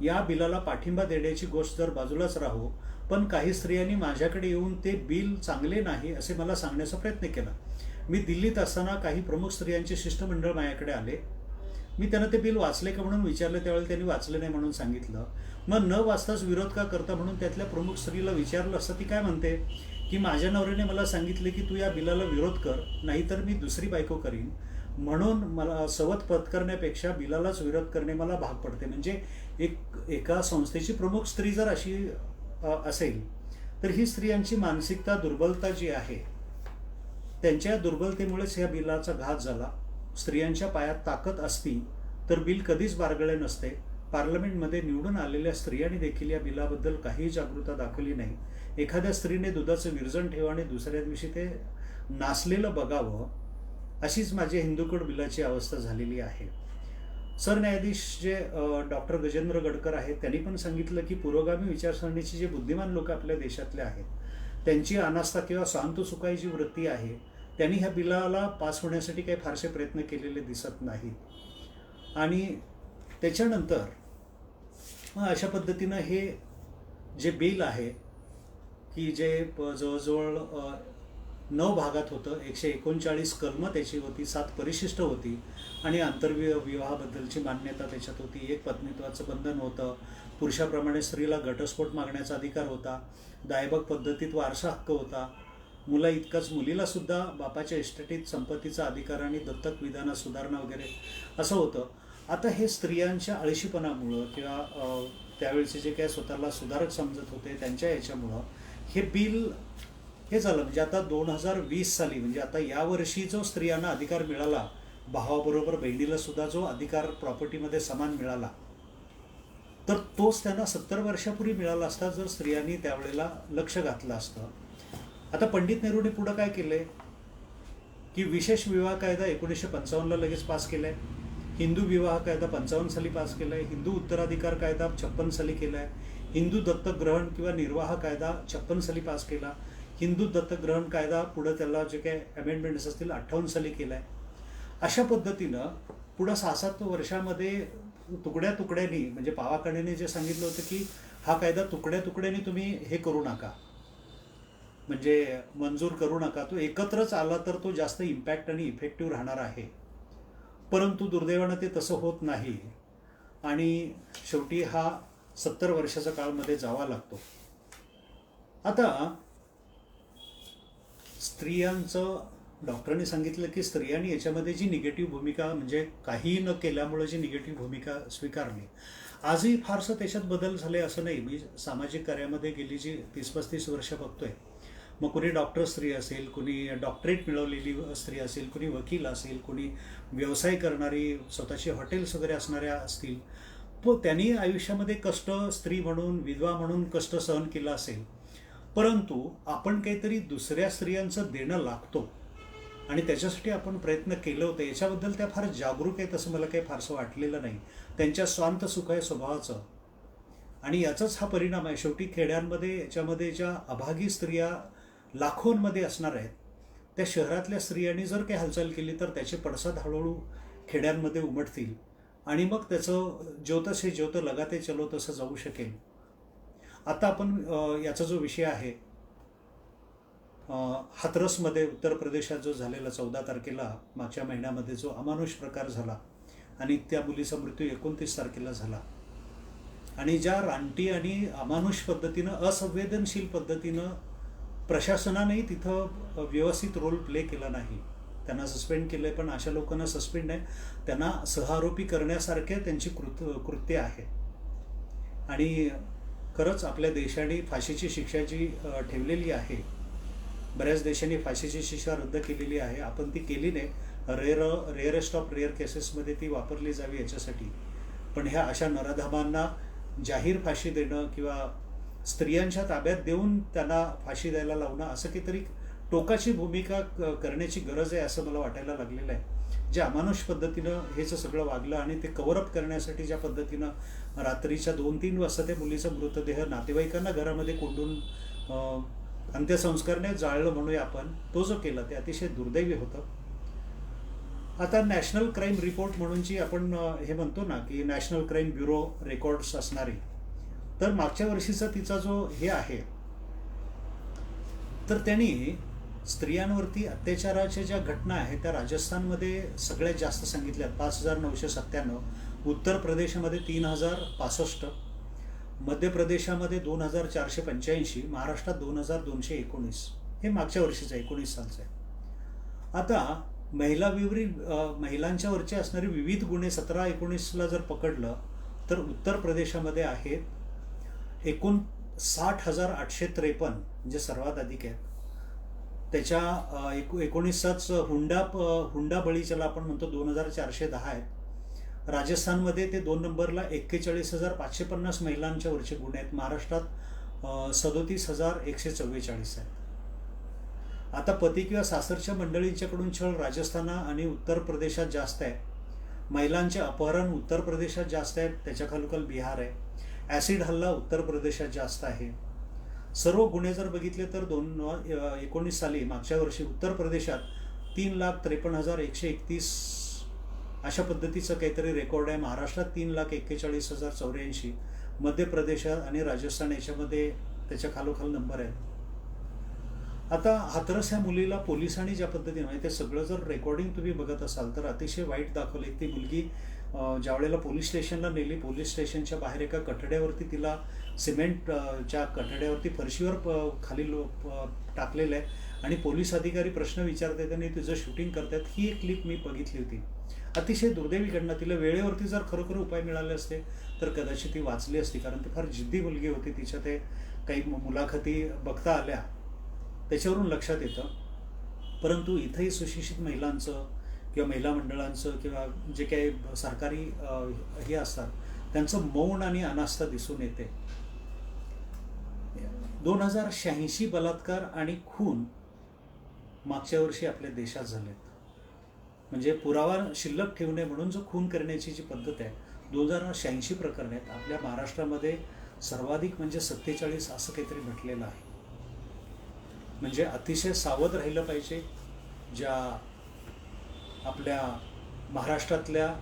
या बिलाला पाठिंबा देण्याची गोष्ट जर बाजूलाच राहो, पण काही स्त्रियांनी माझ्याकडे येऊन ते बिल चांगले नाही असे मला सांगण्याचा प्रयत्न केला. मी दिल्लीत असताना काही प्रमुख स्त्रियांचे शिष्टमंडळ माझ्याकडे आले. मी त्यांना ते बिल वाचले का म्हणून विचारले, त्यावेळेला त्यांनी वाचले नाही म्हणून सांगितलं. मग न वाचताच विरोध का करता म्हणून त्यातल्या प्रमुख स्त्रीला विचारलं असतं. ती काय म्हणते की माझ्या नवऱ्याने मला सांगितले की तू या बिलाला विरोध कर, नाहीतर मी दुसरी बायको करीन, म्हणून मला सवत पत्करण्यापेक्षा बिलालाच विरोध करणे मला भाग पडते. म्हणजे एका संस्थेची प्रमुख स्त्री जर अशी असेल तर ही स्त्रियांची मानसिकता, दुर्बलता जी आहे त्यांच्या दुर्बलतेमुळेच या बिलाचा घात झाला. स्त्रियांच्या पायात ताकद असती तर बिल कधीच बारगळे नसते. पार्लमेंटमध्ये निवडून आलेल्या स्त्रियांनी देखील या बिलाबद्दल काहीही जागरूकता दाखवली नाही. एखाद्या स्त्रीने दुधाचं विरजण ठेवा आणि दुसऱ्या दिवशी ते नासलेलं बघावं, अशीच माझी हिंदू कोड बिलाची अवस्था झालेली आहे. सरन्यायाधीश जे डॉक्टर गजेंद्र गडकर आहेत त्यांनी पण सांगितलं की पुरोगामी विचारसरणीचे जे बुद्धिमान लोक आपल्या देशातले आहेत त्यांची अनास्था किंवा स्वांतसुखाई जी वृत्ती आहे त्यांनी ह्या बिलाला पास होण्यासाठी काही फारसे प्रयत्न केलेले दिसत नाहीत. आणि त्याच्यानंतर मग अशा पद्धतीनं हे जे बिल आहे की जे जवळजवळ 9 भागात होतं, 139 कलमं त्याची होती, 7 परिशिष्ट होती आणि आंतरविवाहाबद्दलची मान्यता त्याच्यात होती. एक पत्नीत्वाचं बंधन होतं. पुरुषाप्रमाणे स्त्रीला घटस्फोट मागण्याचा अधिकार होता. दायबक पद्धतीत वारसा हक्क होता. मुला इतकाच मुलीला सुद्धा बापाच्या इस्टेटीत संपत्तीचा अधिकार आणि दत्तक विधानात सुधारणा वगैरे असं होतं. आता हे स्त्रियांच्या आळशीपणामुळं किंवा त्यावेळेचे जे काय स्वतःला सुधारक समजत होते त्यांच्या याच्यामुळं हे बिल हे झालं. म्हणजे आता 2020 साली, म्हणजे आता यावर्षी जो स्त्रियांना अधिकार मिळाला, भावाबरोबर बहिणीला सुद्धा जो अधिकार प्रॉपर्टीमध्ये समान मिळाला, तर तोच त्यांना 70 वर्षापूर्वी मिळाला असता जर स्त्रियांनी त्यावेळेला लक्ष घातलं असतं. आता पंडित नेहरूने पुढं काय केलंय की विशेष विवाह कायदा 1955ला लगेच पास केलाय, हिंदू विवाह कायदा 55 साली पास केलाय, हिंदू उत्तराधिकार कायदा 56 साली केलाय, हिंदू दत्तक ग्रहण किंवा निर्वाह कायदा 56 साली पास केला, हिंदू दत्तक ग्रहण कायदा पुढं त्याला जे काही अमेंडमेंट्स असतील 58 साली केलाय. अशा पद्धतीनं पुढं 6-7 वर्षामध्ये तुकड्या तुकड्यांनी, म्हणजे पावाकडेने जे सांगितलं होतं की हा कायदा तुकड्या तुकड्यांनी तुम्ही हे करू नका, म्हणजे मंजूर करू नका, तो एकत्रच आला तर तो जास्त इम्पॅक्ट आणि इफेक्टिव्ह राहणार आहे. परंतु दुर्दैवानं ते तसं होत नाही आणि शेवटी हा 70 वर्षाचा काळमध्ये जावा लागतो. आता स्त्रियांचं डॉक्टरांनी सांगितलं की स्त्रियांनी याच्यामध्ये जी निगेटिव्ह भूमिका, म्हणजे काही न केल्यामुळे जी निगेटिव्ह भूमिका स्वीकारली, आजही फारसं त्याच्यात बदल झाले असं नाही. मी सामाजिक कार्यामध्ये गेली जी 30-35 वर्ष बघतोय, मग कोणी डॉक्टर स्त्री असेल, कोणी डॉक्टरेट मिळवलेली स्त्री असेल, कोणी वकील असेल, कोणी व्यवसाय करणारी, स्वतःची हॉटेल्स वगैरे असणाऱ्या असतील, तो त्यांनी आयुष्यामध्ये कष्ट, स्त्री म्हणून, विधवा म्हणून कष्ट सहन केलं असेल. परंतु आपण काहीतरी दुसऱ्या स्त्रियांचं देणं लागतो आणि त्याच्यासाठी आपण प्रयत्न केलं होतं, याच्याबद्दल त्या फार जागरूक आहेत असं मला काही फारसं वाटलेलं नाही. त्यांच्या स्वांत सुख आहे स्वभावाचं आणि याचाच हा परिणाम आहे. शेवटी खेड्यांमध्ये याच्यामध्ये ज्या अभागी स्त्रिया लाखोंमध्ये असणार आहेत, त्या शहरातल्या स्त्रियांनी जर काही हालचाल केली तर त्याचे पडसाद हळूहळू खेड्यांमध्ये उमटतील आणि मग त्याचं ज्योतसे ज्योत लगाते चलो तसं जाऊ शकेल. आता आपण याचा जो विषय आहे, हाथरसमध्ये उत्तर प्रदेशात जो झालेला 14 तारखेला मागच्या महिन्यामध्ये जो अमानुष प्रकार झाला आणि त्या मुलीचा मृत्यू 29 तारखेला झाला आणि ज्या रानटी आणि अमानुष पद्धतीनं, असंवेदनशील पद्धतीनं प्रशासनानेही तिथं व्यवस्थित रोल प्ले केला नाही. त्यांना सस्पेंड केलं आहे, पण अशा लोकांना सस्पेंड नाही, त्यांना सहआरोपी करण्यासारखे त्यांची कृत्य आहे. आणि खरंच आपल्या देशाने फाशीची शिक्षा जी ठेवलेली आहे, बऱ्याच देशांनी फाशीची शिक्षा रद्द केलेली आहे, आपण ती केली नाही. रेअरेस्ट ऑफ रेअर केसेसमध्ये ती वापरली जावी याच्यासाठी. पण ह्या अशा नराधमांना जाहीर फाशी देणं किंवा स्त्रियांच्या ताब्यात देऊन त्यांना फाशी द्यायला लावणं, असं काहीतरी टोकाची भूमिका करण्याची गरज आहे असं मला वाटायला लागलेलं आहे. ज्या अमानुष पद्धतीनं हेच सगळं वागलं आणि ते कव्हरअप करण्यासाठी ज्या पद्धतीनं रात्रीच्या 2-3 वाजता त्या मुलीचा मृतदेह नातेवाईकांना घरामध्ये कोंडून अंत्यसंस्कारने जाळलं म्हणूया आपण, तो जो केला ते अतिशय दुर्दैवी होतं. आता नॅशनल क्राईम रिपोर्ट म्हणून जी आपण हे म्हणतो ना की नॅशनल क्राईम ब्युरो रेकॉर्ड्स असणारी, तर मागच्या वर्षीचा तिचा जो हे आहे, तर त्यांनी स्त्रियांवरती अत्याचाराच्या ज्या घटना आहेत त्या राजस्थानमध्ये सगळ्यात जास्त सांगितल्या, 5,997, उत्तर प्रदेशामध्ये 3,065, मध्य प्रदेशामध्ये 2,485, महाराष्ट्रात 2,219. हे मागच्या वर्षीचं 19 सालचं आहे. आता महिलांच्या वरचे असणारे विविध गुन्हे 17-19ला जर पकडलं तर उत्तर प्रदेशामध्ये आहेत एकूण 60,853, म्हणजे सर्वात अधिक आहेत. त्याच्या 19च हुंडा बळी ज्याला आपण म्हणतो 2,410 आहेत. राजस्थानमध्ये ते 2 नंबरला 41,550 महिलांच्या वरचे गुन्हे आहेत. महाराष्ट्रात 37,144 आहेत. आता पती किंवा सासरच्या मंडळींच्याकडून छळ राजस्थान आणि उत्तर प्रदेशात जास्त आहे. महिलांचे अपहरण उत्तर प्रदेशात जास्त आहेत, त्याच्या खालोखाल बिहार आहे. ॲसिड हल्ला उत्तर प्रदेशात जास्त आहे. सर्व गुन्हे जर बघितले तर 2019 साली मागच्या वर्षी उत्तर प्रदेशात 3,53,131 अशा पद्धतीचं काहीतरी रेकॉर्ड आहे. महाराष्ट्रात 3,41,084, मध्य प्रदेशात आणि राजस्थान याच्यामध्ये त्याच्या खालोखाल नंबर आहेत. आता हाथरस ह्या मुलीला पोलिसांनी ज्या पद्धतीने, म्हणजे ते सगळं जर रेकॉर्डिंग तुम्ही बघत असाल तर अतिशय वाईट दाखवले. ती मुलगी ज्या वेळेला पोलीस स्टेशनला नेली, पोलीस स्टेशनच्या बाहेर एका कठड्यावरती तिला सिमेंटच्या कठड्यावरती फरशीवर खाली टाकलेलं आहे आणि पोलीस अधिकारी प्रश्न विचारतात आणि तिचं शूटिंग करतात. ही एक क्लिप मी बघितली होती. अतिशय दुर्दैवी घटना. तिला वेळेवरती जर खरोखर उपाय मिळाले असते तर कदाचित ती वाचली असती, कारण ती फार जिद्दी मुलगी होती. तिच्या ते काही मुलाखती बघता आल्या, त्याच्यावरून लक्षात येतं. परंतु इथंही सुशिक्षित महिलांचं किंवा महिला मंडळांचं किंवा जे काही सरकारी हे असतात त्यांचं मौन आणि अनास्था दिसून येते. 2086 बलात्कार आणि खून मागच्या वर्षी आपल्या देशात झालेत. म्हणजे पुरावा शिल्लक ठेवू नये म्हणून जो खून करण्याची जी पद्धत आहे, 2086 प्रकरण आहेत. आपल्या महाराष्ट्रामध्ये सर्वाधिक म्हणजे 47 असं काहीतरी म्हटलेलं आहे. म्हणजे अतिशय सावध राहिलं पाहिजे. ज्या आपल्या महाराष्ट्राला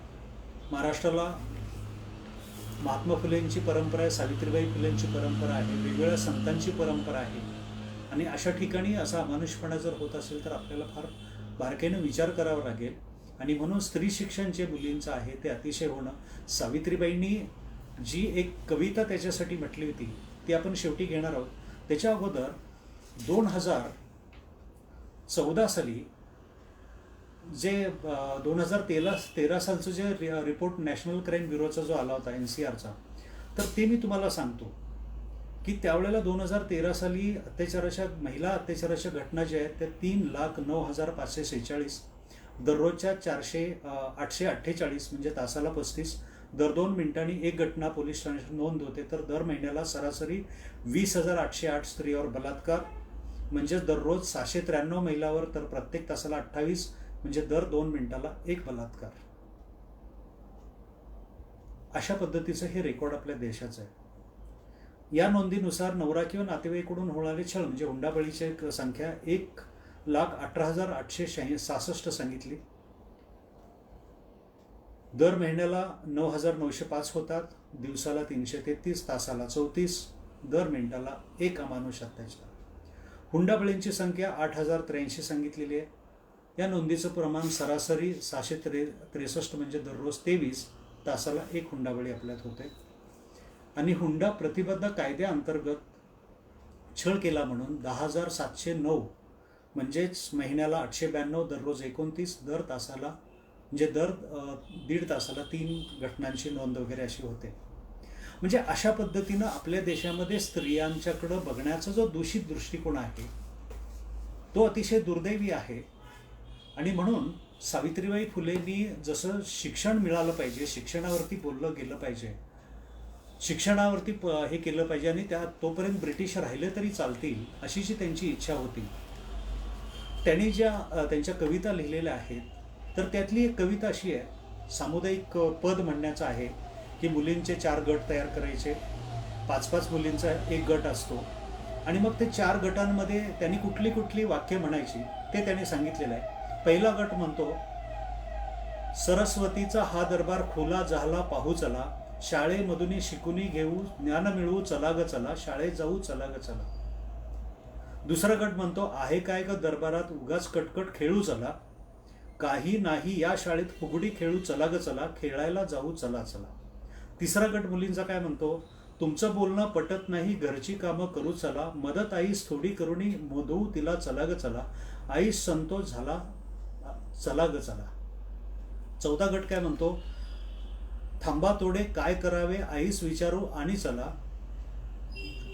महात्मा फुलेंची परंपरा आहे, सावित्रीबाई फुलेंची परंपरा आहे, वेगवेगळ्या संतांची परंपरा आहे. आणि अशा ठिकाणी असा अमानुषपणा जर होत असेल तर आपल्याला फार बारकाईनं विचार करावा लागेल. आणि म्हणून स्त्री शिक्षण जे मुलींचं आहे ते अतिशय होणं. सावित्रीबाईंनी जी एक कविता त्याच्यासाठी म्हटली होती ती आपण शेवटी घेणार आहोत. त्याच्या अगोदर 2014 साली जे 2013 सालचं जे रिपोर्ट नॅशनल क्राईम ब्युरोचा जो आला होता NCRचा, तर ते मी तुम्हाला सांगतो की त्यावेळेला 2013 साली महिला अत्याचाराच्या घटना ज्या आहेत त्या 3,09,546, दररोजच्या 848 म्हणजे तासाला 35, दर 2 मिनिटांनी एक घटना पोलीस ठाण्यात नोंद होते. तर दर महिन्याला सरासरी 20,808 स्त्रीवर बलात्कार, म्हणजे दररोज 693 महिलावर, तर प्रत्येक तासाला 28 म्हणजे दर 2 मिनिटाला एक बलात्कार. अशा पद्धतीचं हे रेकॉर्ड आपल्या देशाचं आहे. या नोंदीनुसार नवरा किंवा नातेवाईकडून होणारे छळ म्हणजे हुंडाबळीची संख्या 1,18,866 सांगितली. दर महिन्याला 9,905 होतात, दिवसाला 333, तासाला 34, दर मिनिटाला एक अमानुष अत्याचार. हुंडाबळींची संख्या 8,083 सांगितलेली आहे. या नोंदीचं प्रमाण सरासरी 663 म्हणजे दररोज 23, तासाला एक हुंडाबळी आपल्यात होते. आणि हुंडा प्रतिबंध कायद्याअंतर्गत छळ केला म्हणून 10,709 म्हणजेच महिन्याला 892, दररोज 29, दर तासाला म्हणजे दर 1.5 तासाला 3 घटनांची नोंद वगैरे अशी होते. म्हणजे अशा पद्धतीनं आपल्या देशामध्ये स्त्रियांच्याकडं बघण्याचा जो दूषित दृष्टिकोन आहे तो अतिशय दुर्दैवी आहे. आणि म्हणून सावित्रीबाई फुलेंनी जसं शिक्षण मिळालं पाहिजे, शिक्षणावरती बोललं गेलं पाहिजे, शिक्षणावरती हे केलं पाहिजे आणि तोपर्यंत ब्रिटिश राहिले तरी चालतील अशी जी त्यांची इच्छा होती. त्यांनी ज्या त्यांच्या कविता लिहिलेल्या आहेत तर त्यातली एक कविता अशी आहे, सामुदायिक पद म्हणण्याचं आहे की मुलींचे 4 गट तयार करायचे, 5-5 मुलींचा एक गट असतो आणि मग ते 4 गटांमध्ये त्यांनी कुठली वाक्य म्हणायची ते त्यांनी सांगितलेलं आहे. पहिला गट म्हणतो, सरस्वतीचा हा दरबार खुला झाला पाहू चला, शाळेमधून शिकुनी घेऊ ज्ञान मिळवू चला ग चला, शाळेत जाऊ चला ग चला. दुसरा गट म्हणतो, आहे काय ग दरबारात उगाच कटकट खेळू चला, काही नाही या शाळेत फुगडी खेळू चला ग चला, खेळायला जाऊ चला चला. तिसरा गट मुलींचा काय म्हणतो, तुमचं बोलणं पटत नाही घरची कामं करू चला, मदत आईस थोडी करुणी मोदवू तिला चला ग चला, आईस संतोष झाला चला ग चला. चौथा गट काय म्हणतो, थांबा तोडे काय करावे आईस विचारू आणि चला,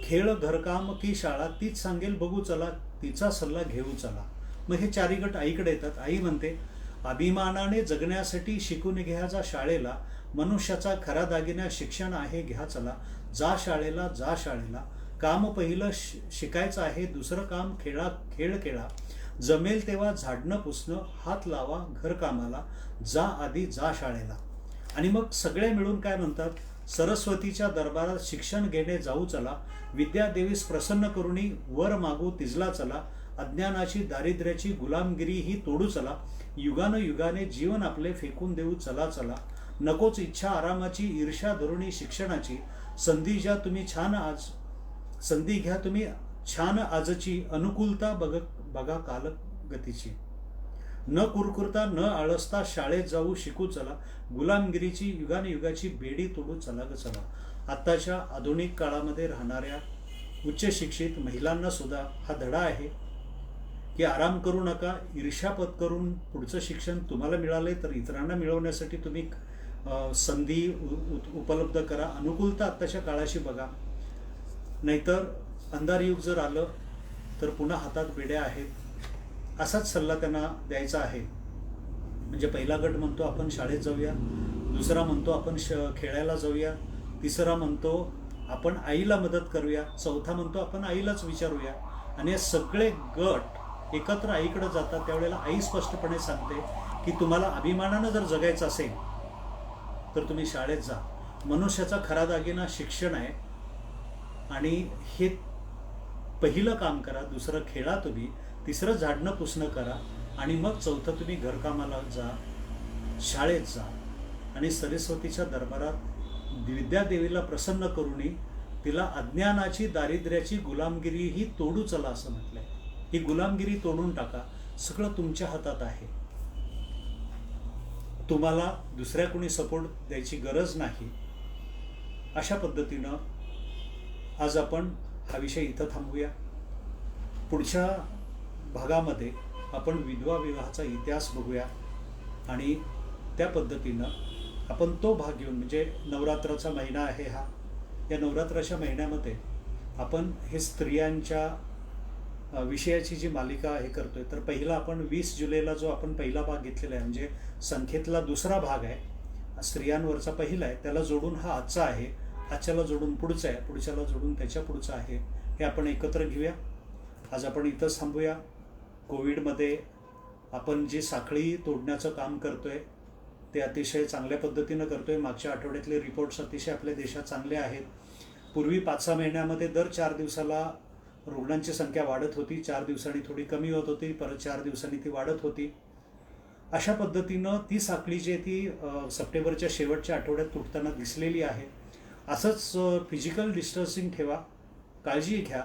खेळ घरकाम की शाळा तीच सांगेल बघू चला, तिचा सल्ला घेऊ चला. मग हे 4 गट आईकडे येतात. आई म्हणते, अभिमानाने जगण्यासाठी शिकून घ्या जा शाळेला, मनुष्याचा खरा दागिना शिक्षण आहे घ्या चला, जा शाळेला जा शाळेला, काम पहिलं शिकायचं आहे, दुसरं काम खेळ खेळा, जमेल तेव्हा झाडणं पुसणं हात लावा घरकामाला, जा आधी जा शाळेला. आणि मग सगळे मिळून काय म्हणतात, सरस्वतीच्या दरबारात शिक्षण घेणे जाऊ चला, विद्यादेवीस प्रसन्न करुणी वर मागू तिजला चला, अज्ञानाची दारिद्र्याची गुलामगिरी ही तोडू चला, युगाने जीवन आपले फेकून देऊ चला चला, नकोच इच्छा आरामाची ईर्ष्या धरुणी शिक्षणाची, संधी घ्या तुम्ही छान आजची, अनुकूलता बघा कालगतीची, न कुरकुरता न आळसता शाळेत जाऊ शिकू चला, गुलामगिरीची युगाची बेडी तोडू चला ग चला. आत्ताच्या आधुनिक काळामध्ये राहणाऱ्या उच्च शिक्षित महिलांना सुद्धा हा धडा आहे की आराम करू नका, ईर्ष्या पत्करून पुढचं शिक्षण तुम्हाला मिळालंय तर इतरांना मिळवण्यासाठी तुम्ही संधी उपलब्ध करा. अनुकूलता आत्ताच्या काळाशी बघा, नाहीतर अंधार युग जर आलं तर पुन्हा हातात बेड्या आहेत. असाच सल्ला त्यांना द्यायचा आहे. म्हणजे पहिला गट म्हणतो आपण शाळेत जाऊया, दुसरा म्हणतो आपण खेळायला जाऊया, तिसरा म्हणतो आपण आईला मदत करूया, चौथा म्हणतो आपण आईलाच विचारूया. आणि हे सगळे गट एकत्र आईकडे जातात. त्यावेळेला आई स्पष्टपणे सांगते की तुम्हाला अभिमानानं जर जगायचं असेल तर तुम्ही शाळेत जा. मनुष्याचा खरा दागिना शिक्षण आहे. आणि हे पहिलं काम करा, दुसरं खेळा तुम्ही, तिसरं झाडणं पुसणं करा, आणि मग चौथं तुम्ही घरकामाला जा, शाळेत जा. आणि सरस्वतीच्या दरबारात विद्यादेवीला प्रसन्न करूनी तिला अज्ञानाची, दारिद्र्याची गुलामगिरी ही तोडू चला असं म्हटलंय. ही गुलामगिरी तोडून टाका, सगळं तुमच्या हातात आहे. तुम्हाला दुसऱ्या कोणी सपोर्ट द्यायची गरज नाही. अशा पद्धतीनं आज आपण हा विषय इथं थांबूया. पुढच्या भागामध्ये आपण विधवा विवाहाचा इतिहास बघूया आणि त्या पद्धतीनं आपण तो भाग घेऊन, म्हणजे नवरात्राचा महिना आहे हा, या नवरात्राच्या महिन्यामध्ये आपण हे स्त्रियांच्या विषयाची जी मालिका हे करतोय. तर पहिला आपण 20 जुलैला जो आपण पहिला भाग घेतलेला आहे, म्हणजे संख्येतला दुसरा भाग आहे, स्त्रियांवरचा पहिला आहे, त्याला जोडून हा आजचा आहे, आजच्याला जोडून पुढचा आहे, पुढच्याला जोडून त्याच्या पुढचा आहे, हे आपण एकत्र घेऊया. आज आपण इथंच थांबूया. कोविडमध्ये आपण जी साखळी तोडण्याचं काम करतोय ते अतिशय चांगल्या पद्धतीनं करतोय. मागच्या आठवड्यातले रिपोर्ट्स अतिशय आपल्या देशात चांगले आहेत. पूर्वी 5-6 महिन्यामध्ये दर 4 दिवसाला रुग्णांची संख्या वाढत होती, 4 दिवसांनी थोडी कमी होत होती, परत 4 दिवसांनी ती वाढत होती. अशा पद्धतीनं ती साखळी जी आहे ती सप्टेंबरच्या शेवटच्या आठवड्यात तुटताना दिसलेली आहे. असंच फिजिकल डिस्टन्सिंग ठेवा, काळजी घ्या.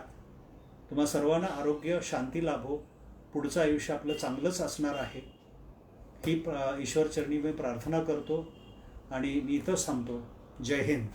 तुम्हा सर्वांना आरोग्य, शांती लाभो. पुढचं आयुष्य आपलं चांगलंच असणार आहे ही ईश्वरचरणी मी प्रार्थना करतो आणि मी इथंच थांबतो. जय हिंद.